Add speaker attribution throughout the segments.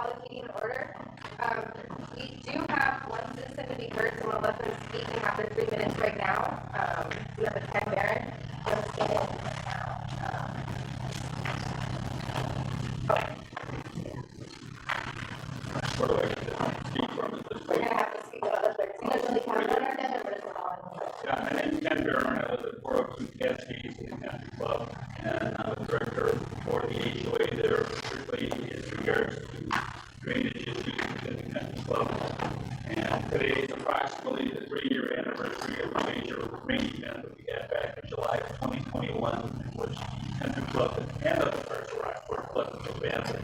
Speaker 1: allocating the order. We do have one citizen to be heard, so we'll let them speak and have their 3 minutes right now. We have a Ken Barron. Let's get it right now.
Speaker 2: Where do I get to speak from at this
Speaker 1: We're
Speaker 2: point?
Speaker 1: going to have to speak about the 13. Doesn't really count on our agenda, but it's all.
Speaker 2: Yeah, my name is Ken Barron. I live at 402 Cascades in the Country Club, and I'm the director for the HOA there, particularly in regards to drainage issues within the Country Club. And today is approximately the 3-year anniversary of the major rain event that we had back in July of 2021, in which the Country Club and other parts of Rockport flooded so badly.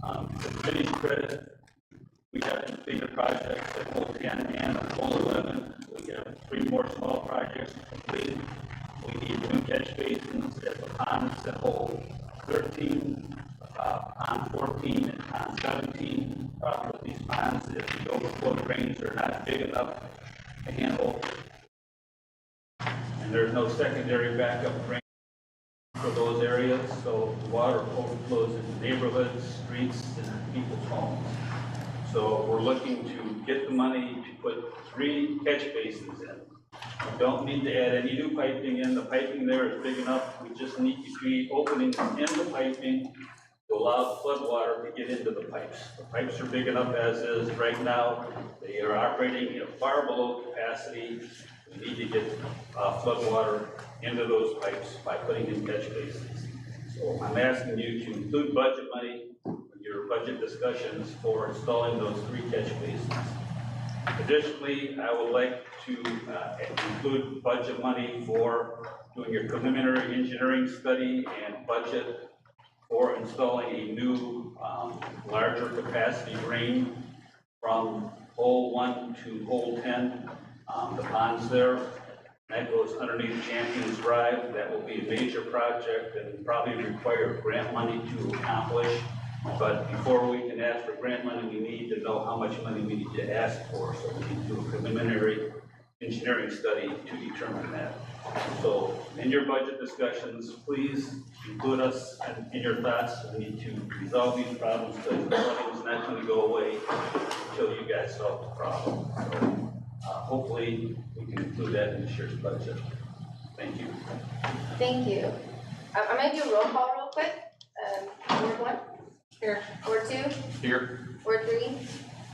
Speaker 2: To finish credit, we have completed projects at Pole 10 and Pole 11. We have 3 more small projects completed. We need new catch basins at the ponds at Hole 13, pond 14, and pond 17. With these ponds, if the overflow drains are not big enough to handle, and there's no secondary backup drain for those areas, so the water overflows into neighborhoods, streets, and people's homes. So we're looking to get the money to put 3 catch basins in. We don't need to add any new piping in. The piping there is big enough. We just need to create openings in the piping to allow the flood water to get into the pipes. The pipes are big enough as is right now. They are operating at far below capacity. We need to get flood water into those pipes by putting in catch basins. So I'm asking you to include budget money in your budget discussions for installing those 3 catch basins. Additionally, I would like to include budget money for doing your preliminary engineering study and budget for installing a new larger capacity drain from hole 1 to hole 10, the ponds there. That goes underneath Champions Drive. That will be a major project and probably require grant money to accomplish. But before we can ask for grant money, we need to know how much money we need to ask for. So we need to do a preliminary engineering study to determine that. So in your budget discussions, please include us in your thoughts. We need to resolve these problems because the money is not going to go away until you guys solve the problem. So hopefully we can include that in this year's budget. Thank you.
Speaker 1: Thank you. I'm going to do a roll call real quick. Ward 1? Here. Ward 2?
Speaker 2: Here.
Speaker 1: Ward 3?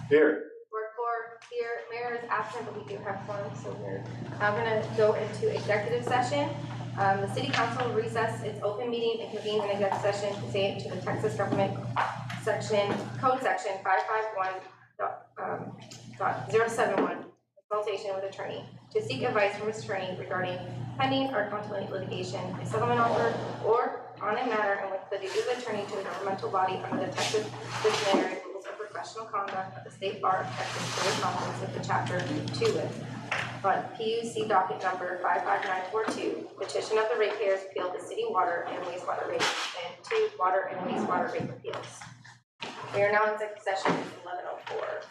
Speaker 2: Here.
Speaker 1: Ward 4? Here. Mayor is absent, but we do have quorum, so we're now going to go into executive session. The City Council will recess its open meeting and convene an executive session pursuant to the Texas Government Code Section 551.071, consultation with attorney, to seek advice from his attorney regarding pending or contemplated litigation, a settlement offer, or on a matter in which the duty of attorney to a governmental body under the Texas Disciplinary Rules of Professional Conduct of the State Bar of Texas is comprehensive to Chapter 2 with. 1. PUC docket number 55942, petition of the ratepayers appeal to city water and wastewater rates, and 2. Water and wastewater rate appeals. We are now in executive session. 11:04.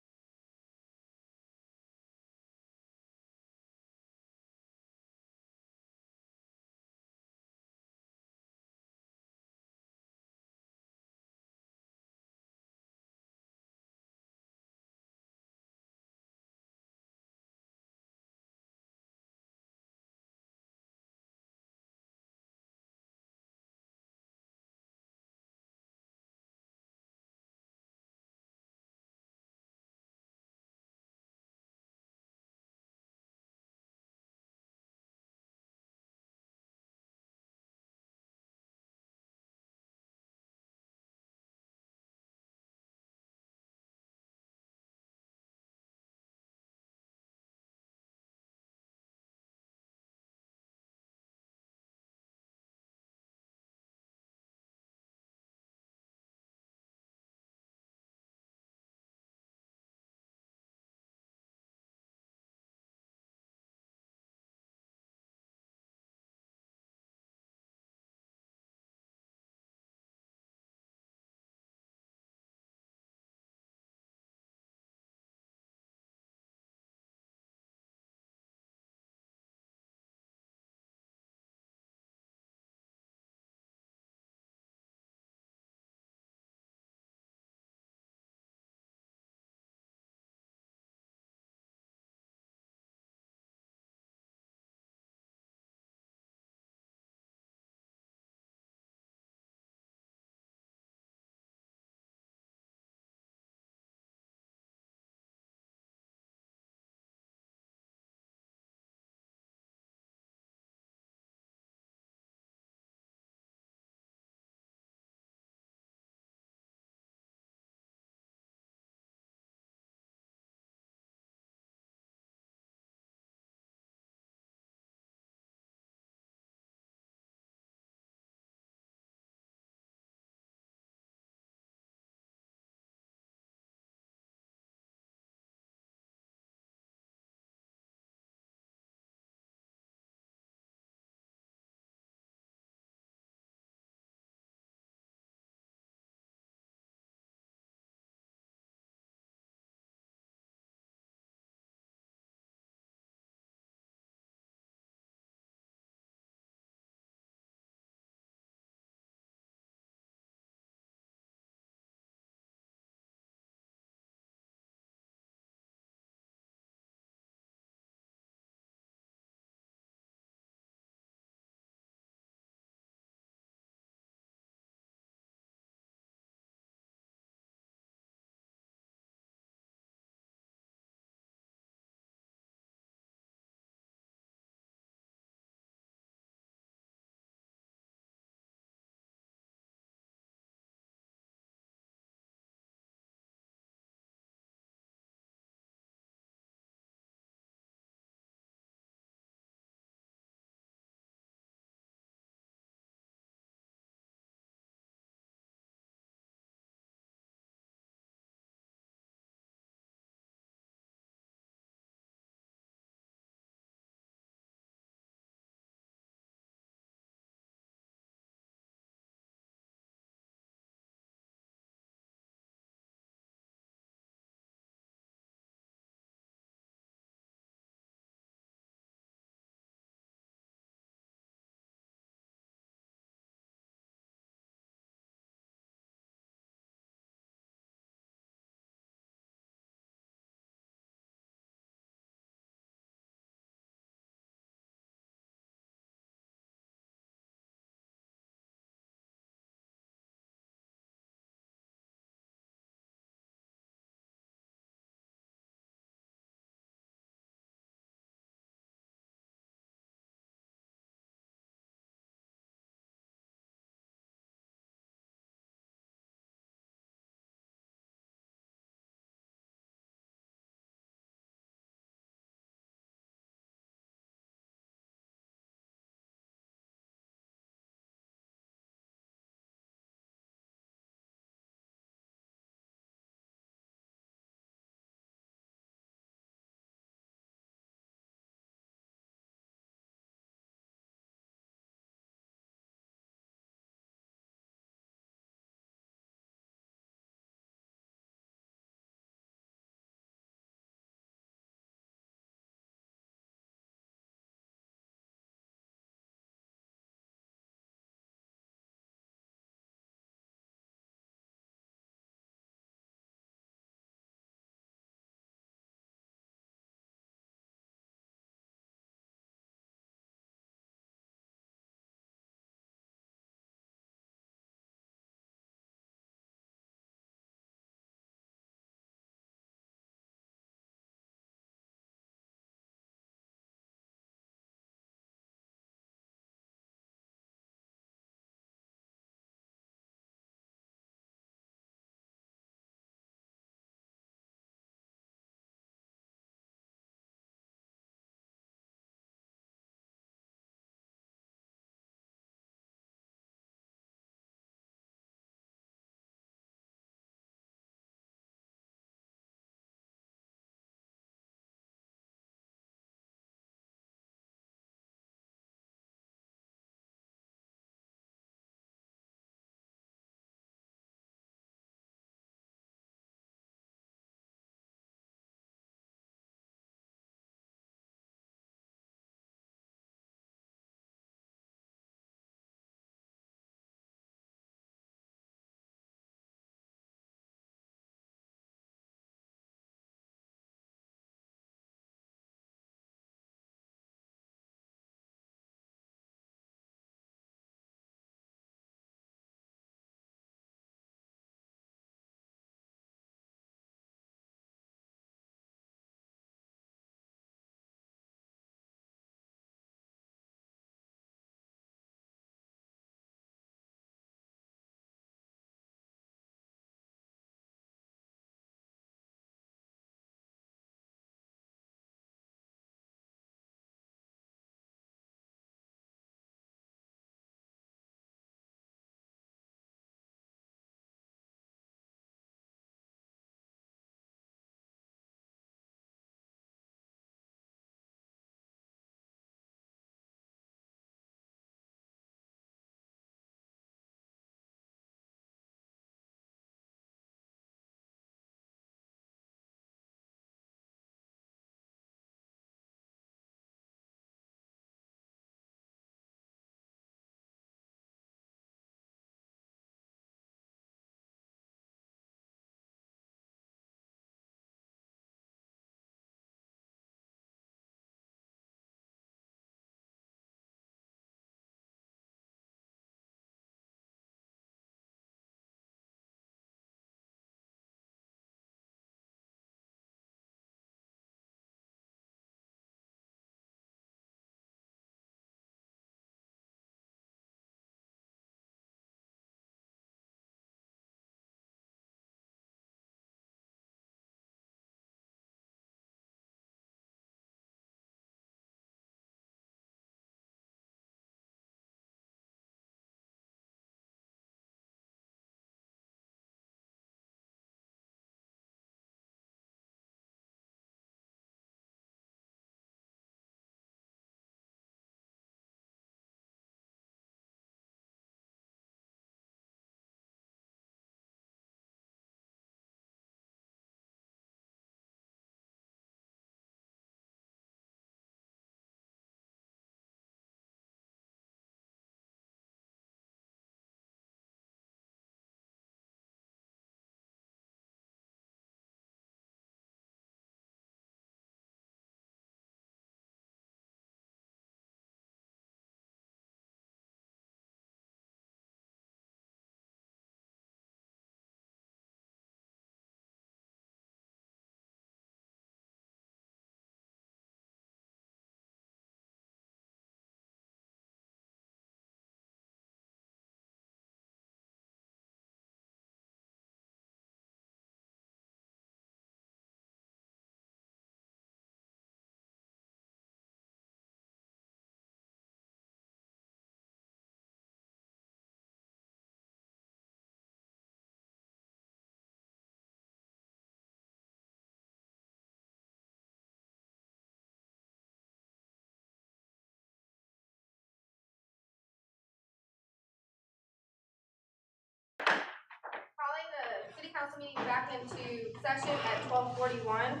Speaker 1: city council meeting back into session at 12:41.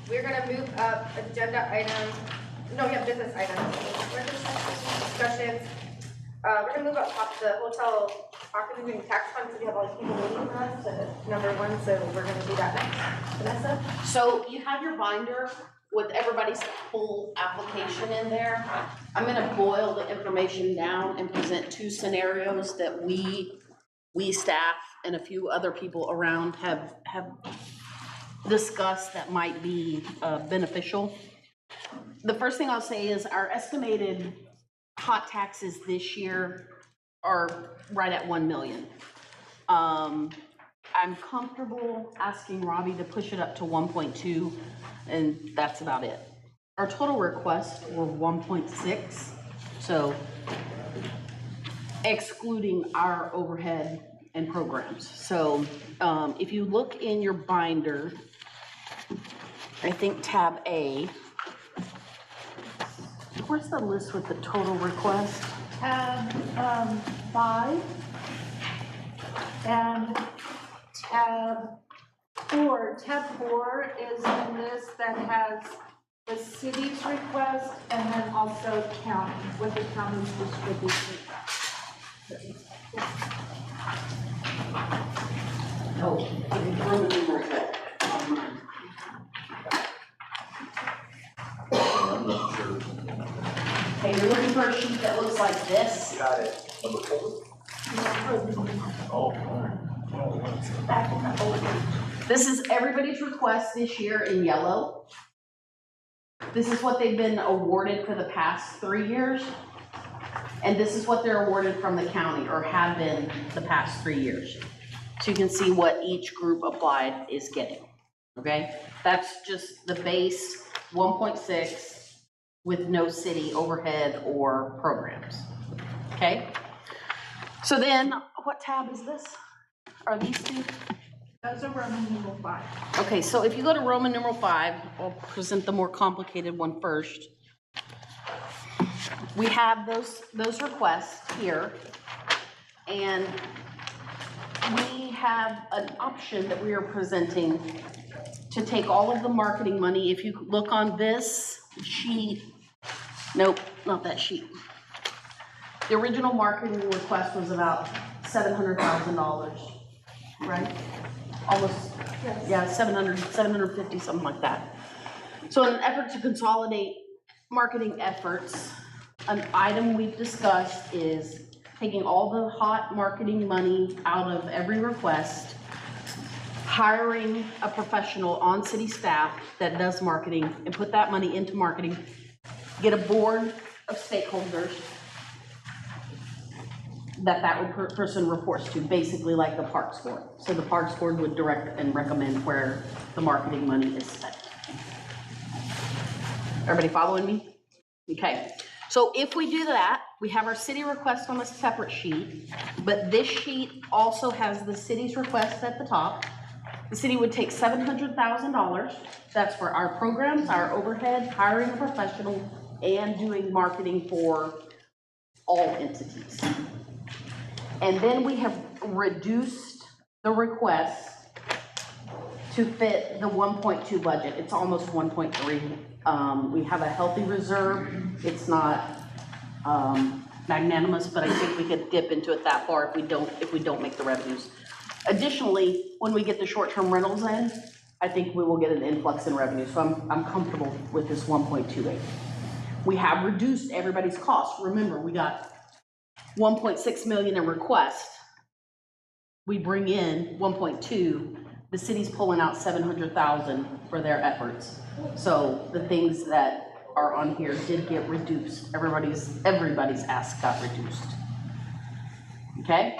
Speaker 1: We're gonna move up agenda items. No, we have business items. Regular session discussions. We're gonna move up top the hotel occupancy and tax fund, because we have all these people waiting for us to number one, so we're gonna do that next. Vanessa?
Speaker 3: So you have your binder with everybody's full application in there. I'm gonna boil the information down and present two scenarios that we staff and a few other people around have discussed that might be beneficial. The first thing I'll say is our estimated hot taxes this year are right at 1 million. I'm comfortable asking Robbie to push it up to 1.2, and that's about it. Our total requests were 1.6, so excluding our overhead and programs. So if you look in your binder, I think tab A, where's the list with the total request?
Speaker 4: Tab 5 and tab 4. Tab 4 is the list that has the city's request and then also county, what the county's distribution.
Speaker 3: Oh, Roman numeral 4.
Speaker 5: I'm not sure.
Speaker 3: Okay, you're looking for a sheet that looks like this.
Speaker 5: Got it. Number 4? Oh, all right.
Speaker 3: This is everybody's request this year in yellow. This is what they've been awarded for the past 3 years. And this is what they're awarded from the county, or have been the past 3 years. So you can see what each group applied is getting, okay? That's just the base 1.6 with no city overhead or programs, okay? So then, what tab is this? Are these two?
Speaker 4: Those are Roman numeral 5.
Speaker 3: Okay, so if you go to Roman numeral 5, I'll present the more complicated one first. We have those requests here, and we have an option that we are presenting to take all of the marketing money. If you look on this sheet, nope, not that sheet. The original marketing request was about $700,000, right? Almost,
Speaker 4: Yes.
Speaker 3: yeah, 750, something like that. So in an effort to consolidate marketing efforts, an item we've discussed is taking all the hot marketing money out of every request, hiring a professional on city staff that does marketing, and put that money into marketing, get a board of stakeholders that person reports to, basically like the Parks Board. So the Parks Board would direct and recommend where the marketing money is spent. Everybody following me? Okay. So if we do that, we have our city request on a separate sheet, but this sheet also has the city's request at the top. The city would take $700,000. That's for our programs, our overhead, hiring a professional, and doing marketing for all entities. And then we have reduced the request to fit the 1.2 budget. It's almost 1.3. We have a healthy reserve. It's not magnanimous, but I think we could dip into it that far if we don't make the revenues. Additionally, when we get the short-term rentals in, I think we will get an influx in revenue. So I'm comfortable with this 1.28. We have reduced everybody's costs. Remember, we got 1.6 million in request. We bring in 1.2. The city's pulling out 700,000 for their efforts. So the things that are on here did get reduced. Everybody's ask got reduced. Okay?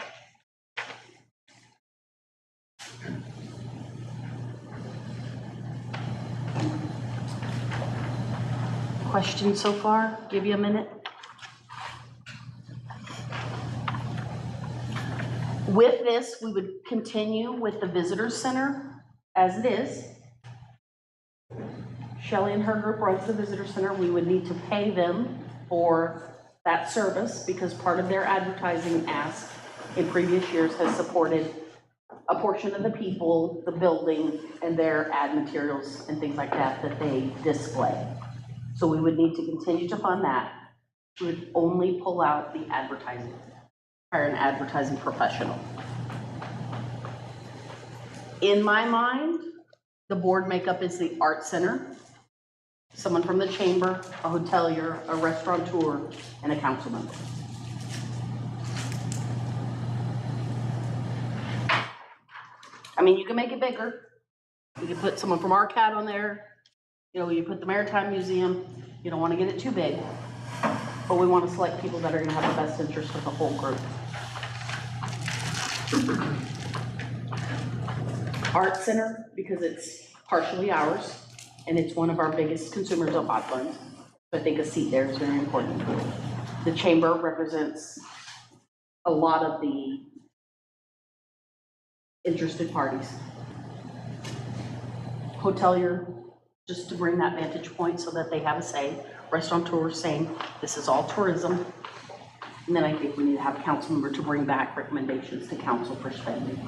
Speaker 3: Questions so far? Give you a minute. With this, we would continue with the visitor center as it is. Shelley and her group runs the visitor center. We would need to pay them for that service because part of their advertising ask in previous years has supported a portion of the people, the building, and their ad materials and things like that that they display. So we would need to continue to fund that. We would only pull out the advertising, hire an advertising professional. In my mind, the board makeup is the art center, someone from the chamber, a hotelier, a restaurateur, and a council member. I mean, you can make it bigger. You can put someone from ARCAD on there. You know, you put the Maritime Museum. You don't want to get it too big. But we want to select people that are going to have the best interest of the whole group. Art Center, because it's partially ours, and it's one of our biggest consumers of hot funds. So I think a seat there is very important. The chamber represents a lot of the interested parties. Hotelier, just to bring that vantage point so that they have a say. Restaurateur, same. This is all tourism. And then I think we need to have a council member to bring back recommendations to council for spending.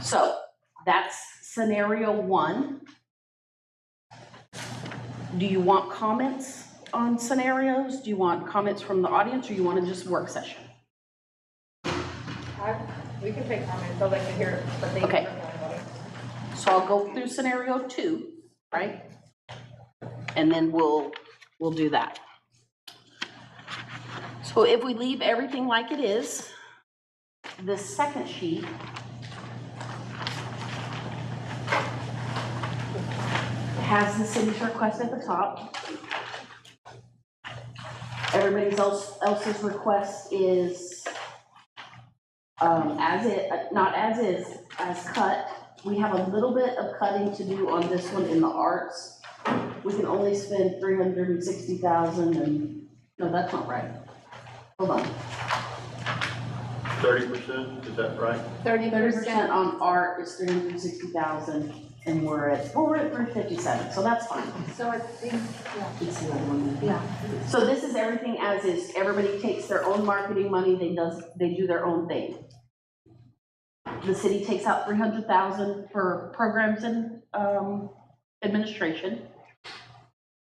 Speaker 3: So that's scenario one. Do you want comments on scenarios? Do you want comments from the audience, or you want to just work session?
Speaker 1: We can take comments. I'd like to hear what they
Speaker 3: Okay.
Speaker 1: think about it.
Speaker 3: So I'll go through scenario two, right? And then we'll do that. So if we leave everything like it is, the second sheet has the city's request at the top. Everybody else's request is as cut. We have a little bit of cutting to do on this one in the arts. We can only spend $360,000 and, no, that's not right. Hold on.
Speaker 6: 30%, is that right?
Speaker 3: 30% on art is $360,000 and we're at 357, so that's fine.
Speaker 4: So I think, yeah.
Speaker 3: It's the other one.
Speaker 4: Yeah.
Speaker 3: So this is everything as is. Everybody takes their own marketing money, they do their own thing. The city takes out $300,000 for programs and administration.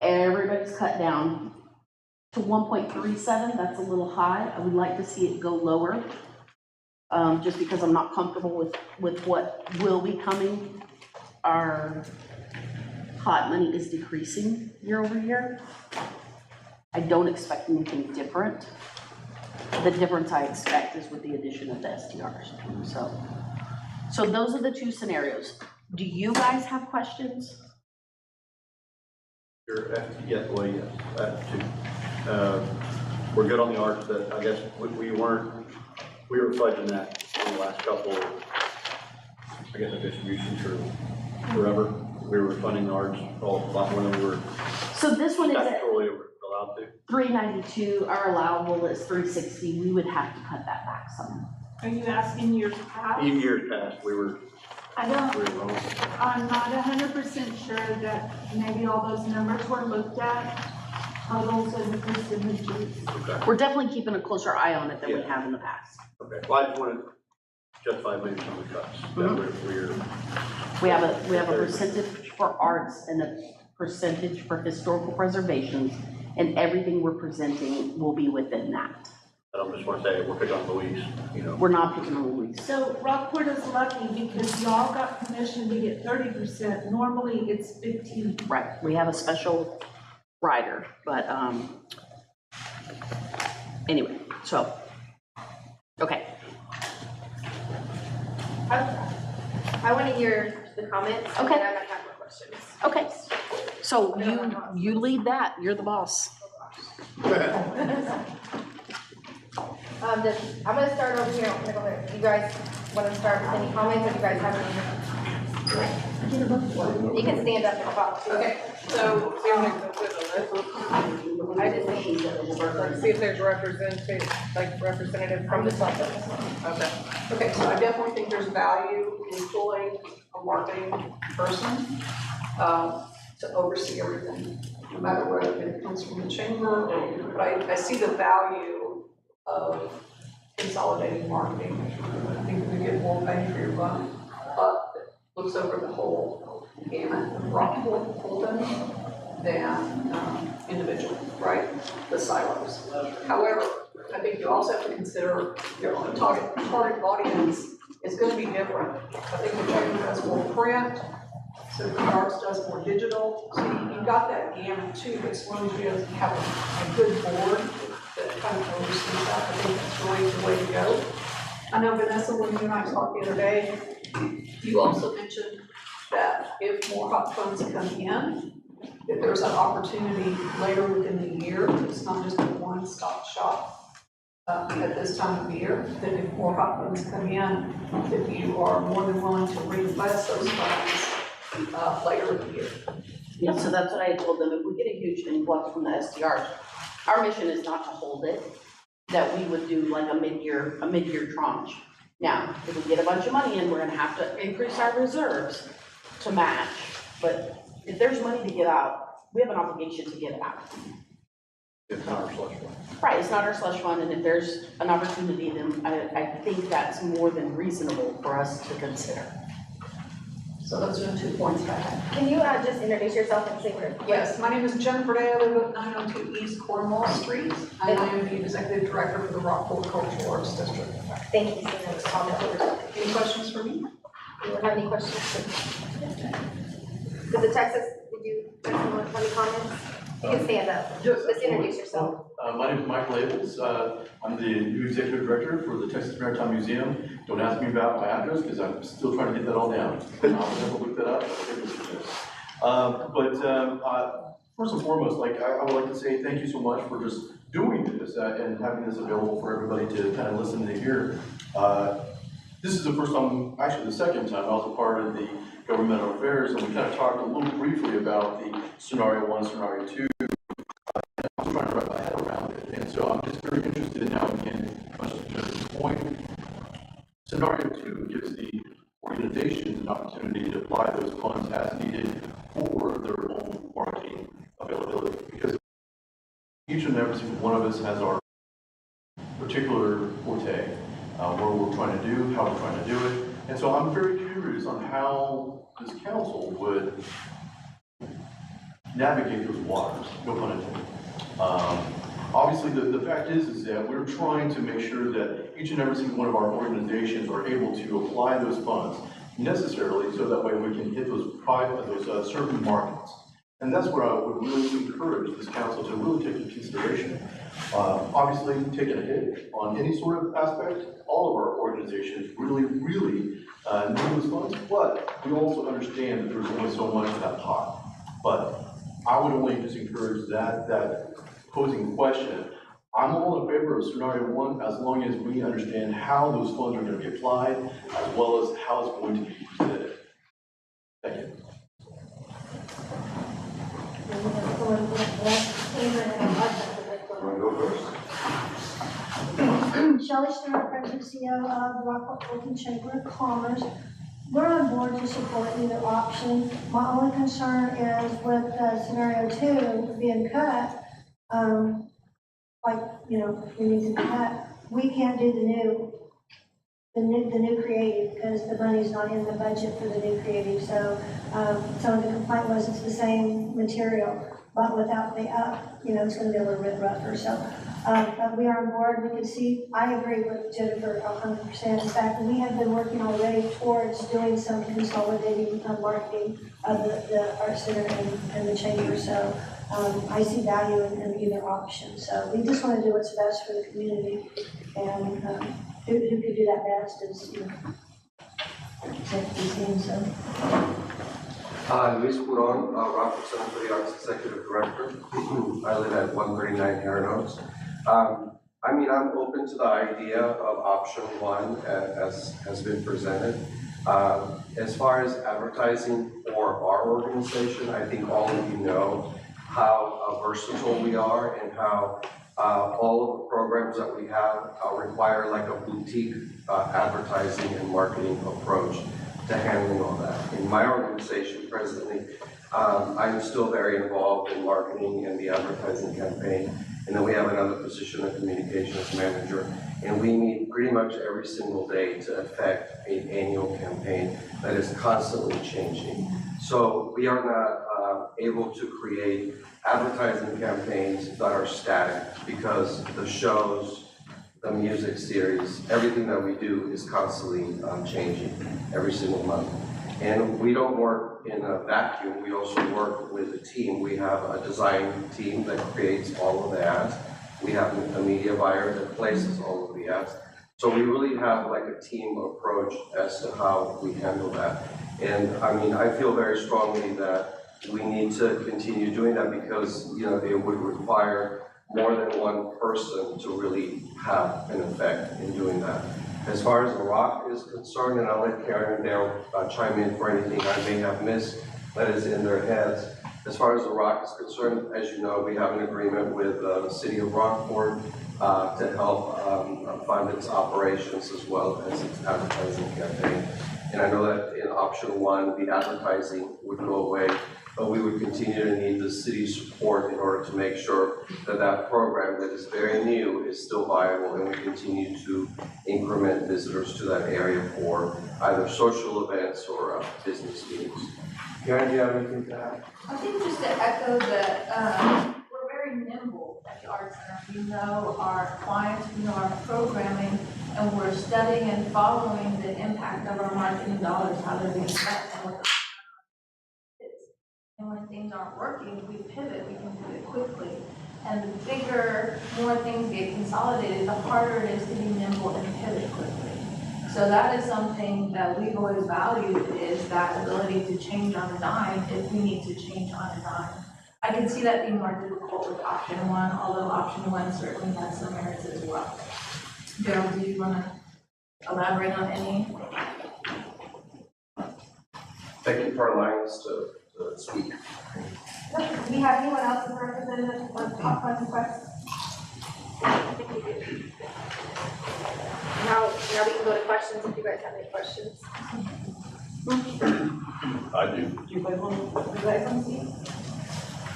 Speaker 3: Everybody's cut down to 1.37. That's a little high. I would like to see it go lower, just because I'm not comfortable with what will be coming. Our hot money is decreasing year over year. I don't expect anything different. The difference I expect is with the addition of the STRs. So those are the two scenarios. Do you guys have questions?
Speaker 6: Yes, well, yes, that too. We're good on the arts, that I guess we were fudging that in the last couple, I guess, of distributions for forever. We were funding the arts a lot more than we were
Speaker 3: So this one is at
Speaker 6: statutorily allowed to.
Speaker 3: 392, our allowable is 360. We would have to cut that back some.
Speaker 4: Are you asking years past?
Speaker 6: In years past, we were
Speaker 4: I don't,
Speaker 6: wrong.
Speaker 4: I'm not 100% sure that maybe all those numbers were looked at, totals and the percentages.
Speaker 6: Okay.
Speaker 3: We're definitely keeping a closer eye on it than we
Speaker 6: Yeah.
Speaker 3: have in the past.
Speaker 6: Okay. Well, I just want to justify maybe some of the cuts that
Speaker 3: We have a percentage for arts and a percentage for historical preservations, and everything we're presenting will be within that.
Speaker 6: I just want to say we're picking on Louise, you know.
Speaker 3: We're not picking on Louise.
Speaker 4: So Rockport is lucky because y'all got permission to get 30%. Normally it's 15.
Speaker 3: Right, we have a special rider, but anyway, so, okay.
Speaker 1: I want to hear the comments. And
Speaker 3: Okay.
Speaker 1: then I might have more questions.
Speaker 3: Okay, so you lead that, you're the boss.
Speaker 1: I'm gonna start over here. I'm gonna go there. You guys want to start with any comments, or you guys have any? You can stand up and talk.
Speaker 7: Okay, so we want to go through the list. I just think, like, see if there's representative from the top. Okay. Okay, so I definitely think there's value in employing a marketing person to oversee everything, no matter whether it comes from the chamber or, but I see the value of consolidating marketing. I think we get more bang for your buck, but it looks over the whole gamut of Rockport, Fulton, than individual, right? The silos. However, I think you also have to consider your target audience is going to be different. I think the chamber does more print, so the arts does more digital. So you've got that gamut too, but as long as you have a good board that kind of oversees that, I think that's really the way to go. I know Vanessa, when you and I talked the other day, you also mentioned that if more hot funds come in, if there's an opportunity later within the year, it's not just a one-stop shop at this time of year, that if more hot funds come in, that you are more than willing to reinvest those funds later in the year.
Speaker 3: Yeah, so that's what I told them. If we get a huge influx from the SDRs, our mission is not to hold it, that we would do like a mid-year tranche. Now, if we get a bunch of money in, we're gonna have to increase our reserves to match. But if there's money to give out, we have an obligation to give it out.
Speaker 6: It's not our slush fund.
Speaker 3: Right, it's not our slush fund, and if there's an opportunity, then I think that's more than reasonable for us to consider.
Speaker 7: So those are the 2 points that I had.
Speaker 1: Can you just introduce yourself and say where?
Speaker 7: Yes, my name is Jennifer Day. I live at 902 East Cornwall Street. I am the executive director for the Rockport Cultural Arts District.
Speaker 1: Thank you so much.
Speaker 7: Any questions for me?
Speaker 1: Anyone have any questions? Did the Texas, did you have any comments? You can stand up.
Speaker 8: Yes.
Speaker 1: Just introduce yourself.
Speaker 8: My name is Mike Labels. I'm the new executive director for the Texas Maritime Museum. Don't ask me about my address because I'm still trying to get that all down. I'll never look that up. First and foremost, I would like to say thank you so much for just doing this and having this available for everybody to kind of listen and hear. This is the first time, actually the second time, I was a part of the governmental affairs, and we kind of talked a little briefly about the scenario 1, scenario 2. I'm trying to wrap my head around it, and so I'm just very interested now again, much to this point. Scenario 2 gives the organizations an opportunity to apply those funds as needed for their own marketing availability, because each and every single one of us has our particular forte, where we're trying to do, how we're trying to do it. And so I'm very curious on how this council would navigate those waters, no pun intended. Obviously, the fact is that we're trying to make sure that each and every single one of our organizations are able to apply those funds necessarily so that way we can hit those certain markets. And that's what I would really encourage this council to really take into consideration. Obviously, taking a hit on any sort of aspect, all of our organizations really need those funds, but we also understand that there's only so much of that pot. But I would only just encourage that posing question. I'm all in favor of scenario 1 as long as we understand how those funds are going to be applied, as well as how it's going to be presented. Thank you.
Speaker 5: Shelley Stewart, President CEO of the Rockport Fulton Chamber of Commerce. We're on board to support either option. My only concern is with scenario 2 being cut, we need to cut. We can't do the new creative because the money's not in the budget for the new creative. So the complaint was it's the same material, but without the it's going to be a little bit rougher. So, but we are on board. We can see. I agree with Jennifer 100%. In fact, we have been working already towards doing some consolidating marketing of the art center and the chamber. So I see value in either option. So we just want to do what's best for the community, and who could do that best is executive team. So.
Speaker 9: Luis Puron, Rockport Center for the Arts Executive Director. I live at 139 Heron Oaks. I'm open to the idea of option 1 as has been presented. As far as advertising for our organization, I think all of you know how versatile we are and how all of the programs that we have require like a boutique advertising and marketing approach to handling all that. In my organization presently, I'm still very involved in marketing and the advertising campaign. And then we have another position, a communications manager. And we meet pretty much every single day to effect an annual campaign that is constantly changing. So we are not able to create advertising campaigns that are static because the shows, the music series, everything that we do is constantly changing every single month. And we don't work in a vacuum, we also work with a team. We have a design team that creates all of the ads. We have a media buyer that places all of the ads. So we really have like a team approach as to how we handle that. And I mean, I feel very strongly that we need to continue doing that because, you know, it would require more than one person to really have an effect in doing that. As far as the Rock is concerned, and I'll let Karen and Dale chime in for anything I may have missed that is in their heads. As far as the Rock is concerned, as you know, we have an agreement with the city of Rockport to help fund its operations as well as its advertising campaign. And I know that in option one, the advertising would go away, but we would continue to need the city's support in order to make sure that that program that is very new is still viable and we continue to increment visitors to that area for either social events or business meetings. Karen, do you have anything to add?
Speaker 4: I think just to echo that, we're very nimble at the Arts Center. We know our clients, we know our programming, and we're studying and following the impact of our marketing dollars, how they're being spent, and what the is. And when things aren't working, we pivot, we can pivot quickly. And the bigger, more things get consolidated, the harder it is to be nimble and pivot quickly. So that is something that we've always valued, is that ability to change on a dime if we need to change on a dime. I can see that being more difficult with option one, although option one certainly has some merits as well. Daryl, do you want to elaborate on any?
Speaker 9: Thank you for allowing us to speak.
Speaker 1: Do we have anyone else as a representative of Top Fund Request? I think we do. Now we can go to questions if you guys have any questions.
Speaker 2: I do.
Speaker 1: Do you guys want to see?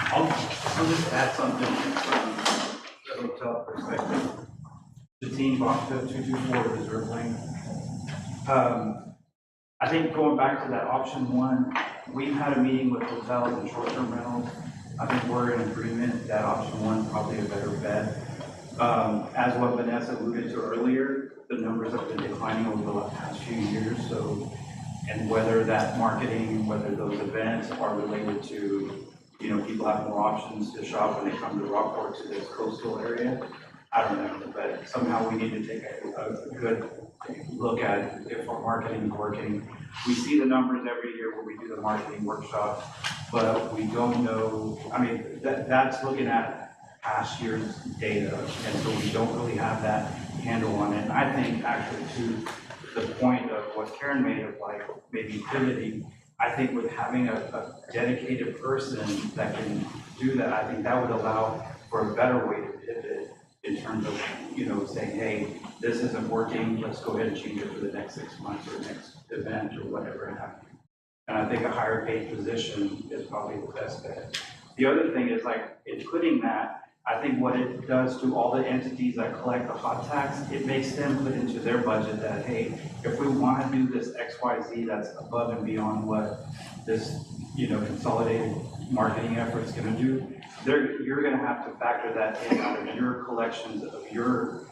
Speaker 2: I'll just add something from the hotel perspective. The team Rockport 224 Reserve Lane. I think going back to that option one, we've had a meeting with hotels and short-term rentals. I think we're in agreement that option one is probably a better bet. As what Vanessa alluded to earlier, the numbers have been declining over the past few years. So, and whether that marketing, whether those events are related to, you know, people have more options to shop when they come to Rockport, to this coastal area, I don't know, but somehow we need to take a good look at if our marketing is working. We see the numbers every year when we do the marketing workshops, but we don't know, I mean, that's looking at past year's data, and so we don't really have that handle on it. And I think actually to the point of what Karen made of like maybe pivoting, I think with having a dedicated person that can do that, I think that would allow for a better way to pivot in terms of, you know, saying, hey, this isn't working, let's go ahead and change it for the next 6 months or next event or whatever it happens. And I think a higher paid position is probably the best bet. The other thing is like, in putting that, I think what it does to all the entities that collect the hot tax, it makes them put into their budget that, hey, if we want to do this XYZ that's above and beyond what this, you know, consolidated marketing effort is going to do, you're going to have to factor that in out of your collections of your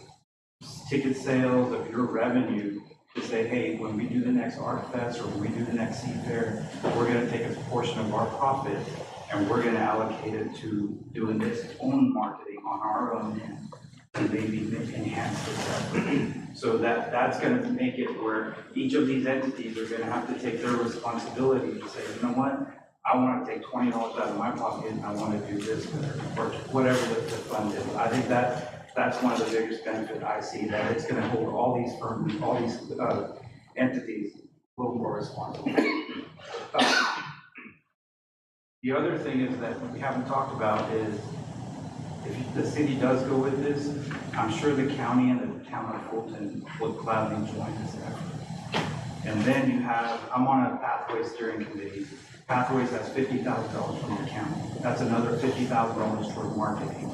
Speaker 2: ticket sales, of your revenue, to say, hey, when we do the next Art Fest or when we do the next Sea Fair, we're going to take a portion of our profit and we're going to allocate it to doing this own marketing on our own end and maybe enhance this effort. So that's going to make it where each of these entities are going to have to take their responsibility to say, you know what, I want to take $20 out of my pocket and I want to do this or whatever the fund is. I think that's one of the biggest benefits I see, that it's going to hold all these firms, all these entities a little more responsible. The other thing is that we haven't talked about is, if the city does go with this, I'm sure the county and the town of Fulton would gladly join this effort. And then you have, I'm on a pathway steering committee,
Speaker 10: Pathways has $50,000 from the county. That's another $50,000 toward marketing.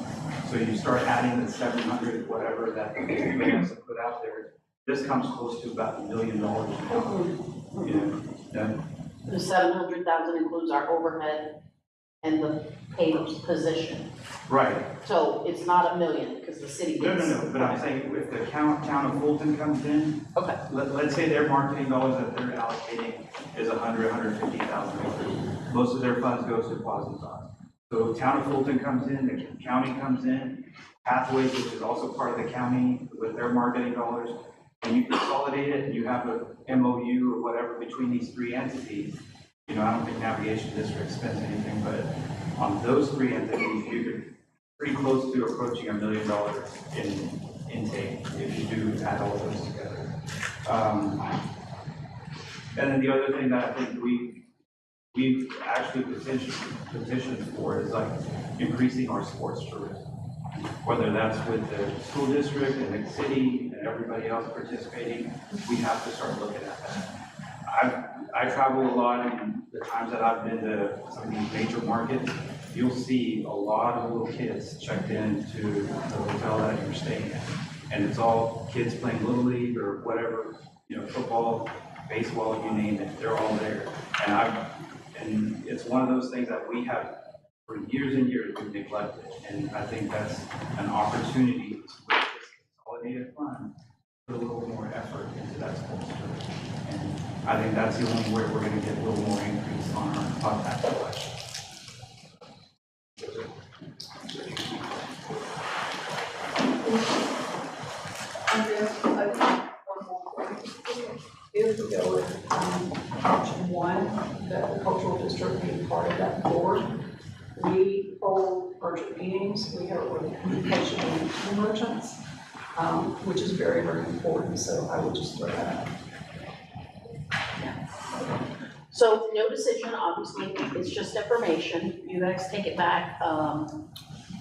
Speaker 10: So you start adding the 700, whatever that everybody has to put out there, this comes close to about $1 million now. You know, yeah.
Speaker 3: The 700,000 includes our overhead and the paid position.
Speaker 10: Right.
Speaker 3: So it's not $1 million because the city gets.
Speaker 10: No, but I'm saying if the town of Fulton comes in,
Speaker 3: Okay.
Speaker 10: let's say their marketing dollars that they're allocating is $150,000. Most of their funds goes to Quasi-Dot. So town of Fulton comes in, the county comes in, Pathways, which is also part of the county with their marketing dollars, and you consolidate it and you have a MOU or whatever between these three entities. You know, I don't think navigation district spends anything, but on those three entities, you're pretty close to approaching $1 million in intake if you do add all of those together. And then the other thing that I think we've actually petitioned for is like increasing our sports tourism. Whether that's with the school district and the city and everybody else participating, we have to start looking at that. I travel a lot, and the times that I've been to some of these major markets, you'll see a lot of little kids checked into the hotel that you're staying at. And it's all kids playing Little League or whatever, you know, football, baseball, you name it, they're all there. And it's one of those things that we have for years and years we've neglected. And I think that's an opportunity to with this consolidated fund, put a little more effort into that sports tourism. And I think that's the only way we're going to get a little more increase on that collection.
Speaker 7: One more point. If we go with option one, that the cultural district being part of that board, we hold urgent meetings, we have communication with the merchants, which is very, very important, so I would just throw that out.
Speaker 3: So no decision, obviously, it's just information. You guys take it back.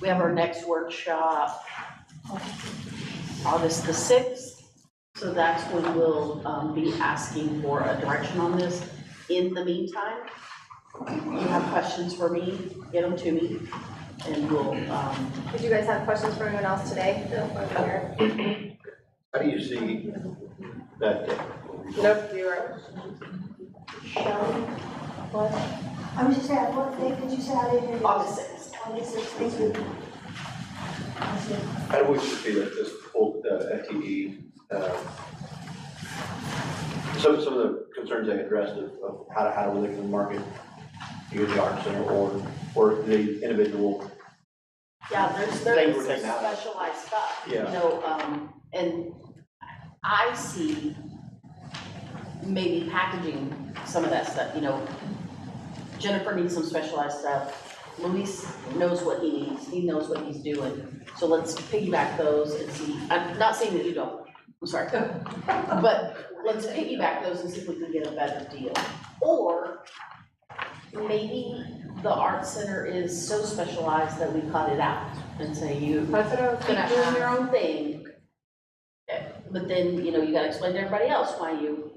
Speaker 3: We have our next workshop August the 6th. So that's when we'll be asking for a direction on this. In the meantime, you have questions for me, get them to me, and we'll.
Speaker 1: Did you guys have questions for anyone else today?
Speaker 6: How do you see that?
Speaker 1: Nope, zero.
Speaker 3: Shelley, what?
Speaker 5: I was just asking, what date did you say? I didn't hear.
Speaker 3: August 6th.
Speaker 5: August 6th, thank you. That's it.
Speaker 6: How do we see that this full FTE, some of the concerns they addressed of how do we look at the market, either the Arts Center or the individual.
Speaker 3: Yeah, there
Speaker 6: Things
Speaker 3: is
Speaker 6: we're
Speaker 3: some
Speaker 6: taking out.
Speaker 3: specialized stuff,
Speaker 6: Yeah.
Speaker 3: you know, and I see maybe packaging some of that stuff, you know. Jennifer needs some specialized stuff. Luis knows what he needs. He knows what he's doing. So let's piggyback those and see. I'm not saying that you don't. I'm sorry. But let's piggyback those and see if we can get a better deal. Or maybe the Art Center is so specialized that we cut it out and say you
Speaker 1: That's what I was
Speaker 3: keep
Speaker 1: gonna
Speaker 3: doing your
Speaker 1: ask.
Speaker 3: own thing. But then, you know, you gotta explain to everybody else why you.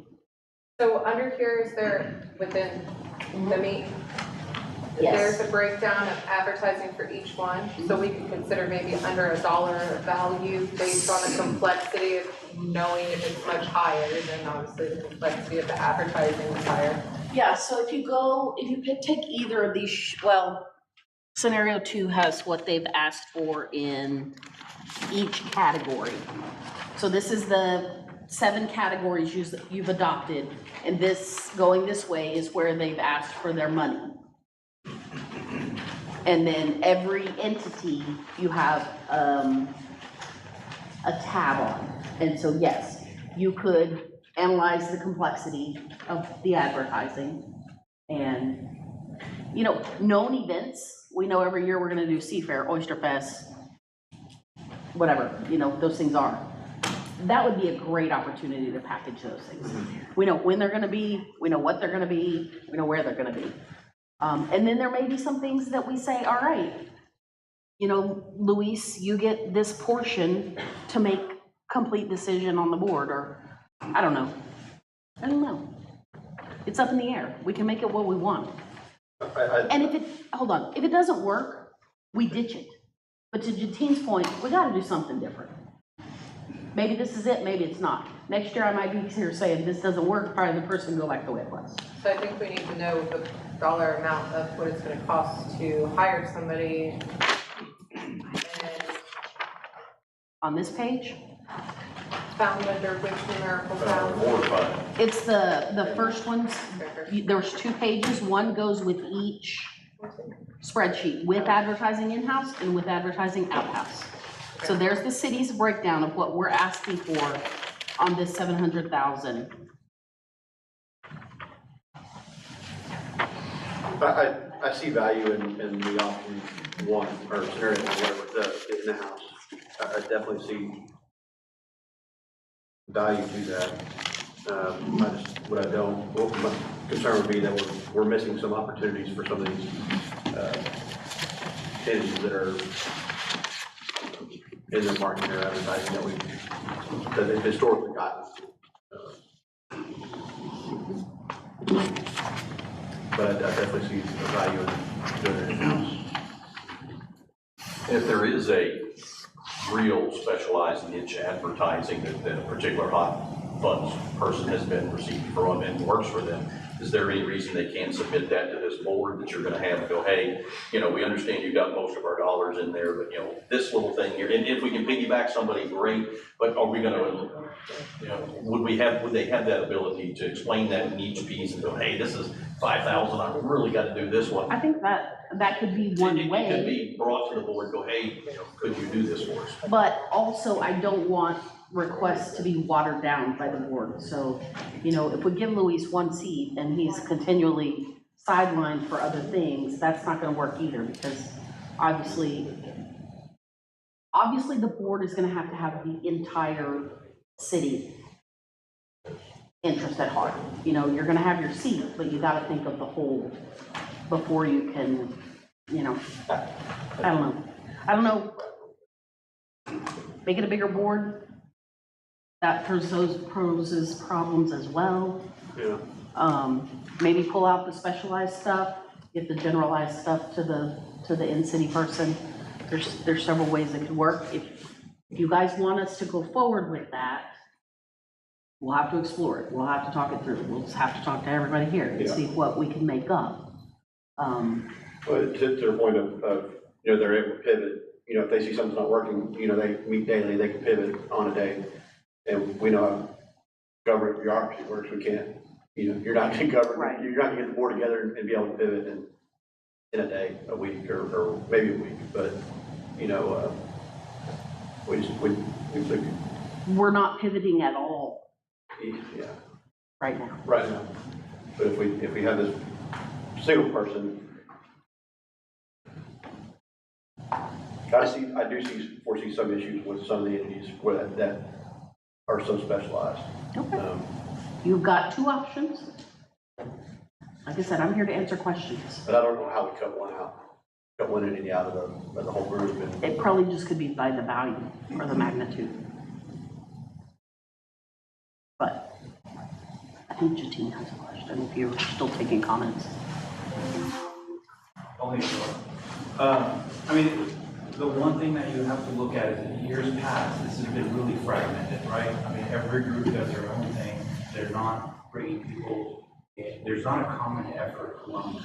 Speaker 11: So under here, is there within the meat?
Speaker 3: Yes.
Speaker 11: There's a breakdown of advertising for each one, so we could consider maybe under $1 value based on the complexity of knowing if it's much higher, then obviously the complexity of the advertising is higher.
Speaker 3: Yeah, so if you take either of these, well, scenario 2 has what they've asked for in each category. So this is the 7 categories you've adopted, and this, going this way, is where they've asked for their money. And then every entity you have a tab on. And so yes, you could analyze the complexity of the advertising. And, you know, known events, we know every year we're gonna do Seafair, Oyster Fest, whatever, you know, those things are. That would be a great opportunity to package those things. We know when they're gonna be, we know what they're gonna be, we know where they're gonna be. And then there may be some things that we say, all right, you know, Luis, you get this portion to make complete decision on the board, or I don't know. It's up in the air. We can make it what we want. And if it, hold on, if it doesn't work, we ditch it. But to Jatine's point, we gotta do something different. Maybe this is it, maybe it's not. Next year I might be here saying this doesn't work, probably the person go back the way it was.
Speaker 11: So I think we need to know the dollar amount of what it's gonna cost to hire somebody. And
Speaker 3: On this page,
Speaker 11: found under which numerical found?
Speaker 6: Board fund.
Speaker 3: it's the first ones, there's 2 pages, one goes with each spreadsheet, with advertising in-house and with advertising out-house. So there's the city's breakdown of what we're asking for on this 700,000.
Speaker 6: I see value in the option one, or scenario, whatever, the in-house. I definitely see value to that. What my concern would be that we're missing some opportunities for some of these, entities that are in the market or advertising that they've historically gotten. But I definitely see the value in doing it in-house.
Speaker 12: If there is a real specialized niche advertising that a particular hot funds person has been received from and works for them, is there any reason they can't submit that to this board that you're gonna have and go, hey, we understand you got most of our dollars in there, but this little thing here, and if we can piggyback somebody, great, but are we gonna, would they have that ability to explain that in each piece and go, hey, this is 5,000, I really gotta do this one?
Speaker 3: I think that could be one way.
Speaker 12: It could be brought to the board, go, hey, could you do this for us?
Speaker 3: But also, I don't want requests to be watered down by the board. So, if we give Luis one seat and he's continually sidelined for other things, that's not gonna work either, because obviously the board is gonna have the entire city interest at heart. You're gonna have your seat, but you gotta think of the whole before you can, I don't know. Make it a bigger board. That poses problems as well.
Speaker 6: Yeah.
Speaker 3: Maybe pull out the specialized stuff, get the generalized stuff to the in-city person. There's several ways it could work. If you guys want us to go forward with that, we'll have to explore it. We'll have to talk it through. We'll just have to talk to everybody here and see what we can make up.
Speaker 6: But to the point of they're able to pivot. If they see something's not working, they meet daily, they can pivot on a day. And we know how government bureaucracy works. We can't, you're not going to govern,
Speaker 3: Right.
Speaker 6: You're not going to get the board together and be able to pivot in a day, a week, or maybe a week. But,
Speaker 3: We're not pivoting at all
Speaker 6: yeah,
Speaker 3: right now.
Speaker 6: right now. But if we have this single person, I do foresee some issues with some of the entities where that are so specialized.
Speaker 3: Okay. You've got 2 options. Like I said, I'm here to answer questions.
Speaker 6: But I don't know how we cut one entity out of the whole group.
Speaker 3: It probably just could be by the value or the magnitude. But I think Jatine has a question, if you're still taking comments.
Speaker 10: Only short. The one thing that you have to look at is in years past, this has been really fragmented, right? Every group does their own thing. They're not bringing people in. There's not a common effort among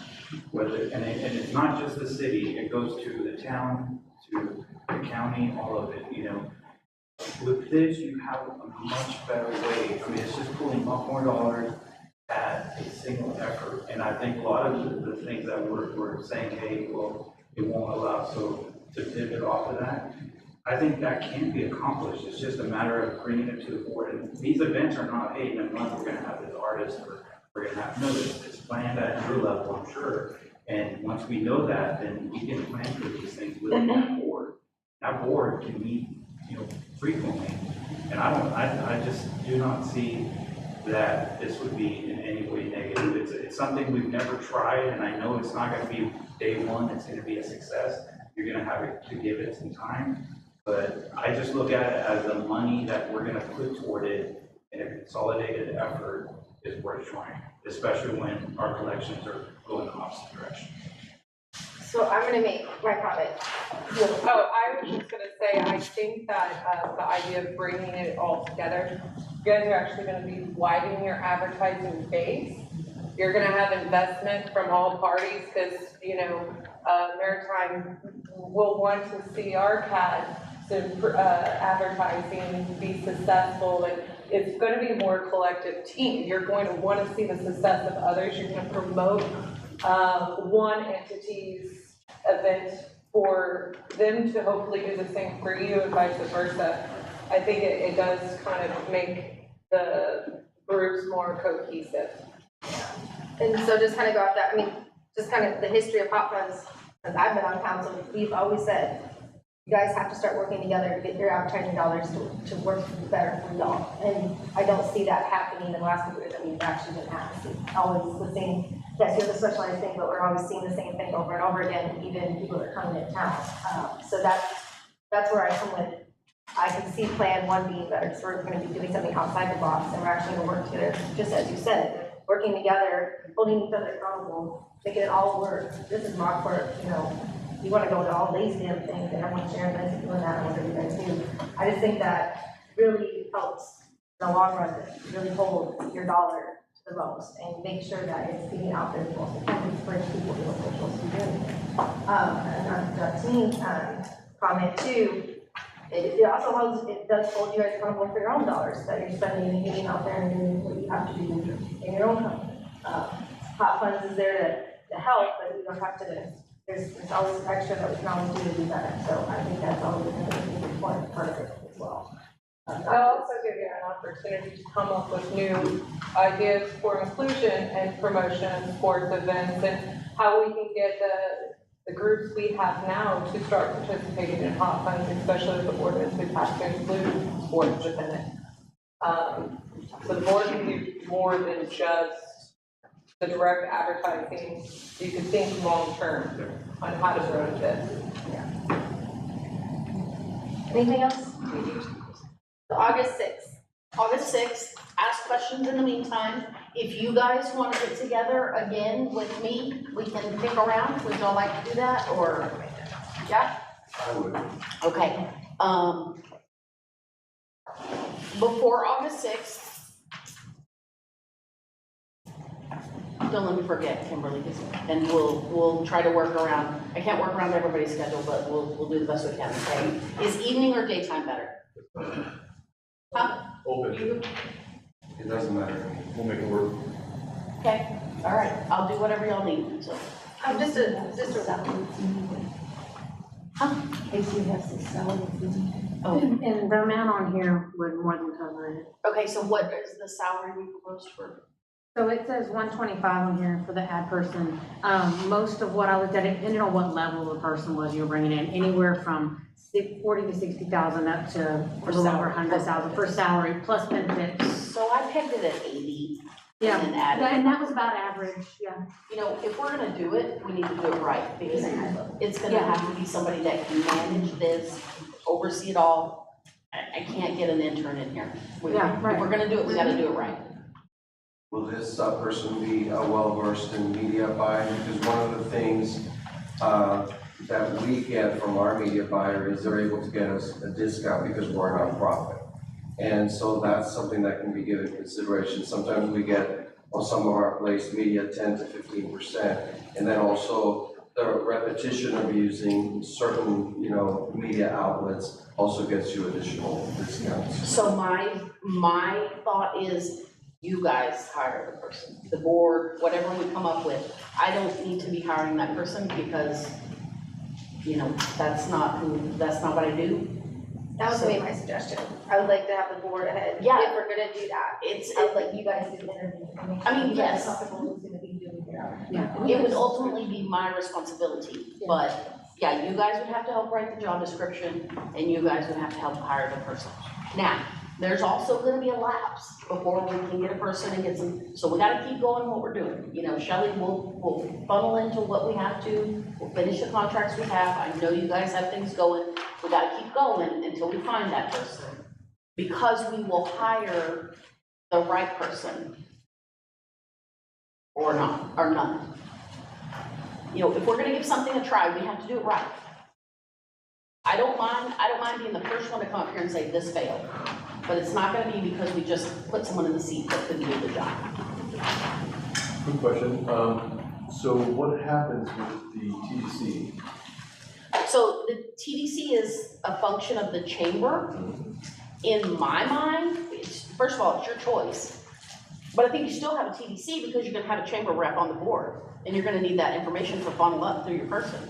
Speaker 10: and it's not just the city. It goes to the town, to the county, all of it. With this, you have a much better way. It's just pulling up more dollars at a single effort. And I think a lot of the things that we're saying, hey, well, it won't allow to pivot off of that. I think that can be accomplished. It's just a matter of bringing it to the board. And these events are not, hey, in a month we're going to have this artist, or we're going to have, no, it's planned at your level, I'm sure. And once we know that, then we can plan for these things with that board. That board can meet, frequently. And I just do not see that this would be in any way negative. It's something we've never tried, and I know it's not going to be day one, it's going to be a success. You're going to have to give it some time. But I just look at it as the money that we're going to put toward it in a consolidated effort is worth trying, especially when our collections are go in the opposite direction.
Speaker 1: So I'm gonna make my comment.
Speaker 11: Oh, I was just gonna say, I think that, the idea of bringing it all together, you guys are actually gonna be widening your advertising base. You're gonna have investment from all parties, because, you know, Maritime will want to see our CAD, advertising be successful, and it's gonna be a more collective team. You're going to wanna see the success of others, you're gonna promote, one entity's event for them to hopefully do the same for you and vice versa. I think it does kind of make the groups more cohesive.
Speaker 1: And so just kind of go off that, I mean, just kind of the history of hot funds, since I've been on council, we've always said, you guys have to start working together to get your advertising dollars to work better for y'all. And I don't see that happening in the last couple years that we've actually been having. It's always the same, yes, you have the specialized thing, but we're always seeing the same thing over and over again, even people that are coming into town. So that's where I come with, I can see plan one being better, because we're gonna be doing something outside the box, and we're actually gonna work together, just as you said, working together, holding each other accountable, making it all work. This is Rockport, you know, you wanna go to all these damn things, and everyone's sharing this and doing that, and whatever you guys do. I just think that really helps in the long run, to really hold your dollar to the most, and make sure that it's getting out there to most encourage people to do what they're supposed to be doing. And Justine, comment too, it also holds, it does hold you guys accountable for your own dollars that you're spending and getting out there and doing what you have to do in your own company. Hot funds is there to help, but we don't have to, there's always extra that we can always do to do better. So I think that's always going to be an important part of it as well.
Speaker 11: It'll also give you an opportunity to come up with new ideas for inclusion and promotion, sports events, and how we can get the groups we have now to start participating in hot funds, especially with the ordinance we've had to include sports within it. So the board can do more than just the direct advertising. You can think long-term on how to grow this.
Speaker 1: Anything else? August 6th.
Speaker 3: August 6th, ask questions in the meantime. If you guys want to get together again with me, we can pick around. Would y'all like to do that, or? Yeah?
Speaker 9: I would.
Speaker 3: Okay. Before August 6th, don't let me forget, Kimberly, and we'll try to work around. I can't work around everybody's schedule, but we'll do the best we can, okay? Is evening or daytime better? Huh?
Speaker 8: Open.
Speaker 9: It doesn't matter.
Speaker 8: We'll make it work.
Speaker 3: Okay, all right, I'll do whatever y'all need, so.
Speaker 1: Just a
Speaker 3: Huh?
Speaker 4: AC has to sell.
Speaker 3: Oh,
Speaker 13: And the amount on here would more than cover it.
Speaker 3: okay, so what is the salary we proposed for?
Speaker 13: So it says 125 on here for the ad person. Most of what I looked at, it depended on what level the person was you were bringing in, anywhere from 40 to 60,000 up to a little over 100,000 for salary plus benefits.
Speaker 3: So I pegged it at 80.
Speaker 13: Yeah,
Speaker 3: And then added.
Speaker 13: and that was about average, yeah.
Speaker 3: You know, if we're gonna do it, we need to do it right, because it's gonna
Speaker 13: Yeah.
Speaker 3: have to be somebody that can manage this, oversee it all. I can't get an intern in here.
Speaker 13: Yeah, right.
Speaker 3: If we're gonna do it, we gotta do it right.
Speaker 9: Will this person be well-versed in media buying? Because one of the things that we get from our media buyer is they're able to get us a discount because we're a nonprofit. And so that's something that can be given consideration. Sometimes we get, on some of our place, media 10 to 15%. And then also the repetition of using certain, media outlets also gets you additional discounts.
Speaker 3: So my thought is, you guys hire the person, the board, whatever we come up with. I don't need to be hiring that person because, that's not what I do.
Speaker 1: That was gonna be my suggestion. I would like to have the board ahead.
Speaker 3: Yeah.
Speaker 1: If we're gonna do that. I would like you guys to do the interview. and make
Speaker 3: I mean,
Speaker 1: sure you guys
Speaker 3: yes.
Speaker 1: are comfortable who's gonna be doing it.
Speaker 13: Yeah.
Speaker 3: It would ultimately be my responsibility, but yeah, you guys would have to help write the job description and you guys would have to help hire the person. Now, there's also gonna be a lapse before we can get a person and get some, so we gotta keep going what we're doing. Shelley, we'll funnel into what we have to, we'll finish the contracts we have. I know you guys have things going. We gotta keep going until we find that person, because we will hire the right person or not. You know, if we're gonna give something a try, we have to do it right. I don't mind being the first one to come up here and say this failed, but it's not gonna be because we just put someone in the seat that couldn't do the job.
Speaker 8: Quick question, so what happens with the TDC?
Speaker 3: So the TDC is a function of the chamber. In my mind, first of all, it's your choice. But I think you still have a TDC because you're gonna have a chamber rep on the board, and you're gonna need that information to funnel up through your person.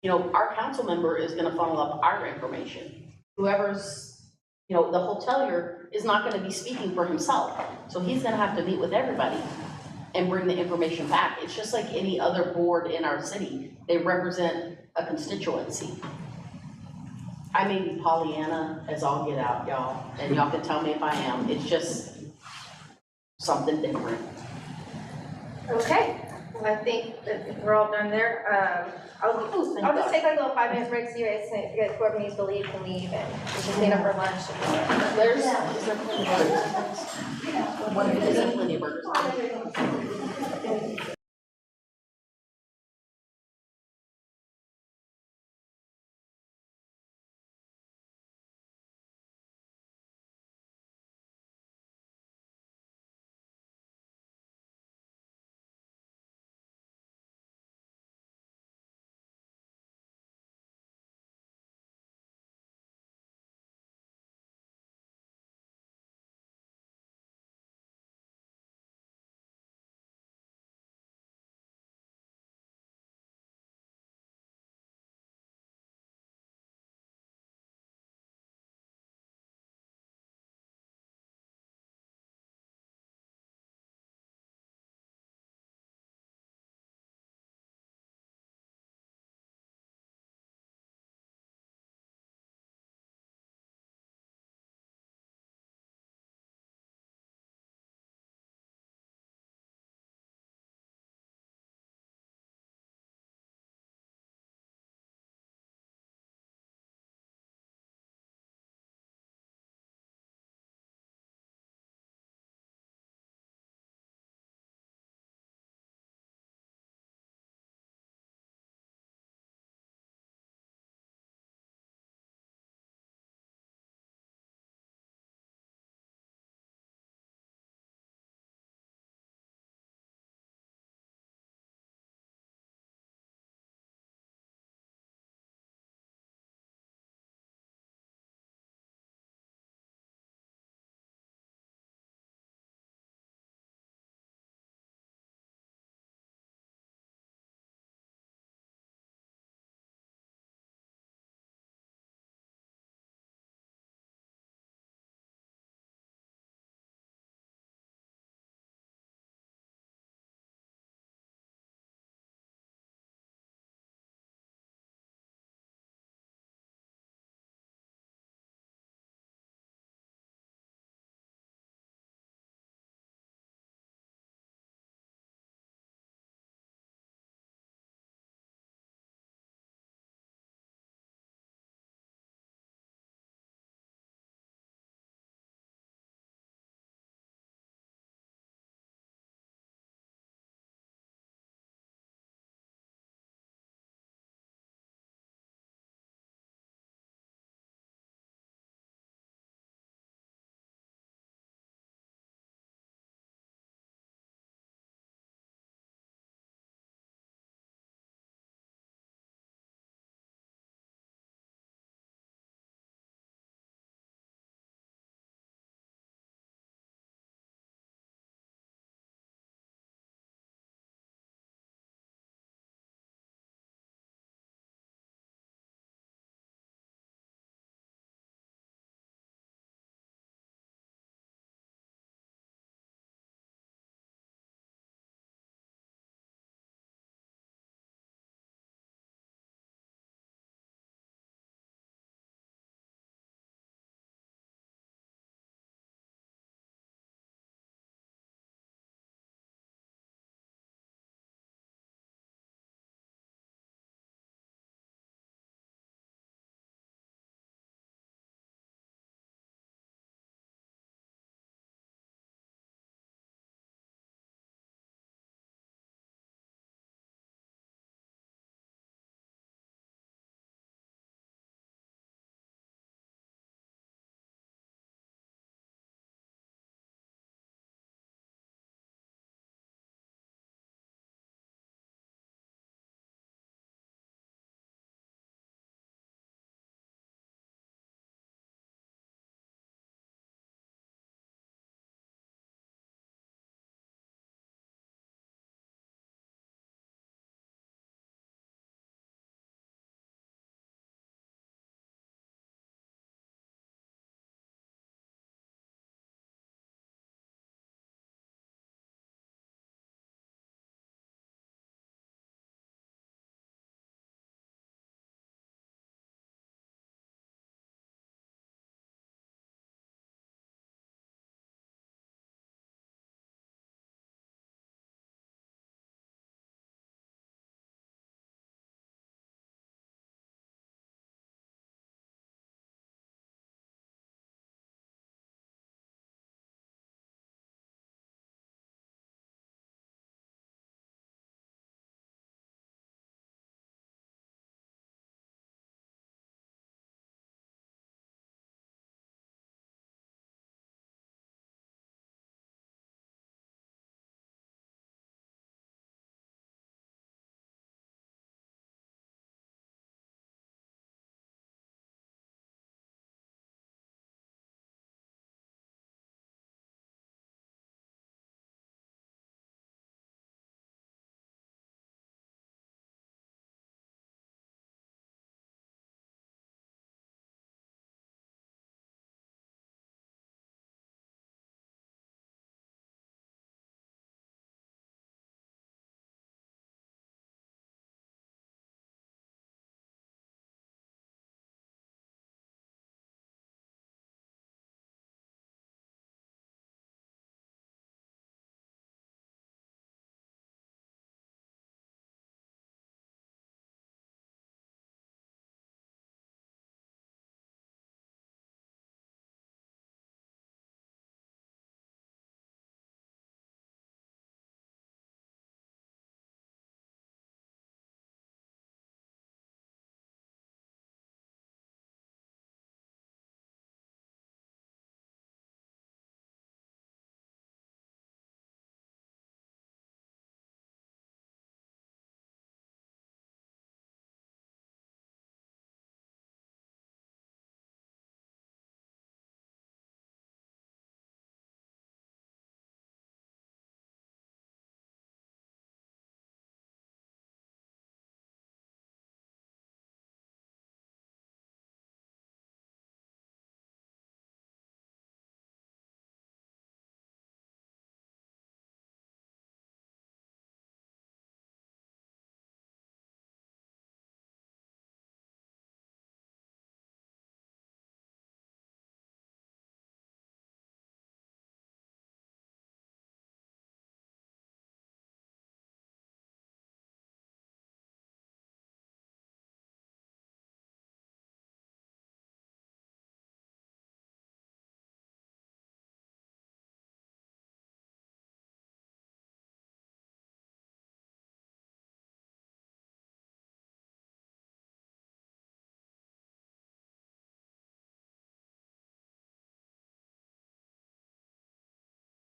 Speaker 3: You know, our council member is gonna funnel up our information. Whoever's, you know, the hotelier is not gonna be speaking for himself, so he's gonna have to meet with everybody and bring the information back. It's just like any other board in our city. They represent a constituency. I may be Pollyanna as all get out, y'all, and y'all can tell me if I am. It's just something different.
Speaker 1: Okay, well, I think that we're all done there. I'll just take like a little 5 minute break, so you guys, if you guys, whoever needs to leave can leave, and we can clean up our lunch.
Speaker 3: Is there plenty of burgers? Is there plenty of burgers?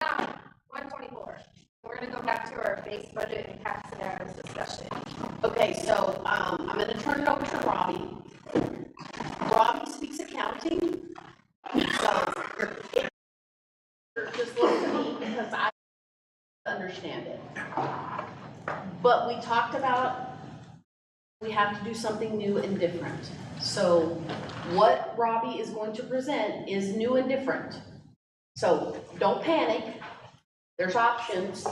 Speaker 1: stop, 124. We're gonna go back to our base budget and cash scenarios discussion.
Speaker 3: Okay, so, I'm gonna turn it over to Robbie. Robbie speaks accounting, so just look to me because I understand it. But we talked about we have to do something new and different. So what Robbie is going to present is new and different. So don't panic, there's options.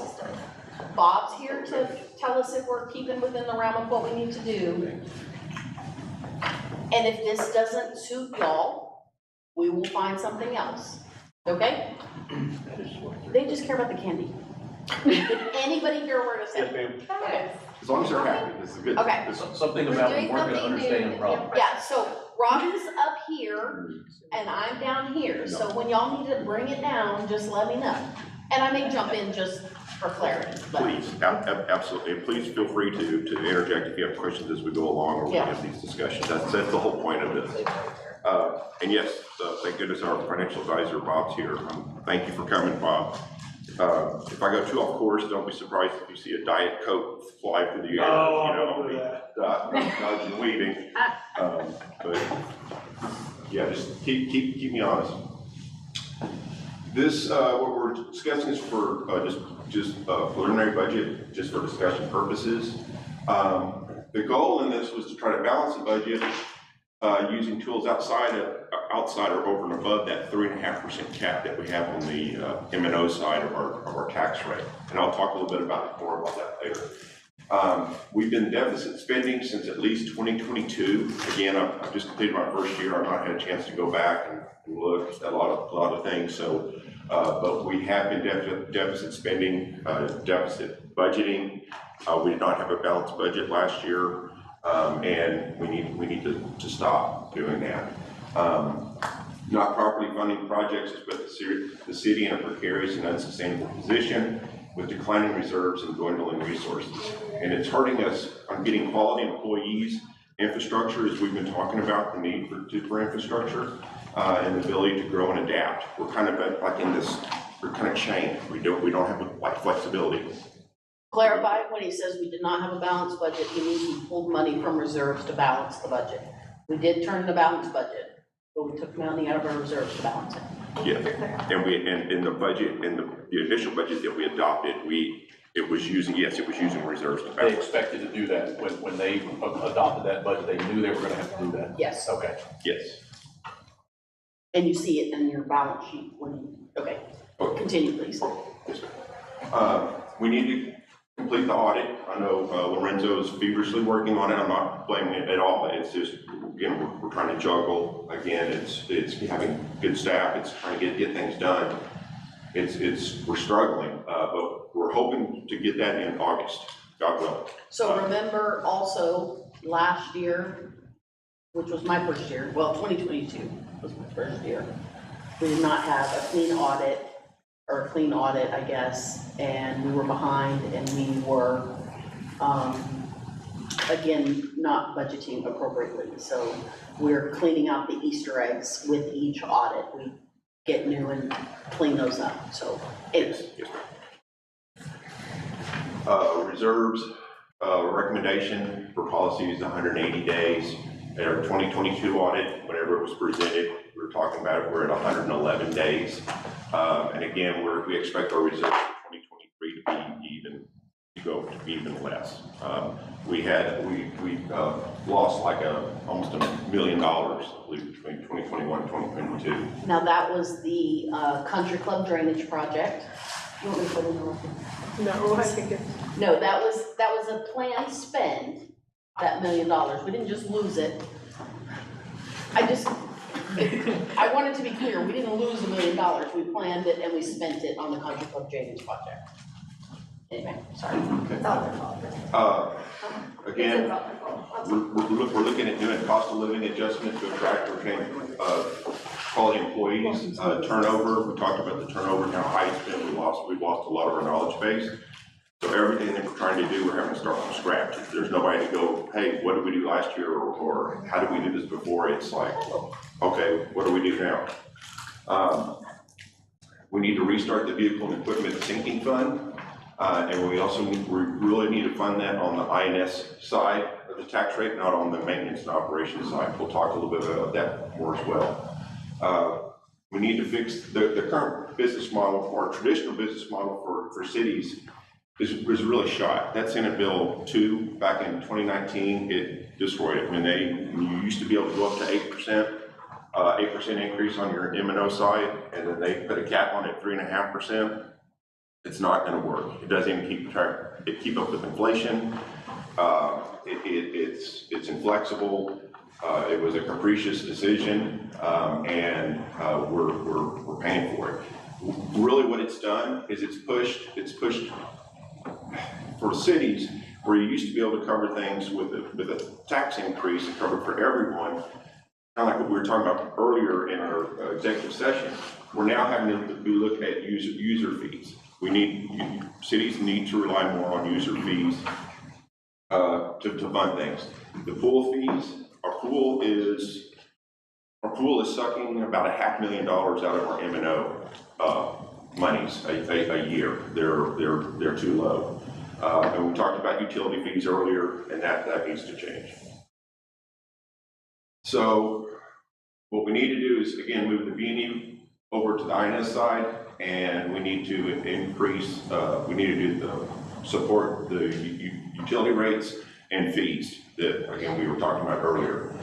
Speaker 3: Bob's here to tell us if we're keeping within the realm of what we need to do. And if this doesn't suit y'all, we will find something else, okay? They just care about the candy. Did anybody hear a word I said? Okay.
Speaker 6: As long as they're happy, this is good.
Speaker 3: Okay.
Speaker 12: There's something about we weren't gonna understand the problem.
Speaker 3: Yeah, so Robbie's up here and I'm down here, so when y'all need to bring it down, just let me know. And I may jump in just for clarity, but.
Speaker 14: Please, absolutely, please feel free to interject if you have questions as we go along or we have these discussions. That's the whole point of this. And yes, thank goodness our financial advisor, Bob's here. Thank you for coming, Bob. If I go too off course, don't be surprised if you see a Diet Coke fly through the air. I'll be dodging and weaving. But yeah, just keep me honest. This, what we're discussing is for just preliminary budget, just for discussion purposes. The goal in this was to try to balance the budget using tools outside or over and above that 3.5% cap that we have on the M&O side of our tax rate. And I'll talk a little bit more about that later. We've been deficit spending since at least 2022. Again, I've just completed my first year. I've not had a chance to go back and look at a lot of things. So, but we have been deficit spending, deficit budgeting. We did not have a balanced budget last year, and we need to stop doing that. Not properly funding projects has put the city in a precarious and unsustainable position with declining reserves and dwindling resources. And it's hurting us on getting quality employees, infrastructure, as we've been talking about, the need for infrastructure, and the ability to grow and adapt. We're kind of like in this, we're kind of chained. We don't have like flexibility.
Speaker 3: Clarify, when he says we did not have a balanced budget, he means we pulled money from reserves to balance the budget. We did turn the balanced budget, but we took money out of our reserves to balance it.
Speaker 14: Yeah, and in the budget, in the initial budget that we adopted, it was using reserves to balance.
Speaker 12: They expected to do that when they adopted that budget, they knew they were gonna have to do that.
Speaker 3: Yes.
Speaker 12: Okay.
Speaker 14: Yes.
Speaker 3: And you see it in your balance sheet okay. Continue, please.
Speaker 14: Yes, we need to complete the audit. I know Lorenzo is feverishly working on it. I'm not blaming it at all. It's just, again, we're trying to juggle. Again, it's having good staff. It's trying to get things done. We're struggling, but we're hoping to get that in August, God willing.
Speaker 3: So remember also last year, which was my first year, well, 2022 was my first year. We did not have a clean audit, I guess, and we were behind and we were, again, not budgeting appropriately. So we're cleaning out the Easter eggs with each audit. We get new and clean those up, so.
Speaker 14: Yes. Reserves, recommendation for policy is 180 days. At our 2022 audit, whenever it was presented, we were talking about it, we're at 111 days. And again, we expect our reserves for 2023 to be even less. We lost like almost $1 million, I believe, between 2021 and 2022.
Speaker 3: Now that was the country club drainage project. You want me to put in the record?
Speaker 11: No, I think it's.
Speaker 3: No, that was a planned spend, that $1 million. We didn't just lose it. I wanted to be clear, we didn't lose $1 million. We planned it and we spent it on the country club drainage project. Anyway, sorry.
Speaker 14: Okay.
Speaker 1: It's all their fault.
Speaker 14: Again,
Speaker 1: It's all their fault.
Speaker 14: we're looking at doing cost of living adjustment to attract and retain quality employees. Turnover, we talked about the turnover and how high it's been. We've lost a lot of our knowledge base. So everything that we're trying to do, we're having to start from scratch. There's nobody to go, hey, what did we do last year, or how did we do this before? It's like, okay, what do we do now? We need to restart the vehicle and equipment sinking fund. And we really need to fund that on the INS side of the tax rate, not on the maintenance and operations side. We'll talk a little bit about that more as well. We need to fix the current business model, or traditional business model for cities was really shot. That Senate Bill 2 back in 2019, it destroyed it. When you used to be able to go up to 8% increase on your M&O side, and then they put a cap on it 3.5%. It's not going to work. It doesn't even keep up with inflation. It's inflexible. It was a capricious decision, and we're paying for it. Really, what it's done is it's pushed for cities where you used to be able to cover things with a tax increase and cover for everyone. Kind of like what we were talking about earlier in our executive session. We're now having to be looking at user fees. Cities need to rely more on user fees to fund things. The pool fees, our pool is sucking about $500,000 out of our M&O monies a year. They're too low. And we talked about utility fees earlier, and that needs to change. So what we need to do is, again, move the B&E over to the INS side, and we need to increase, we need to support the utility rates and fees that, again, we were talking about earlier.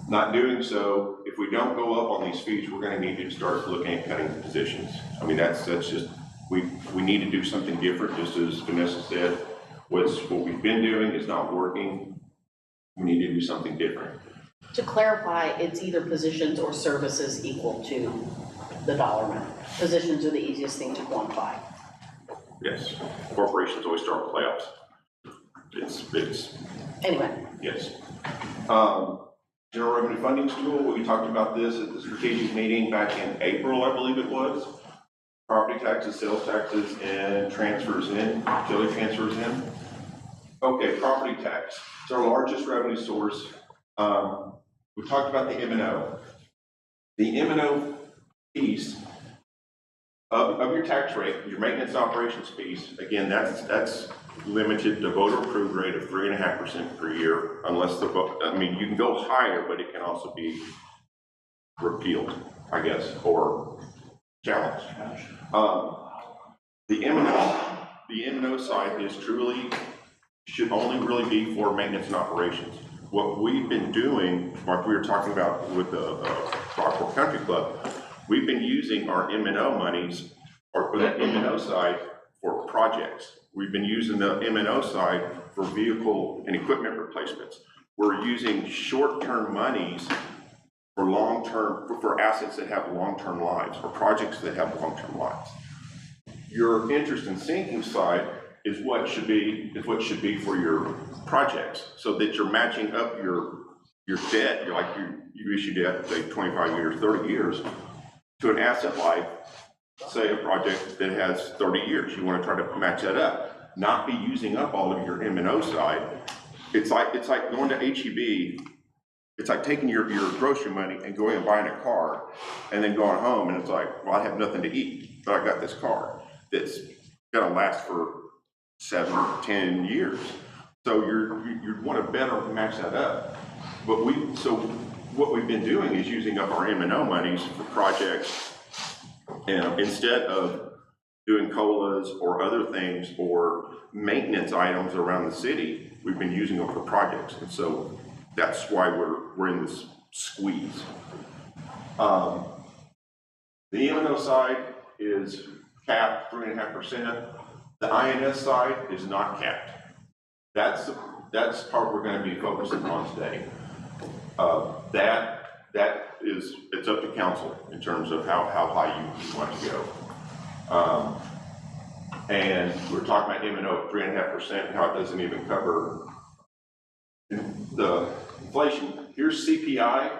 Speaker 14: Not doing so, if we don't go up on these fees, we're going to need to start looking at cutting positions. I mean, that's just, we need to do something different, just as Vanessa said. What we've been doing is not working. We need to do something different.
Speaker 3: To clarify, it's either positions or services equal to the dollar amount. Positions are the easiest thing to quantify.
Speaker 14: Yes, corporations always start with layoffs. It's
Speaker 3: anyway.
Speaker 14: Yes. General revenue funding tool, we talked about this at the strategic meeting back in April, I believe it was. Property taxes, sales taxes, and transfers in, utility transfers in. Okay, property tax. It's our largest revenue source. We talked about the M&O. The M&O piece of your tax rate, your maintenance and operations piece, again, that's limited to voter approved rate of 3.5% per year, unless you can go higher, but it can also be repealed, I guess, or challenged. The M&O side should only really be for maintenance and operations. What we've been doing, like we were talking about with the Rockport Country Club, we've been using our M&O monies, or for the M&O side, for projects. We've been using the M&O side for vehicle and equipment replacements. We're using short-term monies for long-term, for assets that have long-term lives, or projects that have long-term lives. Your interest in sinking side is what should be for your projects, so that you're matching up your debt, like you issue debt, say 25 years, 30 years, to an asset life, say a project that has 30 years. You want to try to match that up, not be using up all of your M&O side. It's like going to HEB. It's like taking your grocery money and going and buying a car, and then going home, and it's like, well, I have nothing to eat, but I got this car that's gonna last for 7 or 10 years. So you want to better match that up. But what we've been doing is using up our M&O monies for projects, and instead of doing COLAs or other things or maintenance items around the city, we've been using them for projects. And so that's why we're in this squeeze. The M&O side is capped 3.5%. The INS side is not capped. That's the part we're going to be focusing on today. It's up to council in terms of how high you want to go. And we're talking about M&O at 3.5%, and how it doesn't even cover the inflation. Here's CPI.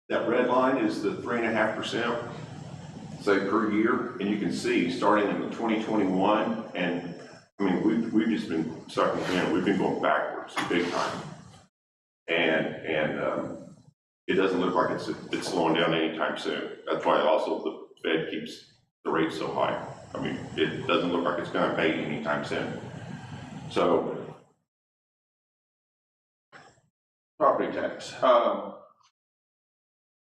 Speaker 14: That red line is the 3.5%, say, per year, and you can see starting in 2021, and I mean we've just been sucking in. We've been going backwards big time, and it doesn't look like it's slowing down anytime soon. That's why also the Fed keeps the rate's so high. I mean, it doesn't look like it's gonna abate anytime soon. So, property tax.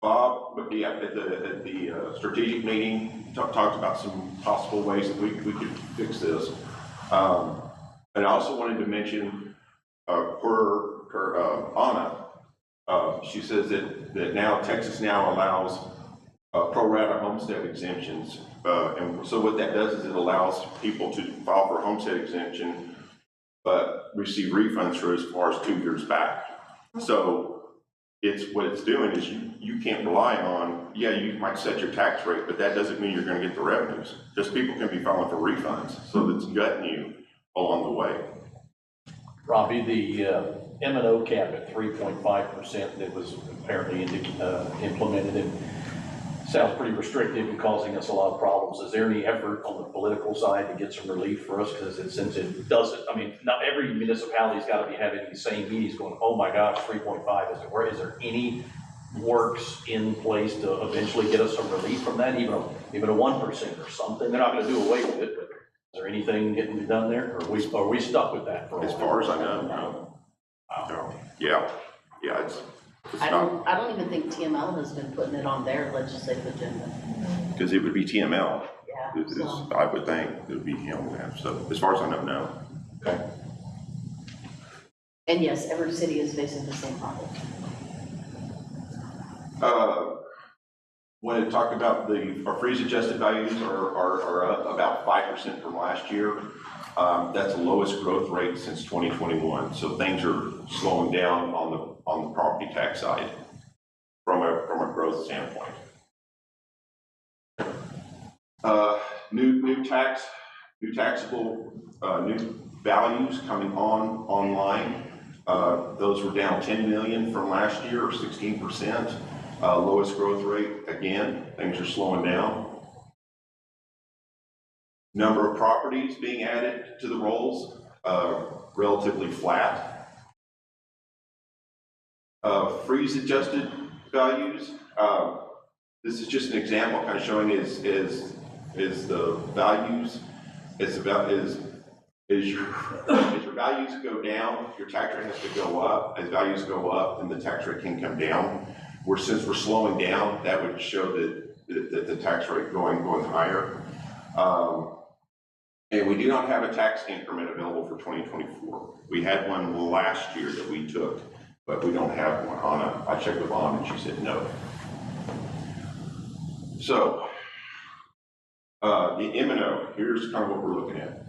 Speaker 14: Bob, but yeah, at the strategic meeting, talked about some possible ways that we could fix this. And I also wanted to mention, Anna, she says that now Texas now allows pro rata homestead exemptions. And so what that does is it allows people to file for a homestead exemption, but receive refunds for as far as 2 years back. So what it's doing is you can't rely on, yeah, you might set your tax rate, but that doesn't mean you're gonna get the revenues. Just people can be filing for refunds, so that's gutting you along the way.
Speaker 12: Robbie, the M&O cap at 3.5% that was apparently implemented and sounds pretty restrictive and causing us a lot of problems. Is there any effort on the political side to get some relief for us? Because since it doesn't, I mean, not every municipality's got to be having these same meetings going, oh my gosh, 3.5, is there any works in place to eventually get us some relief from that, even a 1% or something? They're not going to do away with it, but is there anything getting done there? Or are we stuck with that?
Speaker 14: As far as I know, no. No. Yeah, it's
Speaker 3: I
Speaker 14: not,
Speaker 3: don't even think TML has been putting it on their legislative agenda.
Speaker 14: because it would be TML.
Speaker 3: Yeah. So.
Speaker 14: I would think it would be him. So as far as I know, no.
Speaker 12: Okay.
Speaker 3: And yes, every city is facing the same problem.
Speaker 14: When it talked about our freeze adjusted values are up about 5% from last year. That's the lowest growth rate since 2021. So things are slowing down on the property tax side from a growth standpoint. New taxable values coming online. Those were down 10 million from last year, or 16%. Lowest growth rate, again, things are slowing down. Number of properties being added to the rolls, relatively flat. Freeze adjusted values, this is just an example kind of showing is the values, as your values go down, your tax rate has to go up. As values go up, then the tax rate can come down. Since we're slowing down, that would show that the tax rate going higher. And we do not have a tax increment available for 2024. We had one last year that we took, but we don't have one. I checked with Anna and she said no. So the M&O, here's kind of what we're looking at.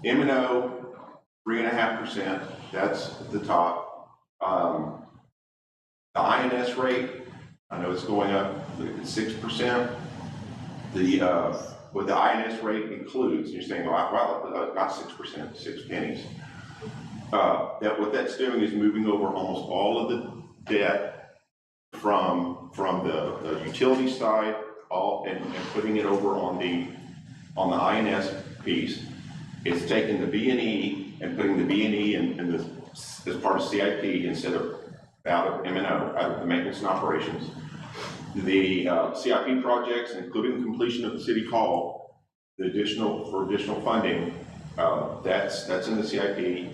Speaker 14: M&O, 3.5%, that's at the top. The INS rate, I know it's going up at 6%. What the INS rate includes, you're saying, well, not 6%, 6 pennies. What that's doing is moving over almost all of the debt from the utility side, and putting it over on the INS piece. It's taking the B&E and putting the B&E as part of CIP instead of out of M&O, out of the maintenance and operations. The CIP projects, including completion of the city hall, for additional funding, that's in the CIP.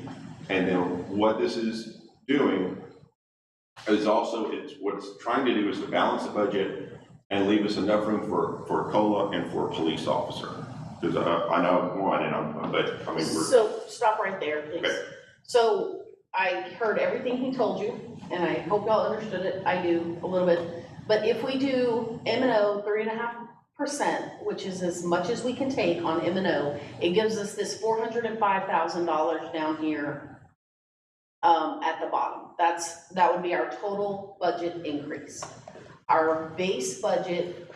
Speaker 14: And then what this is doing is also, what it's trying to do is to balance the budget and leave us enough room for COLA and for a police officer. Because I know one, but I mean,
Speaker 3: So stop right there, please.
Speaker 14: Okay.
Speaker 3: So I heard everything he told you, and I hope y'all understood it. I do a little bit. But if we do M&O 3.5%, which is as much as we can take on M&O, it gives us this $405,000 down here at the bottom. That would be our total budget increase. Our base budget,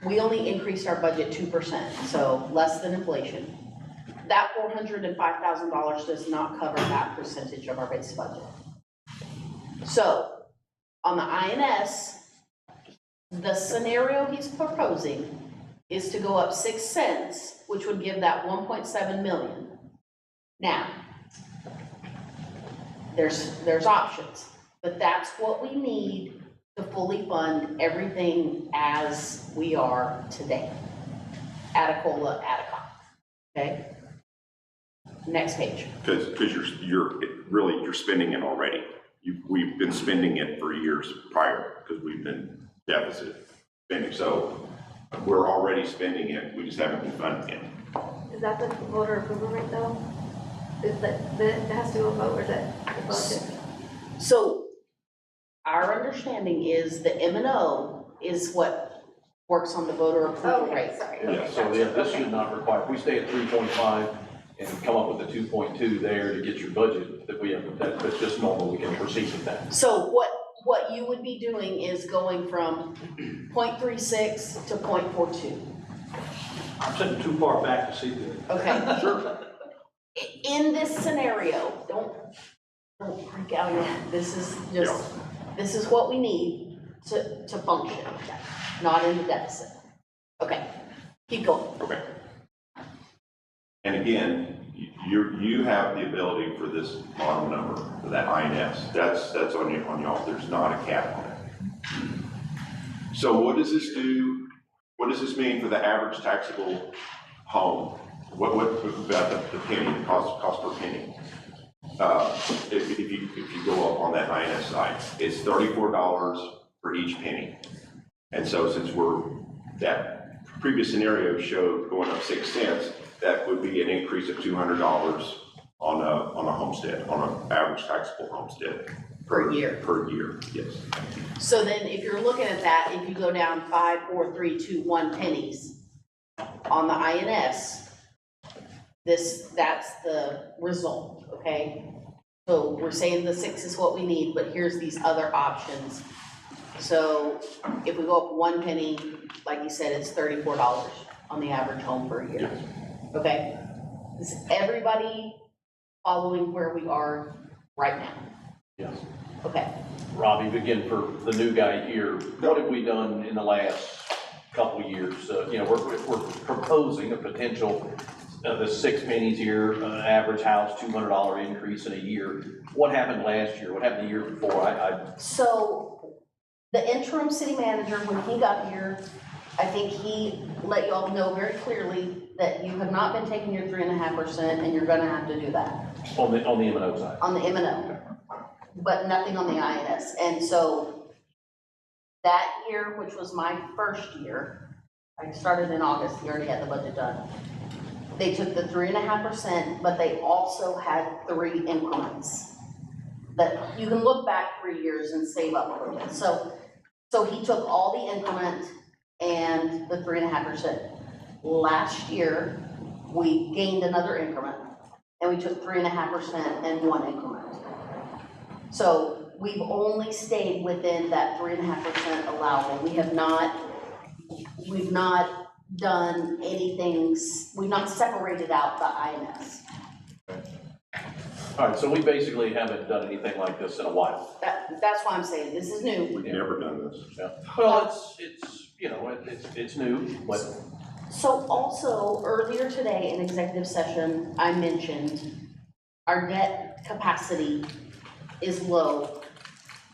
Speaker 3: we only increased our budget 2%, so less than inflation. That $405,000 does not cover that percentage of our base budget. So on the INS, the scenario he's proposing is to go up 6 cents, which would give that 1.7 million. Now, there's options, but that's what we need to fully fund everything as we are today. add a COLA, add a comp, okay? Next page.
Speaker 14: Because you're spending it already. We've been spending it for years prior, because we've been deficit spending, so we're already spending it, we just haven't been funding it.
Speaker 1: Is that the voter approval rate though? Is that has to go vote, or is that the budget?
Speaker 3: So our understanding is the M&O is what works on the voter approval rate.
Speaker 1: Okay, sorry.
Speaker 12: Yeah, so this should not require, if we stay at 3.5 and come up with the 2.2 there to get your budget, that's just normal, we can proceed with that.
Speaker 3: So what you would be doing is going from 0.36 to 0.42.
Speaker 2: I'm sitting too far back to see good.
Speaker 3: Okay. Sure. In this scenario, don't freak out yet. This is just, this is what we need to function, not in the deficit. Okay, keep going.
Speaker 14: Okay. And again, you have the ability for this bottom number, for that INS, that's on y'all, there's not a cap on it. So what does this do? What does this mean for the average taxable home? What about the penny, the cost per penny? If you go up on that INS side, it's $34 for each penny. And so since that previous scenario showed going up 6 cents, that would be an increase of $200 on a homestead, on an average taxable homestead.
Speaker 3: Per year.
Speaker 14: Per year, yes.
Speaker 3: So then if you're looking at that, if you go down 5, 4, 3, 2, 1 pennies on the INS, that's the result, okay? So we're saying the 6 is what we need, but here's these other options. So if we go up 1 penny, like you said, it's $34 on the average home per year.
Speaker 14: Yes.
Speaker 3: Okay? Is everybody following where we are right now?
Speaker 12: Yes.
Speaker 3: Okay.
Speaker 12: Robbie, again, for the new guy here, what have we done in the last couple of years? We're proposing a potential the 6 pennies here, average house, $200 increase in a year. What happened last year? What happened the year before?
Speaker 3: So the interim city manager, when he got here, I think he let y'all know very clearly that you have not been taking your 3.5% and you're gonna have to do that.
Speaker 12: On the M&O side.
Speaker 3: On the M&O, but nothing on the INS. And so that year, which was my first year, I started in August, we already had the budget done. They took the 3.5%, but they also had 3 increments. That you can look back 3 years and save up a little bit. So he took all the increment and the 3.5%. Last year, we gained another increment, and we took 3.5% and 1 increment. So we've only stayed within that 3.5% allowable. We've not done anything, we've not separated out the INS.
Speaker 12: All right, so we basically haven't done anything like this in a while.
Speaker 3: That's why I'm saying this is new.
Speaker 14: We've never done this.
Speaker 12: Yeah. Well, it's new, but.
Speaker 3: So also, earlier today in executive session, I mentioned our debt capacity is low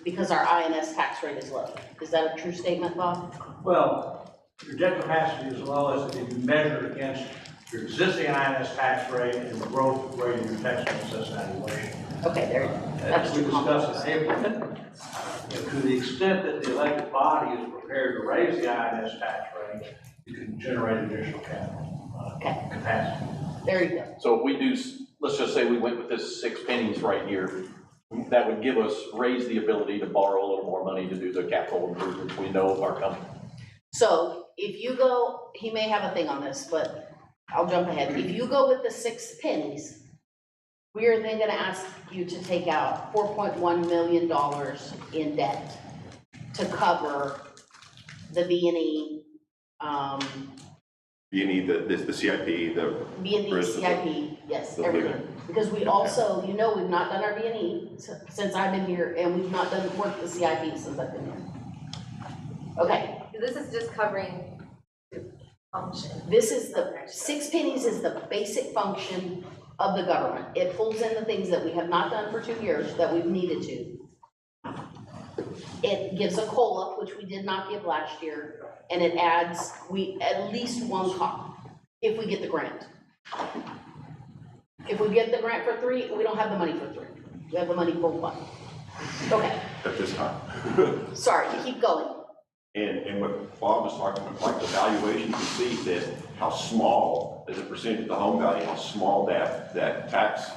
Speaker 3: because our INS tax rate is low. Is that a true statement, Bob?
Speaker 15: Well, your debt capacity is low as it is measured against your existing INS tax rate and the growth rate of your tax assessment valuation.
Speaker 3: Okay, there you go.
Speaker 15: As we discussed in April, to the extent that the elected body is prepared to raise the INS tax rate, you can generate additional capital capacity.
Speaker 3: There you go.
Speaker 12: So if we do, let's just say we went with this 6 pennies right here, that would give us, raise the ability to borrow a little more money to do the capital improvements we know of our company.
Speaker 3: So if you go, he may have a thing on this, but I'll jump ahead. If you go with the 6 pennies, we are then gonna ask you to take out $4.1 million in debt to cover the B&E,
Speaker 14: B&E, the CIP, the.
Speaker 3: B&E, CIP, yes,
Speaker 14: the
Speaker 3: everything.
Speaker 14: living.
Speaker 3: Because we also, we've not done our B&E since I've been here, and we've not done work the CIP since I've been here. Okay.
Speaker 1: This is just covering the function.
Speaker 3: This is the, 6 pennies is the basic function of the government. It pulls in the things that we have not done for 2 years that we've needed to. It gives a COLA, which we did not give last year, and it adds, at least 1 comp. if we get the grant. If we get the grant for 3, we don't have the money for 3. We have the money for 1. Okay,
Speaker 14: at this time.
Speaker 3: sorry, keep going.
Speaker 14: And what Bob was talking about, like the valuation, you can see that how small, as a percentage of the home value, how small that tax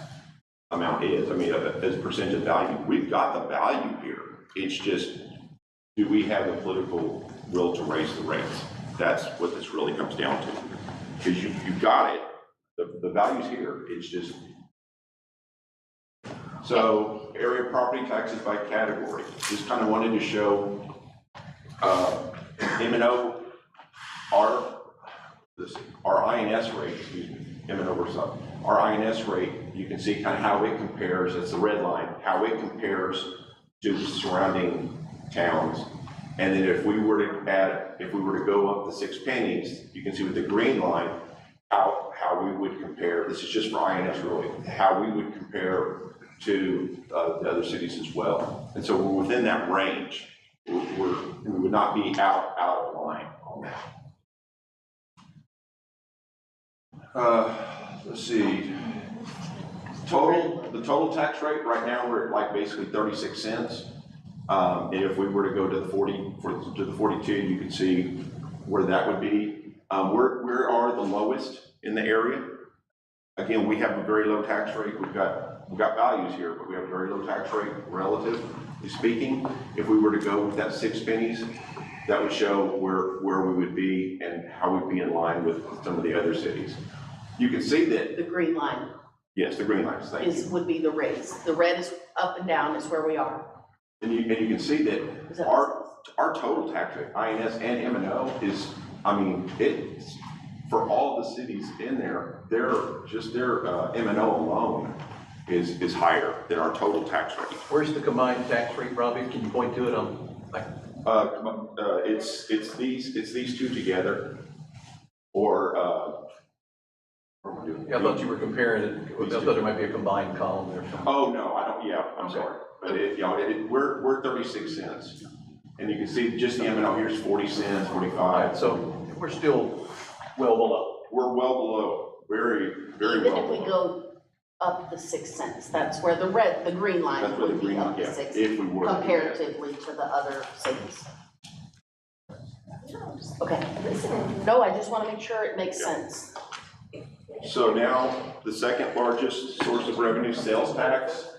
Speaker 14: amount is. I mean, as a percentage of value, we've got the value here. It's just, do we have the political will to raise the rates? That's what this really comes down to. Because you've got it, the value's here, it's just. So, area property taxes by category. Just kind of wanted to show M&O, our INS rate, excuse me, M&O versus our INS rate, you can see kind of how it compares, that's the red line, how it compares to the surrounding towns. And then if we were to go up the 6 pennies, you can see with the green line, how we would compare, this is just for INS really, how we would compare to the other cities as well. And so we're within that range. We would not be out of line on that. Let's see. The total tax rate right now, we're at like basically 36 cents. And if we were to go to the 42, you can see where that would be. We are the lowest in the area. Again, we have a very low tax rate. We've got values here, but we have a very low tax rate, relatively speaking. If we were to go with that 6 pennies, that would show where we would be and how we'd be in line with some of the other cities. You can see that
Speaker 3: The green line
Speaker 14: yes, the green line.
Speaker 3: would be the rates. The red is up and down is where we are.
Speaker 14: And you can see that our total tax rate, INS and M&O, is, I mean, it's for all the cities in there, their M&O alone is higher than our total tax rate.
Speaker 12: Where's the combined tax rate, Robbie? Can you point to it on, like?
Speaker 14: It's these two together, or
Speaker 12: Yeah, I thought you were comparing it, I thought there might be a combined column there.
Speaker 14: Oh, no, I don't, yeah, I'm sorry. But we're 36 cents. And you can see just the M&O here's 40 cents, 45.
Speaker 12: So we're still well below.
Speaker 14: We're well below, very, very
Speaker 3: Even
Speaker 14: well
Speaker 3: if we
Speaker 14: below.
Speaker 3: go up the 6 cents, that's where the green line
Speaker 14: That's where the
Speaker 3: would be
Speaker 14: green
Speaker 3: up
Speaker 14: line,
Speaker 3: the 6
Speaker 14: if we were to do that.
Speaker 3: comparatively to the other cities. Okay, no, I just want to make sure it makes sense.
Speaker 14: So now, the second largest source of revenue, sales tax.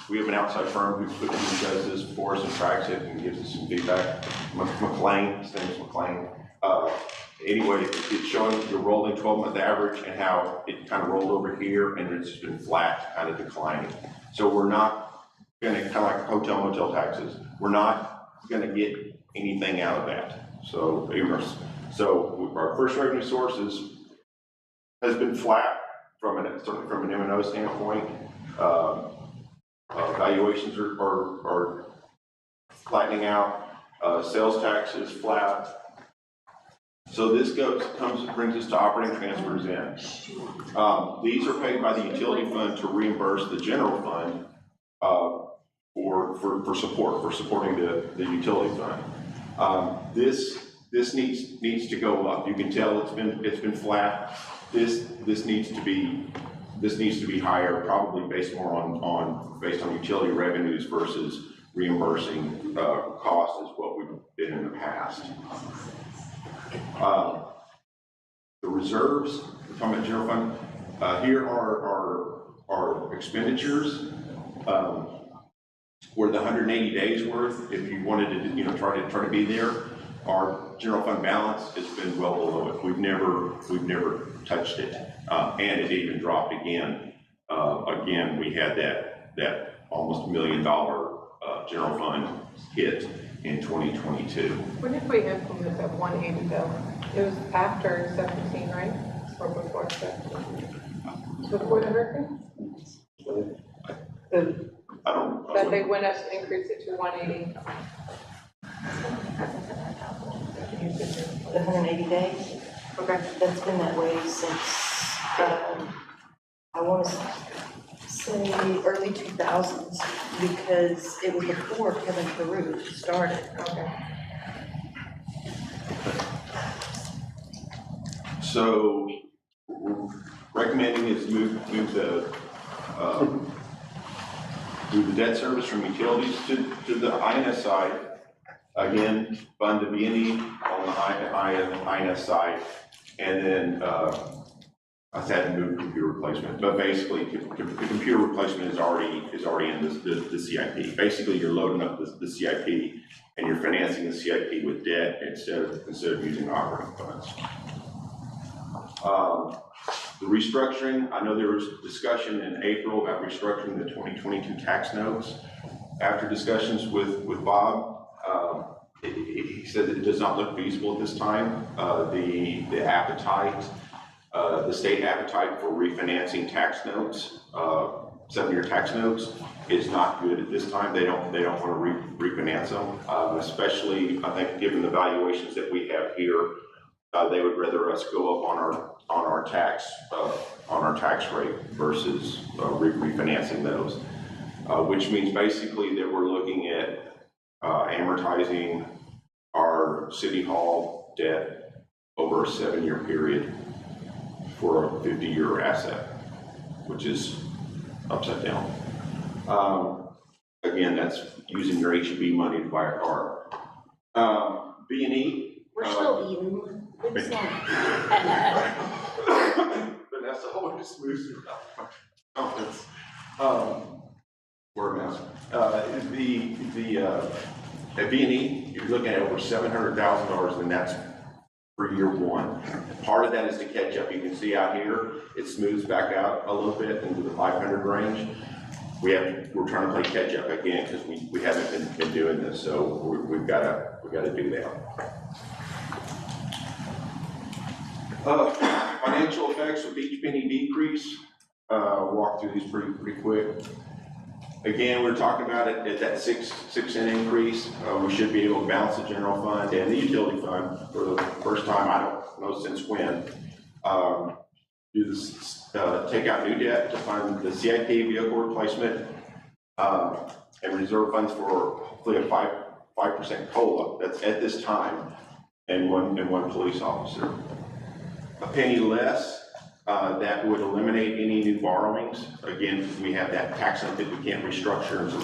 Speaker 14: We have an outside firm who does this for us and tracks it and gives us some feedback. His name is McLean. Anyway, it's showing your rolling 12-month average and how it kind of rolled over here and it's just been flat, kind of declining. So we're not going to, kind of like hotel motel taxes, we're not going to get anything out of that. So our first revenue sources has been flat certainly from an M&O standpoint. Valuations are flattening out. Sales tax is flat. So this brings us to operating transfers in. These are paid by the utility fund to reimburse the general fund for supporting the utility fund. This needs to go up. You can tell it's been flat. This needs to be higher, probably based on utility revenues versus reimbursing costs is what we've been in the past. The reserves, we're talking about general fund. Here are our expenditures. Where the 180 days worth, if you wanted to, try to be there. Our general fund balance has been well below it. We've never touched it, and it even dropped again. Again, we had that almost $1 million general fund hit in 2022.
Speaker 11: When did we implement that 180 though? It was after 17, right? Or before 17? Before the hurricane?
Speaker 14: I don't.
Speaker 11: That they went up and increased it to 180.
Speaker 16: The 180 days?
Speaker 11: Okay.
Speaker 16: That's been that way since, I want to say early 2000s, because it was before Kevin Peru started.
Speaker 11: Okay.
Speaker 14: So recommending is move the debt service from utilities to the INS side. Again, fund the B&E on the INS side, and then I said to move computer replacement, but basically the computer replacement is already in the CIP. Basically, you're loading up the CIP and you're financing the CIP with debt instead of using operating funds. The restructuring, I know there was discussion in April about restructuring the 2022 tax notes. After discussions with Bob, he said that it does not look feasible at this time. The appetite, the state appetite for refinancing tax notes, 7-year tax notes, is not good at this time. They don't want to refinance them, especially I think given the valuations that we have here. They would rather us go up on our tax rate versus refinancing those, which means basically that we're looking at amortizing our city hall debt over a 7-year period for a 50-year asset, which is upside down. Again, that's using your HEB money to buy a car. B&E.
Speaker 3: We're still eating. It's not.
Speaker 14: Vanessa always moves through comments. We're a mess. At B&E, you're looking at over $700,000, and that's for year one. Part of that is to catch up. You can see out here, it smooths back out a little bit into the 500 range. We're trying to play catch up again because we haven't been doing this, so we've got to do that. Financial effects of each penny decrease. Walk through these pretty quick. Again, we're talking about it at that 6-cent increase. We should be able to balance the general fund and the utility fund for the first time, I don't know since when. Do this, take out new debt to fund the CIP vehicle replacement, and reserve funds for hopefully a 5% COLA. That's at this time, and one police officer. A penny less. That would eliminate any new borrowings. Again, we have that tax note that we can't restructure, and so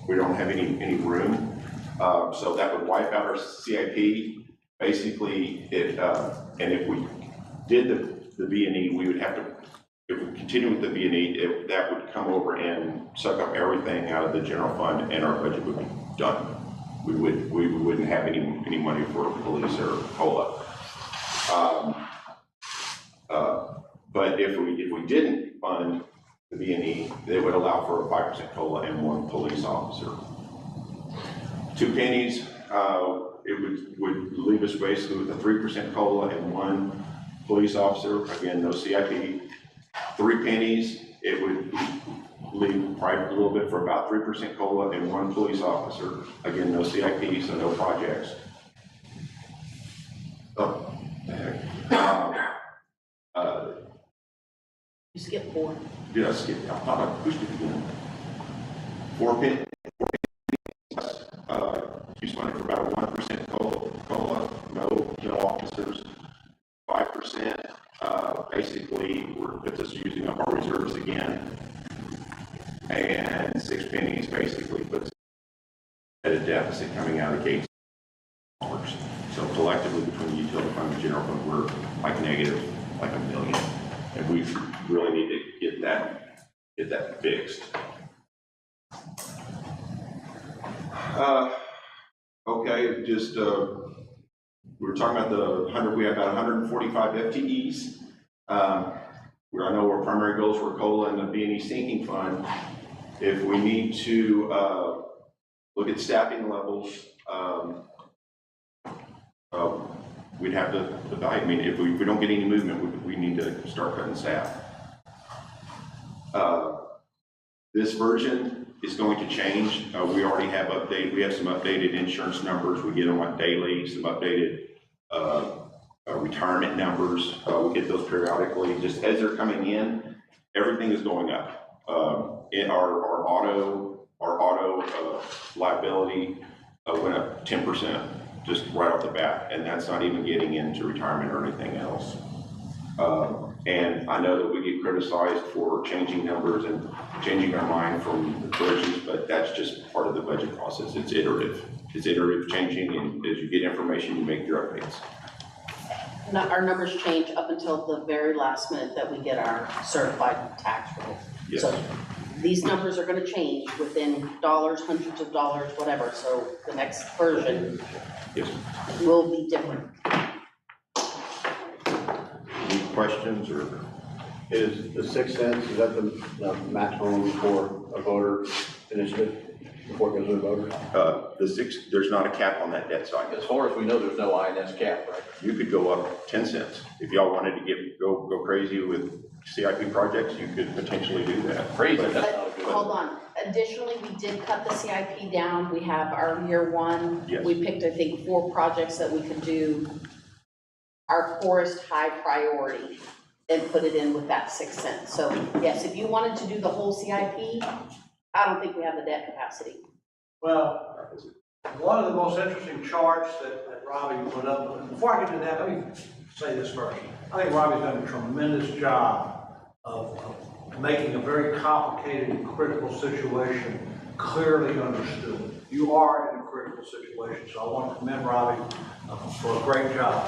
Speaker 14: we don't have any room. So that would wipe out our CIP. Basically, and if we did the B&E, we would have to, if we continue with the B&E, that would come over and suck up everything out of the general fund, and our budget would be done. We wouldn't have any money for police or COLA. But if we didn't fund the B&E, they would allow for a 5% COLA and one police officer. 2 pennies, it would leave us basically with a 3% COLA and one police officer. Again, no CIP. 3 pennies, it would leave probably a little bit for about 3% COLA and one police officer. Again, no CIP, so no projects. Oh, the heck.
Speaker 3: You skip 4.
Speaker 14: Did I skip? I thought I pushed it again. 4 pennies. Use money for about 1% COLA. No officers. 5%. Basically, it's just using up our reserves again. And 6 pennies basically puts at a deficit coming out of gates. So collectively, between the utility fund and general fund, we're like negative like $1 million. And we really need to get that fixed. Okay, just we were talking about we have about 145 FTEs. I know our primary goals were COLA and the B&E sinking fund. If we need to look at staffing levels, we'd have to evaluate. I mean, if we don't get any movement, we need to start cutting staff. This version is going to change. We already have we have some updated insurance numbers. We get them on daily, some updated retirement numbers. We get those periodically. Just as they're coming in, everything is going up. In our auto liability went up 10%. Just right off the bat, and that's not even getting into retirement or anything else. And I know that we get criticized for changing numbers and changing our mind from the projections, but that's just part of the budget process. It's iterative. It's iterative changing, and as you get information, you make your updates.
Speaker 3: Our numbers change up until the very last minute that we get our certified tax rate.
Speaker 14: Yes.
Speaker 3: So these numbers are gonna change within dollars, hundreds of dollars, whatever, so the next version
Speaker 14: Yes.
Speaker 3: will be different.
Speaker 14: Any questions or?
Speaker 6: Is the 6 cents, is that the maximum for a voter initiative, before it goes to the voters?
Speaker 14: There's not a cap on that debt side.
Speaker 12: As far as we know, there's no INS cap, right?
Speaker 14: You could go up 10 cents. If y'all wanted to go crazy with CIP projects, you could potentially do that.
Speaker 12: Crazy,
Speaker 14: But-
Speaker 12: that's not a good.
Speaker 3: Hold on, additionally, we did cut the CIP down, we have our year one.
Speaker 14: Yes.
Speaker 3: We picked, I think, 4 projects that we could do, our forest high priority, and put it in with that 6 cents. So yes, if you wanted to do the whole CIP, I don't think we have the debt capacity.
Speaker 15: Well, one of the most interesting charts that Robbie put up, before I get to that, let me say this first. I think Robbie's done a tremendous job of making a very complicated and critical situation clearly understood. You are in a critical situation, so I want to commend Robbie for a great job.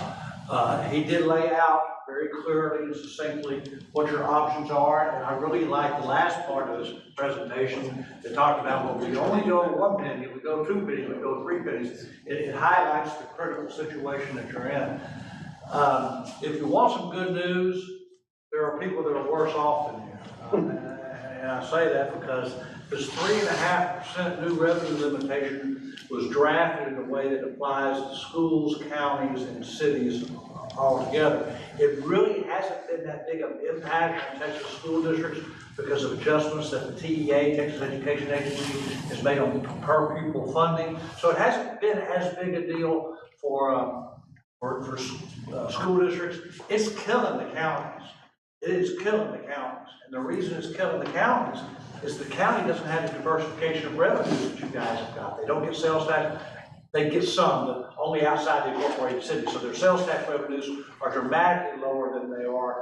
Speaker 15: He did lay out very clearly and succinctly what your options are, and I really like the last part of this presentation that talked about, well, we only go 1 penny, we go 2 pennies, we go 3 pennies. It highlights the critical situation that you're in. If you want some good news, there are people that are worse off than you. And I say that because this 3.5% new revenue limitation was drafted in a way that applies to schools, counties, and cities altogether. It really hasn't been that big of an impact on Texas school districts because of adjustments that the TEA, Texas Education Agency, has made on per pupil funding. So it hasn't been as big a deal for school districts. It's killing the counties. It is killing the counties. And the reason it's killing the counties is the county doesn't have the diversification of revenues that you guys have got. They don't get sales tax. They get some, but only outside the incorporated cities. So their sales tax revenues are dramatically lower than they are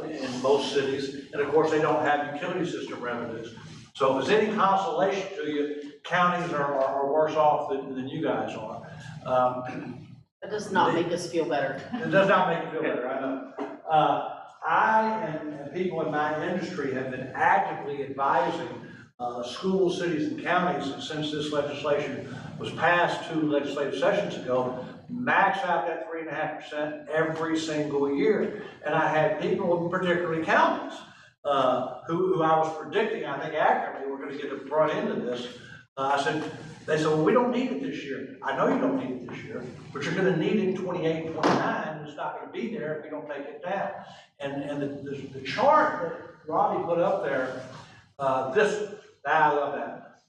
Speaker 15: in most cities. And of course, they don't have utility system revenues. So if there's any consolation to you, counties are worse off than you guys are.
Speaker 3: That does not make us feel better.
Speaker 15: It does not make you feel better, I know. I and people in my industry have been actively advising schools, cities, and counties since this legislation was passed 2 legislative sessions ago, max out that 3.5% every single year. And I had people, particularly counties, who I was predicting, I think accurately, were going to get brought into this. They said, well, we don't need it this year. I know you don't need it this year, but you're going to need it in 28 and 29, and it's not going to be there if we don't take it down. And the chart that Robbie put up there, I love that.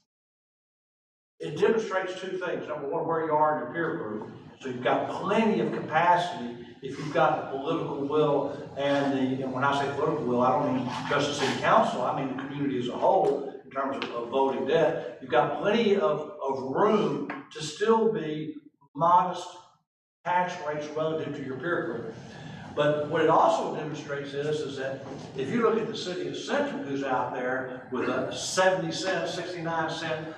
Speaker 15: It demonstrates 2 things. Number one, where you are in your peer group. So you've got plenty of capacity if you've got the political will and when I say political will, I don't mean just the city council, I mean the community as a whole in terms of voting debt. You've got plenty of room to still be modest tax rates relative to your peer group. But what it also demonstrates is that if you look at the city of Central, who's out there with a 70 cent, 69 cent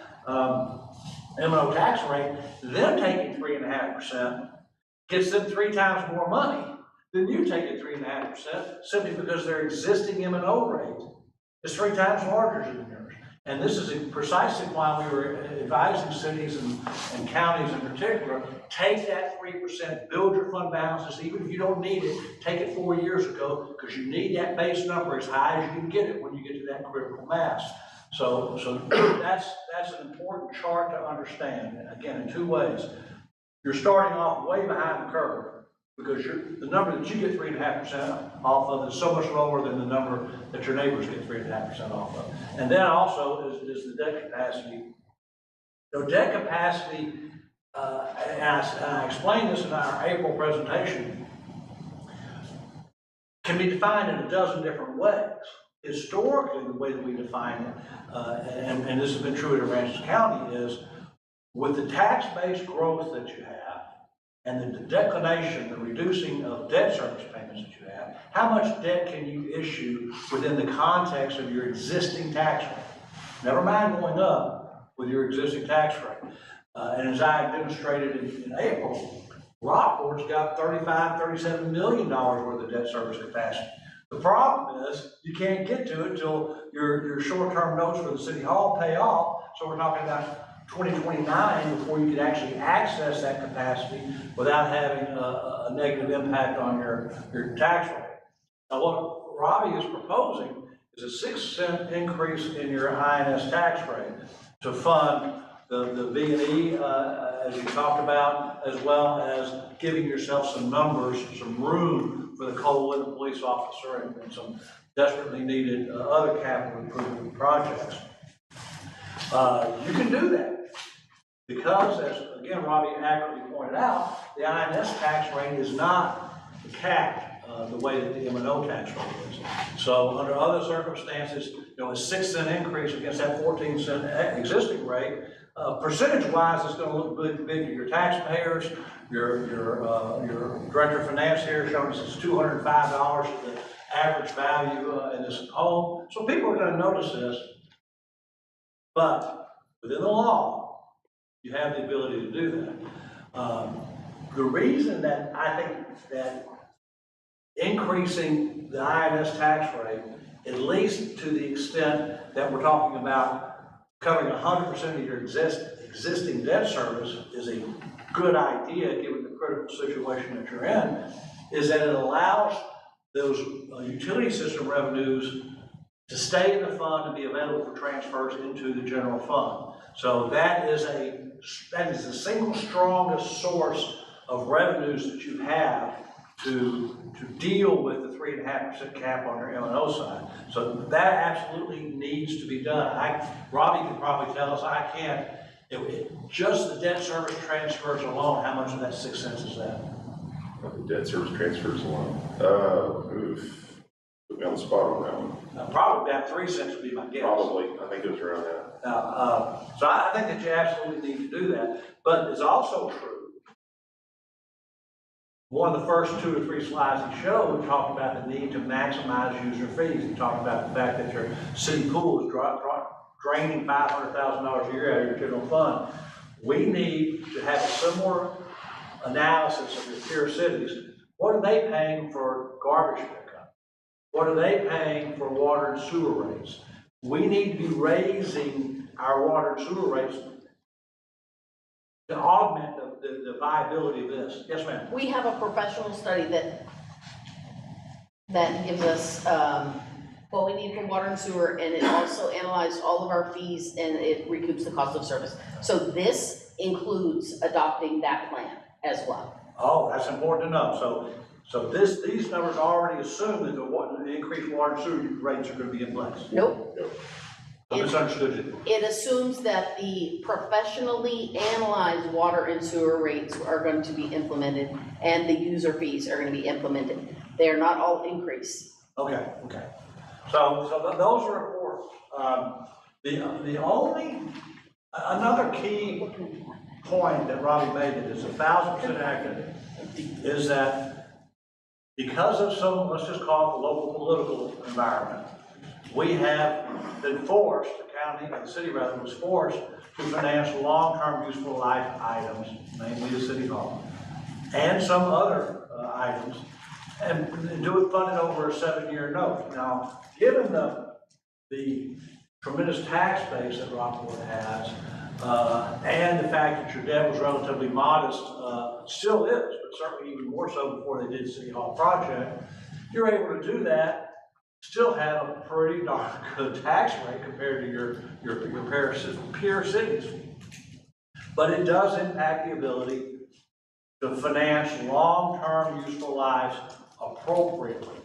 Speaker 15: M&O tax rate, them taking 3.5% gets them 3 times more money than you taking 3.5%, simply because their existing M&O rate is 3 times larger than yours. And this is precisely why we were advising cities and counties in particular, take that 3%, build your fund balances, even if you don't need it, take it 4 years ago, because you need that base number as high as you can get it when you get to that critical mass. So that's an important chart to understand, and again, in 2 ways. You're starting off way behind the curve, because the number that you get 3.5% off of is so much lower than the number that your neighbors get 3.5% off of. And then also is the debt capacity. So debt capacity, and I explained this in our April presentation, can be defined in a dozen different ways. Historically, the way that we define it, and this has been true in Aransas County, is with the tax-based growth that you have, and the declination, the reducing of debt service payments that you have, how much debt can you issue within the context of your existing tax rate? Never mind going up with your existing tax rate. And as I demonstrated in April, Rockport's got $37 million worth of debt service capacity. The problem is you can't get to it till your short-term notes for the city hall pay off. So we're talking about 2029 before you can actually access that capacity without having a negative impact on your tax rate. Now, what Robbie is proposing is a 6-cent increase in your INS tax rate to fund the B&E, as you talked about, as well as giving yourself some numbers, some room for the COLA and the police officer and some desperately needed other capital improvement projects. You can do that because, as again Robbie accurately pointed out, the INS tax rate is not capped the way that the M&O tax rate is. So under other circumstances, a 6-cent increase against that 14-cent existing rate, percentage-wise, it's going to look big to your taxpayers. Your director of finance here showing us it's $205 is the average value in this home. So people are going to notice this, but within the law, you have the ability to do that. The reason that I think that increasing the INS tax rate, at least to the extent that we're talking about covering 100% of your existing debt service, is a good idea given the critical situation that you're in, is that it allows those utility system revenues to stay in the fund and be available for transfers into the general fund. So that is the single strongest source of revenues that you have to deal with the 3.5% cap on your M&O side. So that absolutely needs to be done. Robbie can probably tell us, I can't, just the debt service transfers alone, how much of that 6 cents is that?
Speaker 14: The debt service transfers alone. Put me on the spot on that one.
Speaker 15: Probably about 3 cents would be my guess.
Speaker 14: Probably, I think it was around that.
Speaker 15: So I think that you absolutely need to do that. But it's also true, one of the first 2 or 3 slides he showed, we talked about the need to maximize user fees. He talked about the fact that your city pool is draining $500,000 a year out of your general fund. We need to have a similar analysis of your peer cities. What are they paying for garbage pickup? What are they paying for water and sewer rates? We need to be raising our water and sewer rates to augment the viability of this. Yes, ma'am.
Speaker 3: We have a professional study that gives us what we need for water and sewer, and it also analyzed all of our fees and it recoups the cost of service. So this includes adopting that plan as well.
Speaker 15: Oh, that's important to know. So these numbers already assume that the increased water and sewer rates are going to be in place.
Speaker 3: Nope.
Speaker 15: I misunderstood you.
Speaker 3: It assumes that the professionally analyzed water and sewer rates are going to be implemented and the user fees are going to be implemented. They are not all increased.
Speaker 15: Okay. So those are important. Another key point that Robbie made that is 1,000% accurate is that because of some, let's just call it the local political environment, we have been forced, the county, or the city rather, was forced to finance long-term useful life items, mainly the city hall, and some other items, and do it funded over a 7-year note. Now, given the tremendous tax base that Rockport has, and the fact that your debt was relatively modest, still is, but certainly even more so before they did the City Hall project, you're able to do that, still have a pretty darn good tax rate compared to your peer cities. But it does impact the ability to finance long-term useful lives appropriately.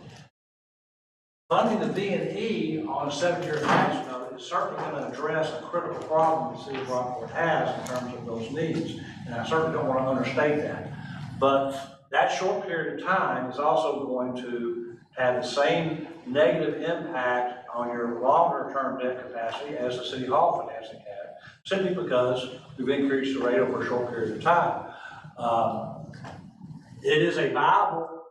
Speaker 15: Funding the B&E on a 7-year tax note is certainly going to address a critical problem the city of Rockport has in terms of those needs, and I certainly don't want to understate that. But that short period of time is also going to have the same negative impact on your longer-term debt capacity as the City Hall financing had, simply because we've increased the rate over a short period of time. It is a viable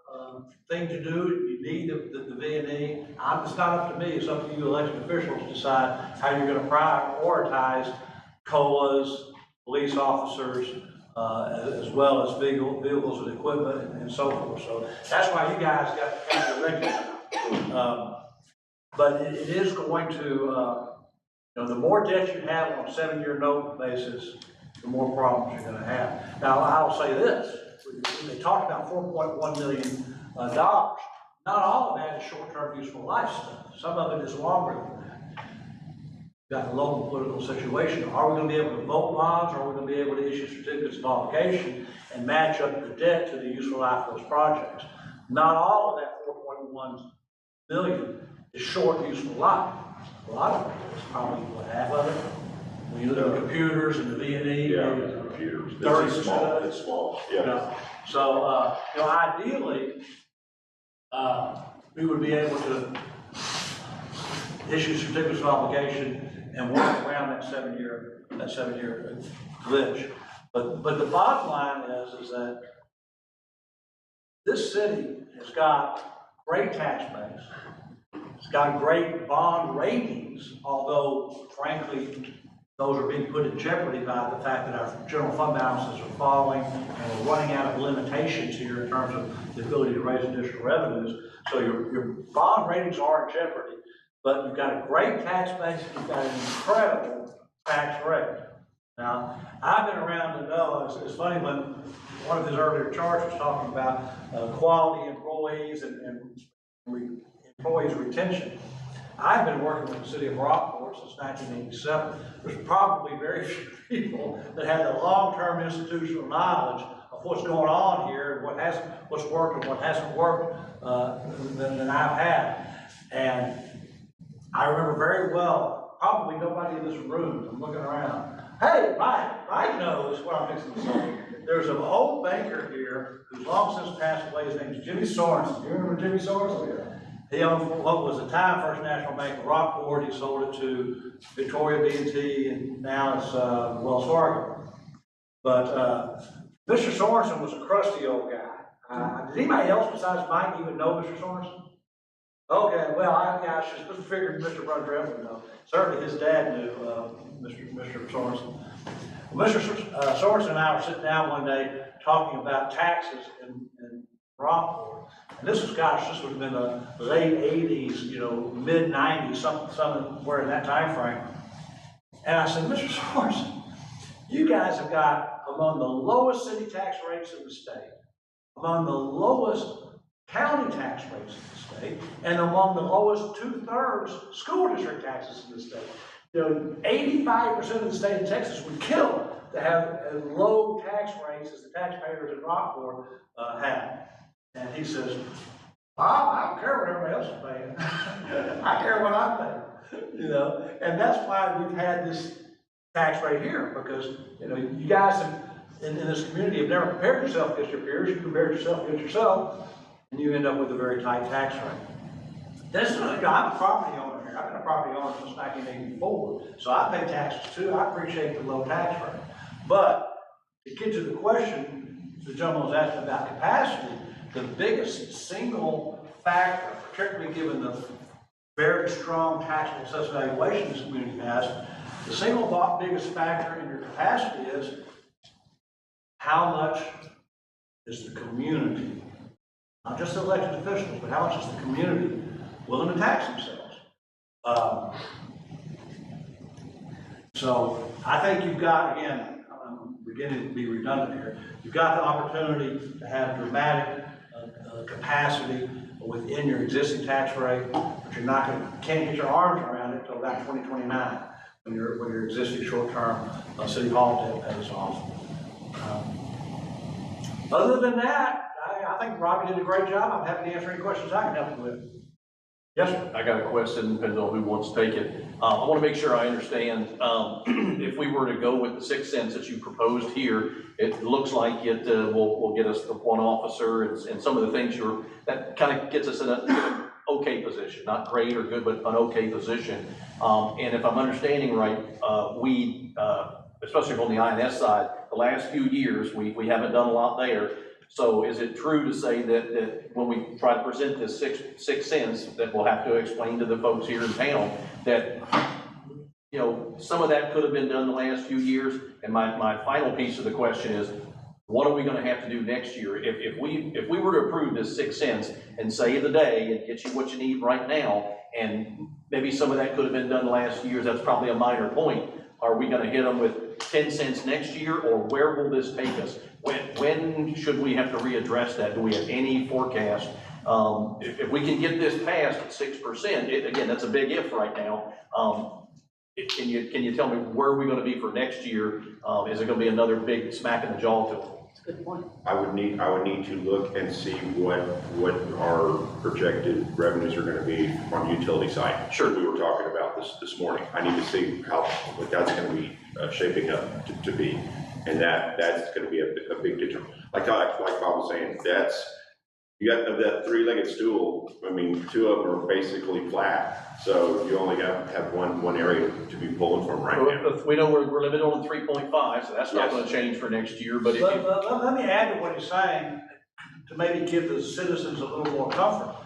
Speaker 15: thing to do. You need the V&E. It's not up to me, it's up to you elected officials to decide how you're gonna prioritize COLAs, police officers, as well as vehicles and equipment and so forth. So that's why you guys got the county elected. But it is going to, the more debt you have on a 7-year note basis, the more problems you're gonna have. Now, I'll say this, they talked about $4.1 million. Not all of that is short-term useful life stuff. Some of it is longer than that. You've got the local political situation. Are we gonna be able to vote bonds, or are we gonna be able to issue certificates of obligation and match up the debt to the useful life of those projects? Not all of that $4.1 million is short useful life. A lot of it is probably half of it. When you look at computers and the V&E,
Speaker 14: computers.
Speaker 15: 30%.
Speaker 14: It's small, yeah.
Speaker 15: So, ideally, we would be able to issue certificates of obligation and work around that 7-year glitch. But the bottom line is that this city has got great tax base. It's got great bond ratings, although frankly, those are being put in jeopardy by the fact that our general fund balances are falling and we're running out of limitations here in terms of the ability to raise additional revenues. So your bond ratings are in jeopardy, but you've got a great tax base, you've got an incredible tax rate. Now, I've been around to know, it's funny when one of his earlier charts was talking about quality employees and employees retention. I've been working with the city of Rockport since 1987. There's probably very few people that have the long-term institutional knowledge of what's going on here and what's worked and what hasn't worked than I've had. And I remember very well, probably nobody in this room, I'm looking around. Hey, Mike knows what I'm fixing to say. There's an old banker here who's long since passed away. His name is Jimmy Sorensen. Do you remember Jimmy Sorensen? He owned what was at the time First National Bank of Rockport. He sold it to Victoria B&T, and now it's Wells Fargo. But Mr. Sorensen was a crusty old guy. Did anybody else besides Mike even know Mr. Sorensen? Okay, well, I just figured Mr. Brundrell would know. Certainly his dad knew Mr. Sorensen. Well, Mr. Sorensen and I were sitting down one day talking about taxes in Rockport. And this would have been the late 80s, mid 90s, somewhere in that time frame. And I said, Mr. Sorensen, you guys have got among the lowest city tax rates in the state, among the lowest county tax rates in the state, and among the lowest 2/3 school district taxes in the state. 85% of the state of Texas would kill to have as low tax rates as the taxpayers in Rockport have. And he says, I don't care what everybody else is paying. I care what I'm paying. And that's why we've had this tax rate here, because you guys in this community have never compared yourself against your peers. You compared yourself against yourself, and you end up with a very tight tax rate. I'm a property owner here. I've been a property owner since 1984, so I pay taxes too. I appreciate the low tax rate. But to get to the question the gentleman was asking about capacity, the biggest single factor, particularly given the very strong taxable assessed valuation this community has, the single biggest factor in your capacity is how much is the community, not just the elected officials, but how much is the community willing to tax themselves. So I think you've got, again, I'm beginning to be redundant here, you've got the opportunity to have dramatic capacity within your existing tax rate, but can't get your arms around it until about 2029 when your existing short-term city hall debt pays off. Other than that, I think Robbie did a great job. I'm happy to answer any questions I can help you with. Yes, sir.
Speaker 12: I got a question, depends on who wants to take it. I want to make sure I understand. If we were to go with the 6 cents that you proposed here, it looks like it will get us the one officer and some of the things that kind of gets us in an okay position, not great or good, but an okay position. And if I'm understanding right, we, especially on the INS side, the last few years, we haven't done a lot there. So is it true to say that when we try to present this 6 cents, that we'll have to explain to the folks here in town that, you know, some of that could have been done the last few years? And my final piece of the question is, what are we gonna have to do next year? If we were to approve this 6 cents and save the day and get you what you need right now, and maybe some of that could have been done last year, that's probably a minor point. Are we gonna hit them with 10 cents next year, or where will this take us? When should we have to readdress that? Do we have any forecast? If we can get this passed at 6%, again, that's a big if right now. Can you tell me where are we going to be for next year? Is it going to be another big smack in the jaw to them?
Speaker 3: That's a good point.
Speaker 14: I would need to look and see what our projected revenues are going to be on the utility side. Sure, we were talking about this morning. I need to see what that's going to be shaping up to be, and that's going to be a big determinant. Like Bob was saying, you got that three-legged stool. I mean, 2 of them are basically flat, so you only have one area to be pulling from right now.
Speaker 12: We know we're limited on 3.5, so that's not going to change for next year. But
Speaker 15: let me add to what he's saying to maybe give the citizens a little more comfort.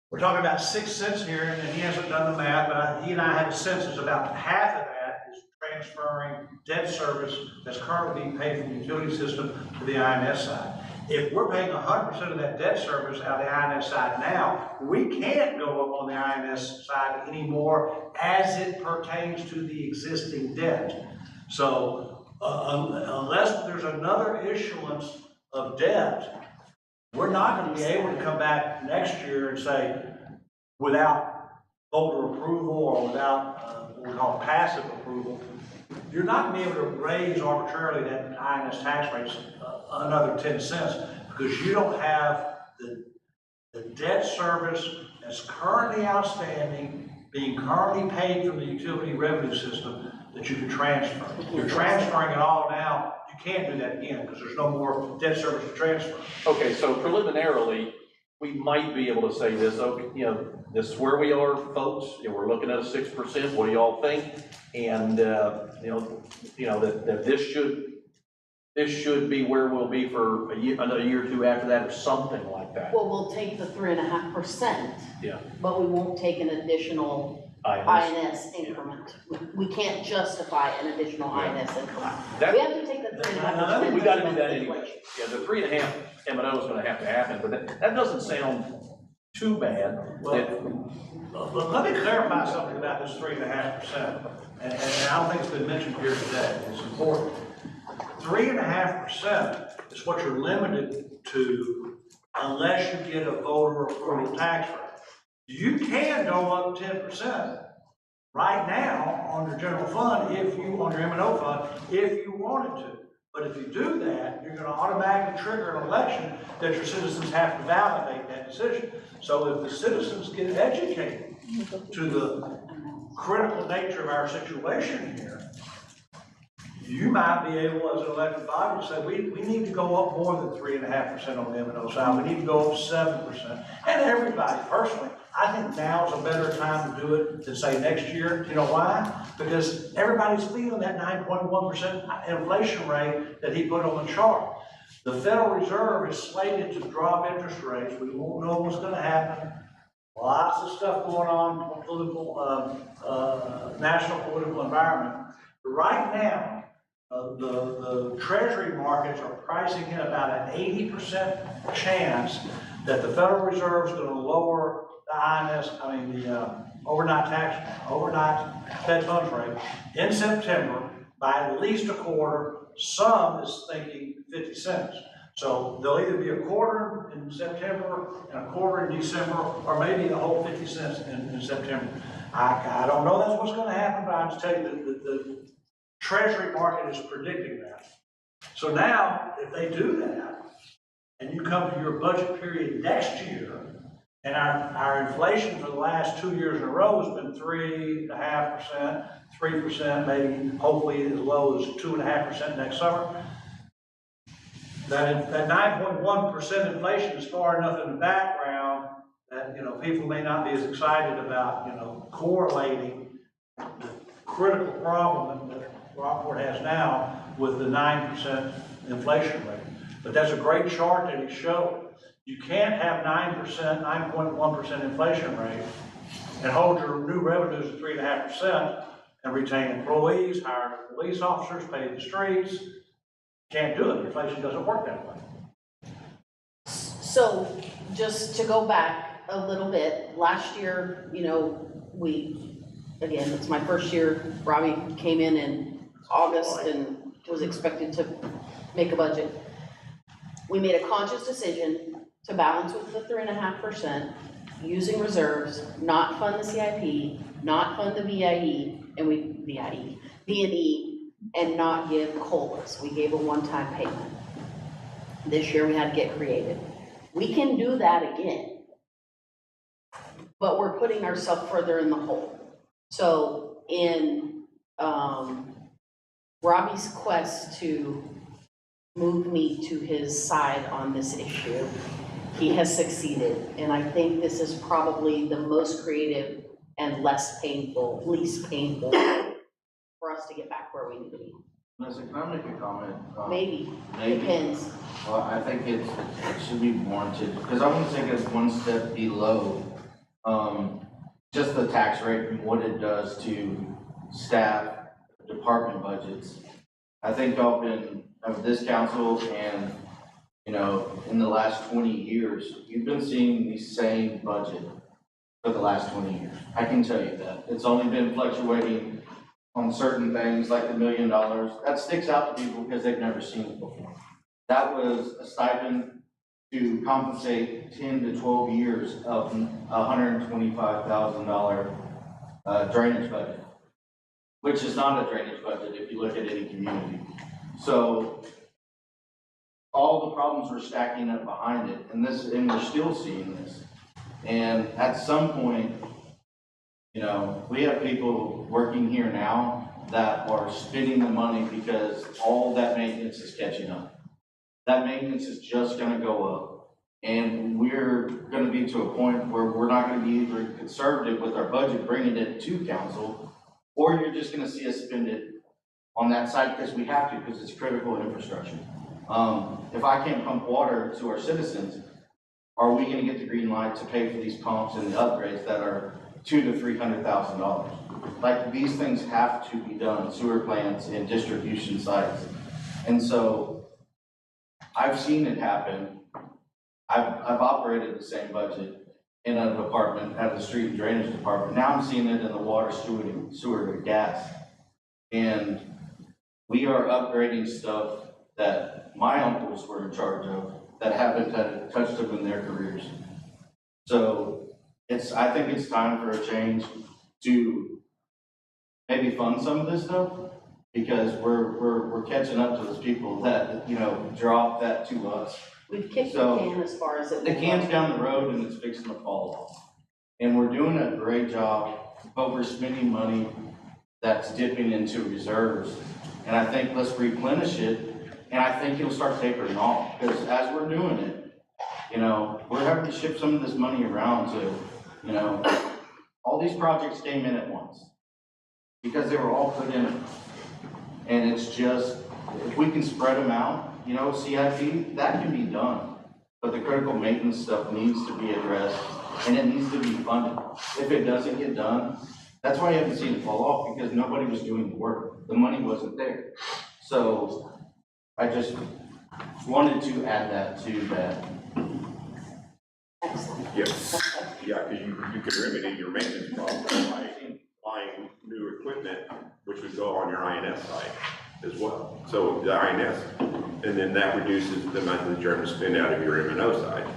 Speaker 15: We're talking about 6 cents here, and he hasn't done the math, but he and I have a sense is about half of that is transferring debt service that's currently being paid from the utility system to the INS side. If we're paying 100% of that debt service out of the INS side now, we can't go up on the INS side anymore as it pertains to the existing debt. So unless there's another issuance of debt, we're not going to be able to come back next year and say, without voter approval or without what we call passive approval, you're not going to be able to raise arbitrarily that INS tax rates another 10 cents because you don't have the debt service that's currently outstanding, being currently paid from the utility revenue system that you can transfer. You're transferring it all now. You can't do that again because there's no more debt service to transfer.
Speaker 12: Okay, so preliminarily, we might be able to say this. Okay, you know, this is where we are, folks. You know, we're looking at a 6%. What do y'all think? And you know that this should be where we'll be for another year or 2 after that, or something like that.
Speaker 3: Well, we'll take the 3.5%.
Speaker 12: Yeah.
Speaker 3: But we won't take an additional INS increment. We can't justify an additional INS increment. We have to take the 3.5%.
Speaker 12: We got to do that anyway. Yeah, the 3.5 M&O is going to have to happen, but that doesn't sound too bad.
Speaker 15: Well, let me clarify something about this 3.5%, and I don't think it's been mentioned here today. It's important. 3.5% is what you're limited to unless you get a voter approval tax rate. You can go up 10% right now on your general fund on your M&O fund, if you wanted to. But if you do that, you're going to automatically trigger an election that your citizens have to validate that decision. So if the citizens get educated to the critical nature of our situation here, you might be able, as an elected body, to say, we need to go up more than 3.5% on the M&O side. We need to go up 7%. And everybody, personally, I think now's a better time to do it than say next year. You know why? Because everybody's feeling that 9.1% inflation rate that he put on the chart. The Federal Reserve is slated to drop interest rates. We won't know what's going to happen. Lots of stuff going on, national political environment. But right now, the Treasury markets are pricing in about an 80% chance that the Federal Reserve is going to lower the INS, the overnight Fed funds rate in September by at least a quarter. Some is thinking 50 cents. So there'll either be a quarter in September and a quarter in December, or maybe the whole 50 cents in September. I don't know that's what's going to happen, but I'll just tell you that the Treasury market is predicting that. So now, if they do that, and you come to your budget period next year, and our inflation for the last 2 years in a row has been 3.5%, 3%, maybe hopefully as low as 2.5% next summer. That 9.1% inflation is far enough in the background that people may not be as excited about correlating the critical problem that Rockport has now with the 9% inflation rate. But that's a great chart that it showed. You can't have 9%, 9.1% inflation rate and hold your new revenues at 3.5% and retain employees, hire police officers, pay the streets. Can't do it. Inflation doesn't work that way.
Speaker 3: So just to go back a little bit, last year, you know, again, it's my first year. Robbie came in August and was expected to make a budget. We made a conscious decision to balance with the 3.5%, using reserves, not fund the CIP, not fund the VIE, V&E, and not give COLAs. We gave a one-time payment. This year we had to get creative. We can do that again, but we're putting ourselves further in the hole. So in Robbie's quest to move me to his side on this issue, he has succeeded. And I think this is probably the most creative and least painful for us to get back where we need to be.
Speaker 17: Listen, can I make a comment?
Speaker 3: Maybe, depends.
Speaker 17: Well, I think it should be warranted, because I want to take it one step below, just the tax rate and what it does to staff, department budgets. I think y'all been, of this council and, you know, in the last 20 years, you've been seeing the same budget for the last 20 years. I can tell you that. It's only been fluctuating on certain things like the $1 million. That sticks out to people because they've never seen it before. That was a stipend to compensate 10 to 12 years of $125,000 drainage budget, which is not a drainage budget if you look at any community. So all the problems were stacking up behind it, and we're still seeing this. And at some point, you know, we have people working here now that are spending the money because all that maintenance is catching up. That maintenance is just gonna go up. And we're gonna be to a point where we're not gonna be either conservative with our budget, bringing it to council, or you're just gonna see us spend it on that side because we have to, because it's critical infrastructure. If I can't pump water to our citizens, are we gonna get the green light to pay for these pumps and the upgrades that are $200,000 to $300,000? Like, these things have to be done, sewer plants and distribution sites. And so I've seen it happen. I've operated the same budget in a department, at the street and drainage department. Now I'm seeing it in the water, sewer and gas. And we are upgrading stuff that my uncles were in charge of that haven't touched them in their careers. So I think it's time for a change to maybe fund some of this stuff, because we're catching up to those people that, you know, drop that to us.
Speaker 3: We've kicked the can as far as it.
Speaker 17: The can's down the road and it's fixing to fall off. And we're doing a great job, but we're spending money that's dipping into reserves. And I think let's replenish it, and I think it'll start tapering off, because as we're doing it, you know, we're having to shift some of this money around to, you know, all these projects came in at once because they were all put in. And it's just, if we can spread them out, you know, CIP, that can be done. But the critical maintenance stuff needs to be addressed, and it needs to be funded. If it doesn't get done, that's why you haven't seen it fall off, because nobody was doing the work. The money wasn't there. So I just wanted to add that to that.
Speaker 14: Yes, yeah, because you could remedy your maintenance problem by buying new equipment, which would go on your INS side as well. So the INS, and then that reduces the monthly general spend out of your M&O side.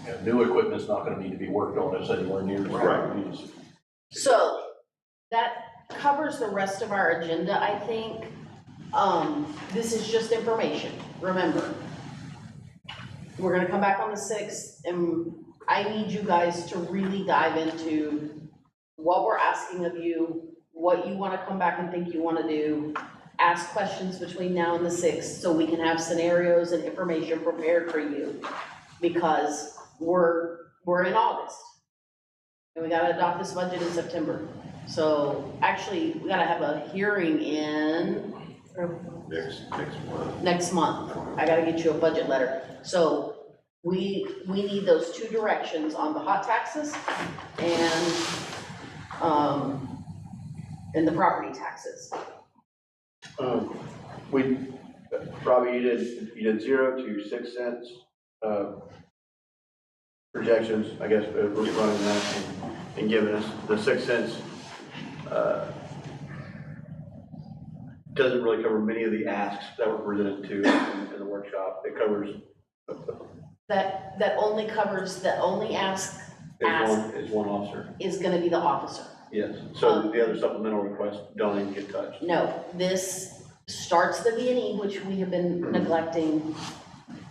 Speaker 12: Yeah, new equipment's not gonna need to be worked on as anywhere near.
Speaker 14: Right.
Speaker 3: So that covers the rest of our agenda, I think. This is just information, remember. We're gonna come back on the 6th, and I need you guys to really dive into what we're asking of you, what you wanna come back and think you wanna do. Ask questions between now and the 6th, so we can have scenarios and information prepared for you. Because we're in August, and we gotta adopt this budget in September. So actually, we gotta have a hearing in next month. I gotta get you a budget letter. So we need those two directions on the hot taxes and the property taxes.
Speaker 6: Robbie, you did 0 to 6 cents, projections, I guess, we're running that and giving us the 6 cents, doesn't really cover many of the asks that were presented to in the workshop. It covers.
Speaker 3: That only covers, the only ask
Speaker 6: Is one officer.
Speaker 3: is gonna be the officer.
Speaker 6: Yes, so the other supplemental requests don't even get touched.
Speaker 3: No, this starts the B&E, which we have been neglecting.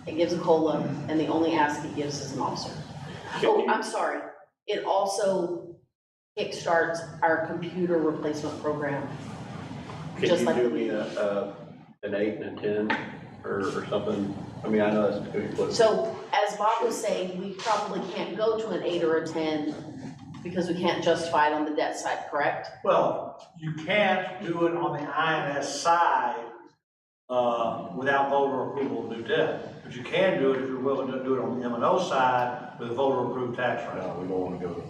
Speaker 3: It gives a COLA, and the only ask it gives is an officer. Oh, I'm sorry. It also kickstarts our computer replacement program.
Speaker 6: Can
Speaker 3: Just
Speaker 6: you
Speaker 3: like
Speaker 6: do me an 8 and a 10 or something? I mean, I know that's good, but.
Speaker 3: So, as Bob was saying, we probably can't go to an 8 or a 10 because we can't justify it on the debt side, correct?
Speaker 15: Well, you can't do it on the INS side, without voter approval of new debt. But you can do it if you're willing to do it on the M&O side with a voter approved tax rate.
Speaker 6: No, we don't want to go.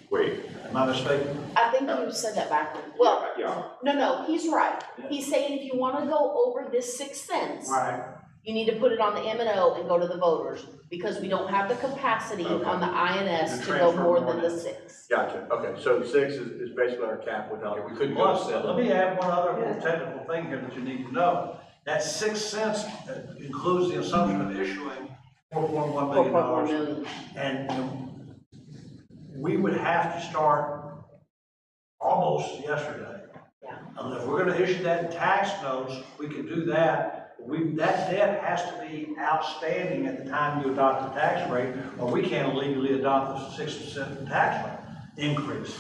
Speaker 14: Wait.
Speaker 15: Am I mistaken?
Speaker 3: I think you said that backwards. Well,
Speaker 14: Yeah.
Speaker 3: no, he's right. He's saying if you wanna go over this 6 cents,
Speaker 15: Right.
Speaker 3: you need to put it on the M&O and go to the voters, because we don't have the capacity on the INS to go more than the 6.
Speaker 6: Gotcha, okay, so 6 is basically our cap without.
Speaker 12: We couldn't go to
Speaker 15: Plus,
Speaker 12: 7.
Speaker 15: let me add one other little technical thing here that you need to know. That 6 cents includes the assumption of issuing $4.1 million.
Speaker 3: $4.1 million.
Speaker 15: And we would have to start almost yesterday.
Speaker 3: Yeah.
Speaker 15: If we're gonna issue that in tax notes, we can do that. That debt has to be outstanding at the time you adopt the tax rate, or we can't legally adopt the 6% tax rate increase.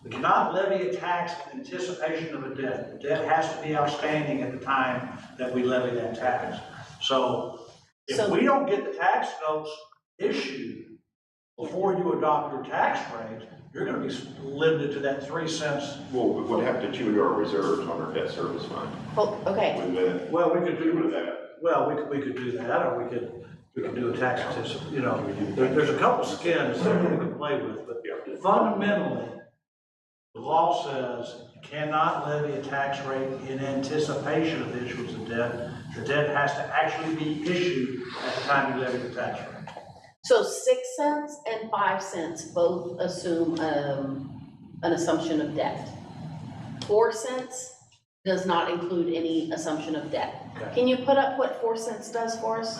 Speaker 15: We cannot levy a tax in anticipation of a debt. The debt has to be outstanding at the time that we levy that tax. So if we don't get the tax notes issued before you adopt your tax rate, you're gonna be limited to that 3 cents.
Speaker 14: Well, we would have to chew into our reserves on our debt service fund.
Speaker 3: Oh, okay.
Speaker 15: Well, we could do
Speaker 14: that.
Speaker 15: Well, we could do that, or we could do a tax anticipation, you know, there's a couple skins that we can play with, but fundamentally, the law says you cannot levy a tax rate in anticipation of the issuance of debt. The debt has to actually be issued at the time you levy the tax rate.
Speaker 3: So 6 cents and 5 cents both assume an assumption of debt. 4 cents does not include any assumption of debt.
Speaker 15: Okay.
Speaker 3: Can you put up what 4 cents does for us?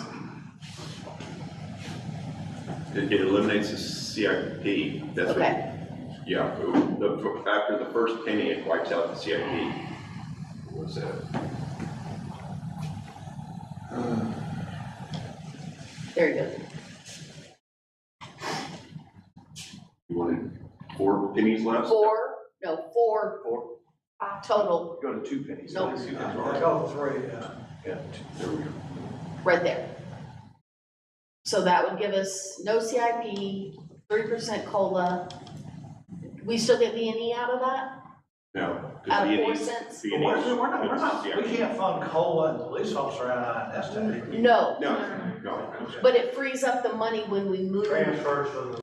Speaker 14: It eliminates the CIP. That's
Speaker 3: Okay.
Speaker 14: what, yeah, after the first penny, it wipes out the CIP. What was that?
Speaker 3: Very good.
Speaker 14: You wanted 4 pennies left?
Speaker 3: 4 total,
Speaker 6: Go to 2 pennies.
Speaker 3: Nope.
Speaker 15: I go 3, yeah.
Speaker 14: Yeah, there we go.
Speaker 3: right there. So that would give us no CIP, 3% COLA. We still get B&E out of that?
Speaker 14: No.
Speaker 3: Out of 4 cents?
Speaker 15: But we're not, we can't fund COLA and police officer out of INS tax.
Speaker 3: No,
Speaker 14: No.
Speaker 3: but it frees up the money when we move,
Speaker 15: Transfers from the.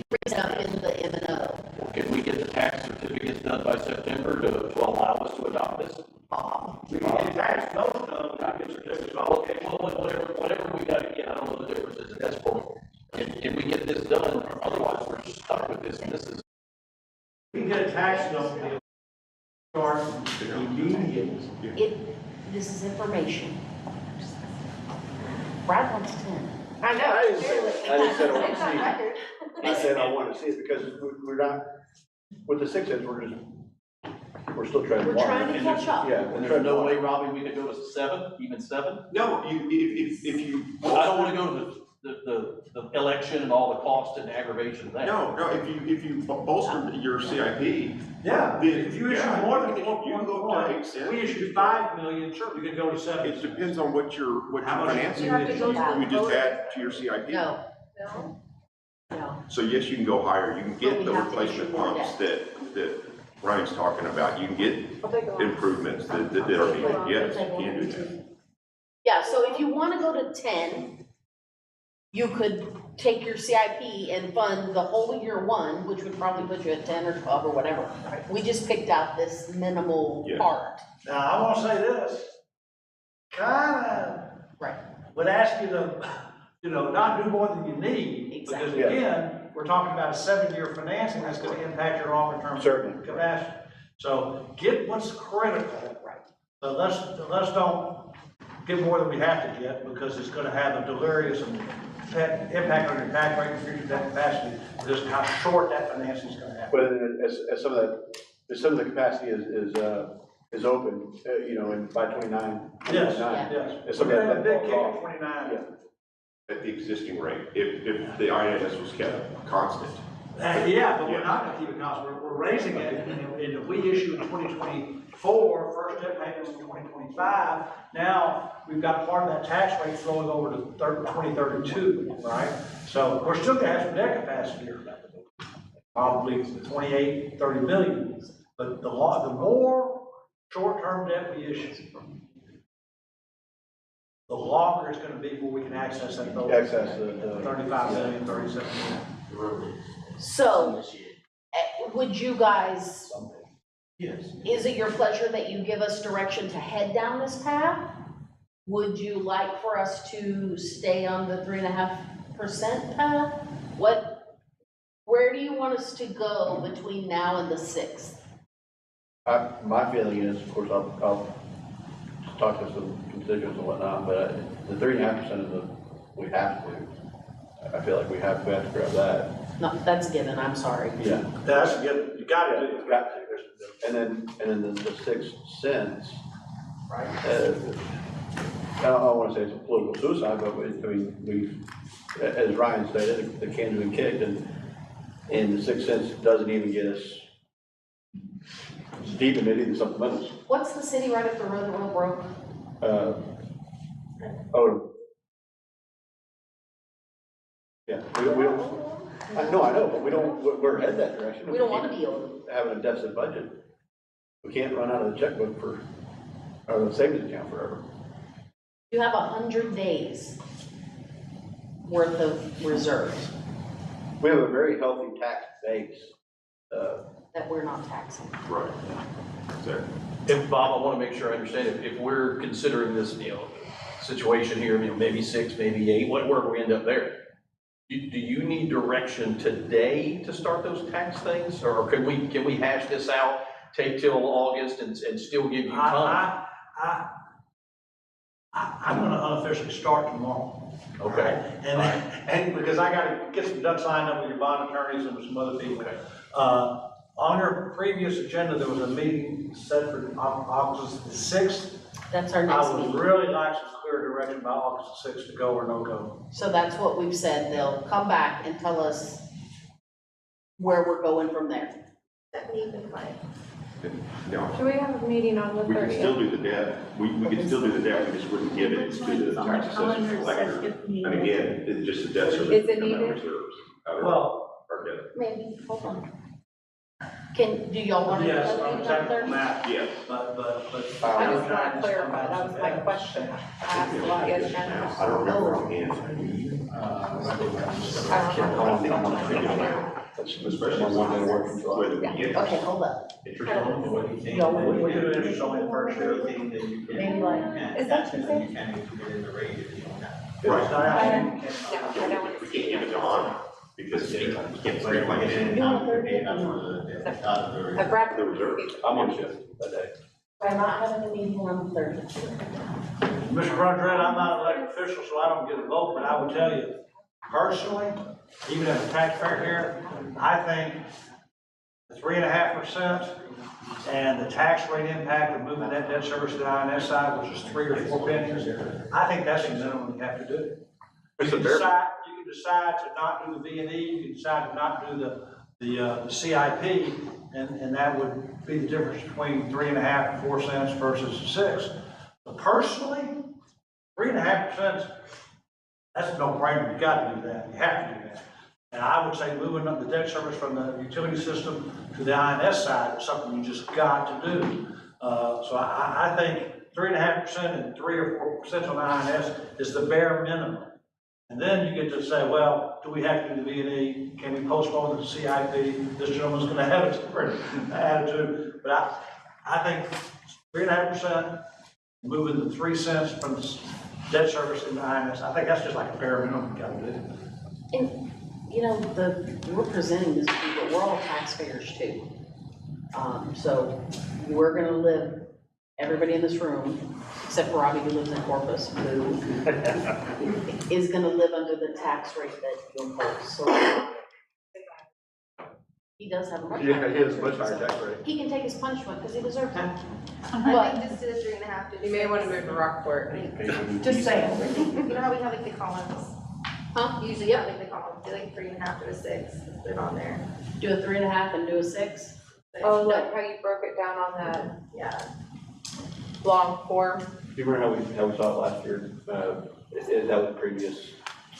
Speaker 3: frees up into the M&O.
Speaker 12: Can we get the tax certificates done by September to allow us to adopt this?
Speaker 15: Tax notes done, tax certificates.
Speaker 12: Okay, well, whatever we gotta get, I don't know the difference, that's for, can we get this done, or otherwise we're just stuck with this, and this is.
Speaker 15: We get a tax note, we start immediate.
Speaker 3: This is information. Brad wants 10.
Speaker 1: I know.
Speaker 6: I didn't say I want to
Speaker 1: It's on
Speaker 6: see it.
Speaker 1: record.
Speaker 6: I said I want to see it because we're not, with the 6 cents, we're still trying to.
Speaker 3: We're trying to catch up.
Speaker 6: Yeah.
Speaker 12: And there's no way, Robbie, we could go to 7, even 7?
Speaker 14: No, if you.
Speaker 12: I don't wanna go to the election and all the cost and aggravation of that.
Speaker 14: No, if you bolster your CIP.
Speaker 15: Yeah,
Speaker 14: then-
Speaker 15: if you issue
Speaker 14: yeah,
Speaker 15: more than
Speaker 14: you can go up to 8 cents.
Speaker 15: we issue 5 million, sure, we could go to 7.
Speaker 14: It depends on what you're
Speaker 15: How much
Speaker 14: financing.
Speaker 15: you have to go
Speaker 1: to
Speaker 14: You just add to your CIP.
Speaker 3: No,
Speaker 1: No?
Speaker 3: no.
Speaker 14: So yes, you can go higher. You can
Speaker 3: But
Speaker 14: get
Speaker 3: we
Speaker 14: the
Speaker 3: have to
Speaker 14: replacement
Speaker 3: issue more
Speaker 14: pumps that Ryan's talking about. You can get improvements that are needed. Yes, you can do that.
Speaker 3: Yeah, so if you wanna go to 10, you could take your CIP and fund the whole year one, which would probably put you at 10 or 12 or whatever. We just picked out this minimal
Speaker 14: Yeah.
Speaker 3: part.
Speaker 15: Now, I wanna say this, kinda.
Speaker 3: Right.
Speaker 15: Would ask you to, not do more than you need, because
Speaker 3: Exactly.
Speaker 15: again, we're talking about a 7-year financing that's gonna impact your longer term
Speaker 6: Certainly.
Speaker 15: capacity. So get what's critical, but let's don't get more than we have to get, because it's gonna have a delirious impact on your tax rate and future debt capacity, because how short that financing is gonna happen.
Speaker 6: But as some of the capacity is open, in by 29.
Speaker 15: Yes,
Speaker 6: 29.
Speaker 15: yes.
Speaker 6: As some
Speaker 15: We're
Speaker 6: of
Speaker 15: gonna have a
Speaker 6: that
Speaker 15: big
Speaker 6: falls
Speaker 15: kick
Speaker 6: off.
Speaker 15: at 29.
Speaker 6: Yeah.
Speaker 14: At the existing rate, if the INS was kept constant.
Speaker 15: Yeah, but we're not gonna keep it constant, we're raising it, and if we issue in 2024, first step payment in 2025, now we've got part of that tax rate flowing over to 2032, right? So we're still gonna have some debt capacity here, probably 28, 30 million, but the more short-term debt we issue, the longer it's gonna be before we can access that loan.
Speaker 6: Access the
Speaker 15: 35 million, 37 million.
Speaker 3: So, would you guys,
Speaker 6: Yes.
Speaker 3: is it your pleasure that you give us direction to head down this path? Would you like for us to stay on the 3.5% path? Where do you want us to go between now and the 6th?
Speaker 6: My feeling is, of course, I'll talk to some constituents and whatnot, but the 3.5% is we have to. I feel like we have to grab that.
Speaker 3: No, that's a given, I'm sorry.
Speaker 6: Yeah.
Speaker 15: That's good, you gotta do it.
Speaker 6: Got to. And then the 6 cents.
Speaker 15: Right.
Speaker 6: I don't want to say it's a political suicide, but as Ryan stated, the can's been kicked, and the 6 cents doesn't even get us deep in it, even supplementals.
Speaker 3: What's the city right up the road that went broke?
Speaker 6: Yeah, we don't, I know, but we're headed that direction.
Speaker 3: We don't want to be owed.
Speaker 6: Having a deficit budget. We can't run out of the checkbook or the savings account forever.
Speaker 3: You have 100 days worth of reserves
Speaker 6: We have a very healthy tax base.
Speaker 3: that we're not taxing.
Speaker 14: Right. Exactly.
Speaker 12: If, Bob, I want to make sure I understand, if we're considering this, situation here, maybe 6, maybe 8, wherever we end up there, do you need direction today to start those tax things? Or can we hash this out, take till August and still give you time?
Speaker 15: I'm gonna unofficially start tomorrow.
Speaker 12: Okay.
Speaker 15: And because I gotta get some ducks lined up with your bond attorneys and with some other people. On your previous agenda, there was a meeting set for August the 6th.
Speaker 3: That's our next
Speaker 15: I would
Speaker 3: meeting.
Speaker 15: really like some clear direction by August the 6th to go or no go.
Speaker 3: So that's what we've said. They'll come back and tell us where we're going from there.
Speaker 1: That may be fine.
Speaker 14: No,
Speaker 11: Do we have a meeting on the
Speaker 14: we can still
Speaker 11: 30th?
Speaker 14: do the debt. We can still do the debt, we just wouldn't give it to the tax assessor collector. And again, it's just a debt service.
Speaker 11: Is it
Speaker 14: come out of
Speaker 11: needed?
Speaker 14: reserves, out of
Speaker 15: Well,
Speaker 14: our debt.
Speaker 3: Maybe, hold on. Do y'all want to?
Speaker 15: yes, I'm exactly on that.
Speaker 14: Yes.
Speaker 15: But.
Speaker 11: I just want to clarify, that was my question. I asked a lot yesterday.
Speaker 14: I don't remember offhand. Especially whether we get it.
Speaker 3: Okay, hold up.
Speaker 14: Interest on it.
Speaker 15: We do interest only the first year.
Speaker 3: Maybe like,
Speaker 11: Is that Tuesday?
Speaker 14: Right.
Speaker 11: No, I don't want to
Speaker 14: We
Speaker 11: see
Speaker 14: can't give it
Speaker 11: it.
Speaker 14: to Honor because you can't streamline it.
Speaker 3: you want 30?
Speaker 11: Brad,
Speaker 14: The reserve.
Speaker 6: I'm on shift that day.
Speaker 3: I'm not having a meeting on the 30th.
Speaker 15: Mr. Rodriguez, I'm not an elected official, so I don't get a vote, but I will tell you, personally, even as a taxpayer here, I think the 3.5% and the tax rate impact of moving that debt service to the INS side, which is 3 or 4 pennies, I think that's the minimum you have to do. You can decide to not do the V&E, you can decide to not do the CIP, and that would be the difference between 3.5 and 4 cents versus 6. But personally, 3.5%, that's a no-brainer. You got to do that. You have to do that. And I would say moving up the debt service from the utility system to the INS side is something you just got to do. So I think 3.5% and 3 or 4% on INS is the bare minimum. And then you get to say, well, do we have to do the V&E? Can we postpone the CIP? This gentleman's gonna have a different attitude. But I think 3.5%, moving the 3 cents from the debt service into INS, I think that's just like a bare minimum you gotta do.
Speaker 3: And, you know, we're presenting this to people, we're all taxpayers too. So we're gonna live, everybody in this room, except for Robbie who lives in Corpus, who is gonna live under the tax rate that you impose, so. He does have a much higher.
Speaker 6: Yeah, he has a much higher tax rate.
Speaker 3: He can take his punishment, because he deserves it.
Speaker 1: I think just do the 3.5 to.
Speaker 11: You may want to move to Rockport.
Speaker 1: Just saying. You know how we have like the columns?
Speaker 3: Huh?
Speaker 1: Usually, yeah, like the columns, do like 3.5 to a 6, put it on there.
Speaker 3: Do a 3.5 and do a 6?
Speaker 11: Oh, like how you broke it down on that
Speaker 1: Yeah.
Speaker 11: long form.
Speaker 6: You remember how we saw it last year? That was previous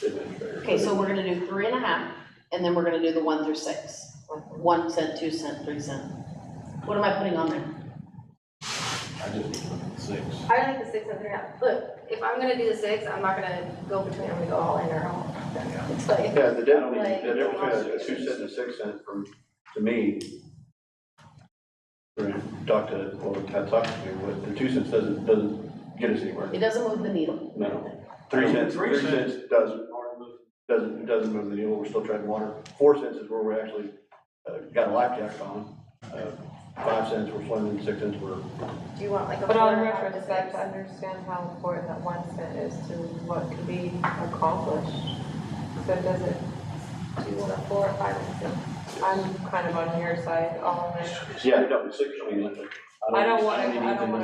Speaker 6: administrator.
Speaker 3: Okay, so we're gonna do 3.5, and then we're gonna do the 1 through 6. 1 cent, 2 cent, 3 cent. What am I putting on there?
Speaker 17: I just need to look at 6.
Speaker 1: I like the 6 and 3.5. Look, if I'm gonna do the 6, I'm not gonna go between them and go all in or all. It's like.
Speaker 6: Yeah, the difference
Speaker 1: Like-
Speaker 6: between a 2 cent and a 6 cent to me, we're gonna talk to, well, Tad talked to me, but the 2 cents doesn't get us anywhere.
Speaker 3: It doesn't move the needle.
Speaker 6: No. 3 cents doesn't move the needle, we're still treading water. 4 cents is where we actually got a life jacket on. 5 cents we're swimming, 6 cents we're.
Speaker 1: Do you want like a?
Speaker 11: But on
Speaker 1: 4.5 to
Speaker 11: retrospect,
Speaker 1: 6?
Speaker 11: to understand how important that 1 cent is to what can be accomplished. So does it,
Speaker 1: Do you want a 4 or 5 and 6?
Speaker 11: I'm kind of on your side, all in it.
Speaker 6: Yeah, no, 6 should be nothing.
Speaker 11: I don't want to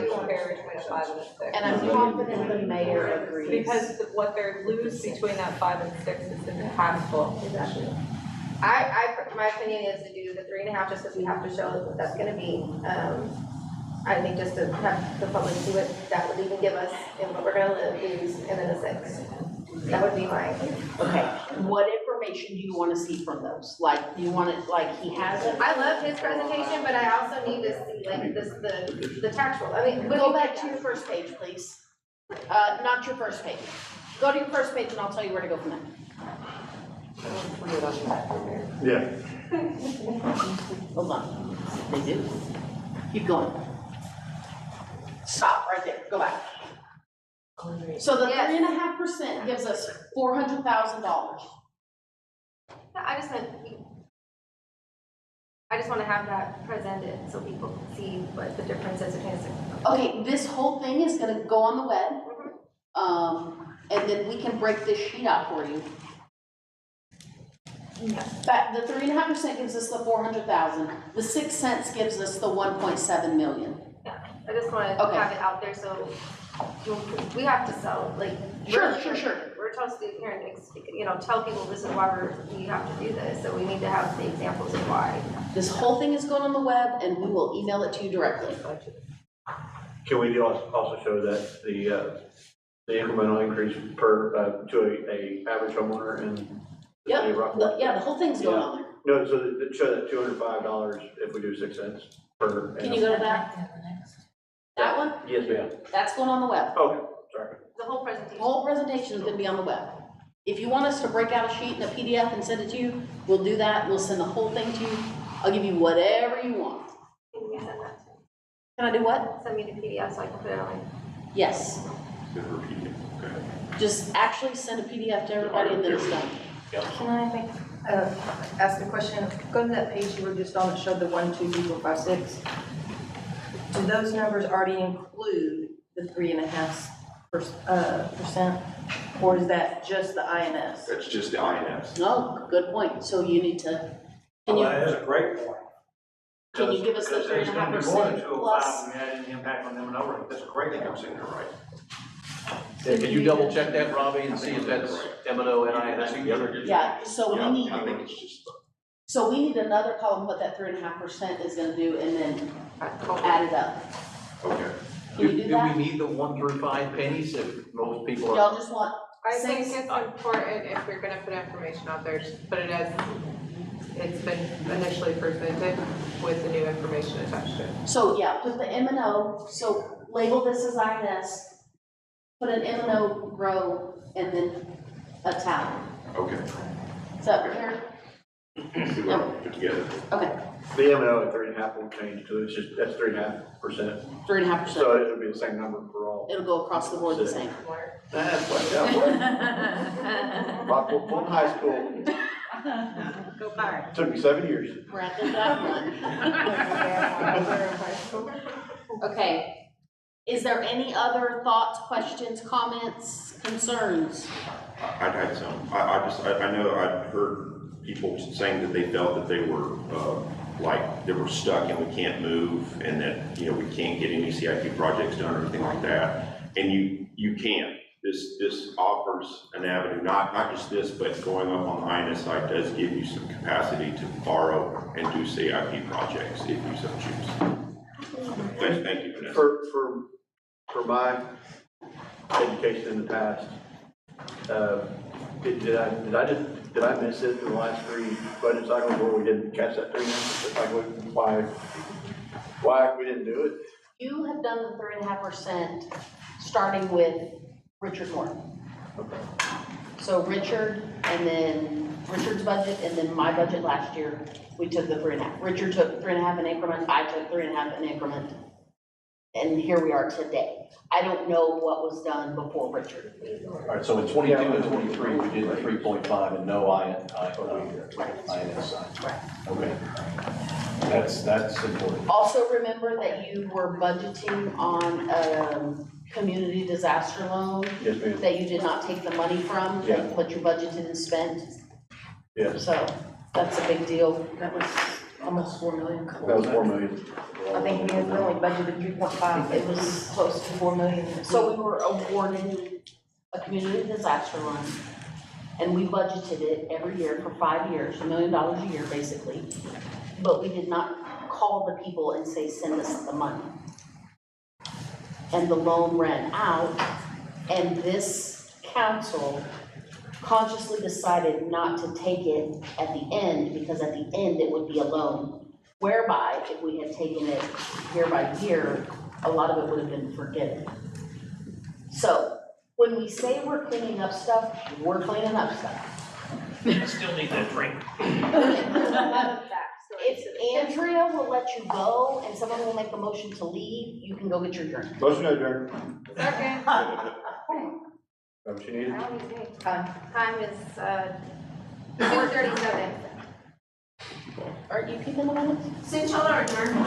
Speaker 11: compare between a 5 and a 6.
Speaker 3: And I'm confident the mayor agrees.
Speaker 11: Because what they're lose between that 5 and 6 is impactful.
Speaker 1: Exactly. My opinion is to do the 3.5 just because we have to show what that's gonna be. I think just to have the public see what that would even give us and what we're gonna lose, and then a 6. That would be my.
Speaker 3: Okay, what information do you want to see from those? Like, do you want it, like, he has it?
Speaker 1: I loved his presentation, but I also need to see like the tax roll. I mean,
Speaker 3: Go back to your first page, please. Not your first page. Go to your first page and I'll tell you where to go from there.
Speaker 6: Yeah.
Speaker 3: Hold on. They do. Keep going. Stop right there. Go back. So the 3.5% gives us $400,000.
Speaker 1: I just want to have that presented so people can see what the difference is between the 6.
Speaker 3: Okay, this whole thing is gonna go on the web. And then we can break this sheet out for you. But the 3.5% gives us the 400,000. The 6 cents gives us the 1.7 million.
Speaker 1: Yeah, I just want to have it out there so we have to sell, like.
Speaker 3: Sure.
Speaker 1: We're supposed to here and, tell people this is why we have to do this, so we need to have the examples of why.
Speaker 3: This whole thing is going on the web and we will email it to you directly.
Speaker 6: Can we also show that the incremental increase per, to a average homeowner in the city of Rockport?
Speaker 3: Yeah, the whole thing's going on there.
Speaker 6: No, so show that $205 if we do 6 cents per.
Speaker 3: Can you go to that? That one?
Speaker 6: Yes, ma'am.
Speaker 3: That's going on the web.
Speaker 6: Okay, sorry.
Speaker 1: The whole presentation.
Speaker 3: The whole presentation is gonna be on the web. If you want us to break out a sheet and a PDF and send it to you, we'll do that. We'll send the whole thing to you. I'll give you whatever you want.
Speaker 1: Can you send that to me?
Speaker 3: Can I do what?
Speaker 1: Send me the PDF so I can put it on.
Speaker 3: Yes. Just actually send a PDF to everybody and then it's done.
Speaker 18: Can I ask a question? Go to that page you were just on that showed the 1, 2, 3, 4, 5, 6. Do those numbers already include the 3.5%? Or is that just the INS?
Speaker 14: That's just the INS.
Speaker 3: No, good point. So you need to,
Speaker 15: That is a great point.
Speaker 3: can you give us the
Speaker 15: Because there's gonna be more than
Speaker 3: 3.5%
Speaker 15: 205
Speaker 3: plus?
Speaker 15: when we add in the impact on them and over. That's a great thing I'm saying, right?
Speaker 12: Yeah, can you double check that, Robbie, and see if that's M&O and INS together?
Speaker 3: Yeah, so we need,
Speaker 14: I think it's just.
Speaker 3: so we need another column, what that 3.5% is gonna do, and then add it up.
Speaker 14: Okay.
Speaker 3: Can you do that?
Speaker 12: we need the 1 through 5 pennies if most people are?
Speaker 3: Y'all just want
Speaker 11: I think it's important if you're gonna put information out there, just put it as it's been initially presented with the new information attached to it.
Speaker 3: So yeah, put the M and O, so label this as INS, put an M and O row, and then a tab.
Speaker 14: Okay.
Speaker 3: Is that fair?
Speaker 14: See what I put together.
Speaker 3: Okay,
Speaker 6: The M and O at 3.5 won't change to it, it's just, that's 3.5%.
Speaker 3: 3.5%.
Speaker 6: So it would be the same number for all.
Speaker 3: It'll go across the board the same.
Speaker 6: That's what, Rockport Fulton High School,
Speaker 13: Go Pirates.
Speaker 6: took me 7 years.
Speaker 3: Brandon got one. Okay, is there any other thoughts, questions, comments, concerns?
Speaker 14: I had some. I know I've heard people saying that they felt that they were, like, they were stuck and we can't move and that, you know, we can't get any CIP projects done or anything like that. And you can. This offers an avenue, not just this, but going up on the INS side does give you some capacity to borrow and do CIP projects if you so choose. Thank you, Vanessa.
Speaker 6: For my education in the past, did I miss it in the last 3 budget cycles where we didn't catch that 3.5%? Like, why we didn't do it?
Speaker 3: You have done the 3.5% starting with Richard Morton.
Speaker 6: Okay.
Speaker 3: So Richard, and then Richard's budget, and then my budget last year, we took the 3.5. Richard took 3.5 in increment, I took 3.5 in increment. And here we are today. I don't know what was done before Richard.
Speaker 12: All right, so in 22 and 23, we did the 3.5 and no INS side.
Speaker 3: Right.
Speaker 12: Okay. That's important.
Speaker 3: Also remember that you were budgeting on community disaster loan.
Speaker 6: Yes, ma'am.
Speaker 3: That you did not take the money from,
Speaker 6: Yeah.
Speaker 3: what you budgeted and spent.
Speaker 6: Yes.
Speaker 3: So that's a big deal. That was almost 4 million.
Speaker 6: That was 4 million.
Speaker 18: I think we only budgeted 3.5.
Speaker 3: It was close to 4 million. So we were awarded a community disaster loan, and we budgeted it every year for 5 years, $1 million a year, basically. But we did not call the people and say, send us the money. And the loan ran out, and this council consciously decided not to take it at the end, because at the end it would be a loan. Whereby, if we had taken it year by year, a lot of it would have been forgiven. So, when we say we're cleaning up stuff, we're cleaning up stuff.
Speaker 10: I still need that drink.
Speaker 3: If Andrea will let you go and someone will make a motion to leave, you can go get your drink.
Speaker 6: Motion to adjourn.
Speaker 11: Second.
Speaker 6: What you need?
Speaker 1: Time is 2:37.
Speaker 3: Are you keeping the minutes?
Speaker 18: Since y'all are adjourned,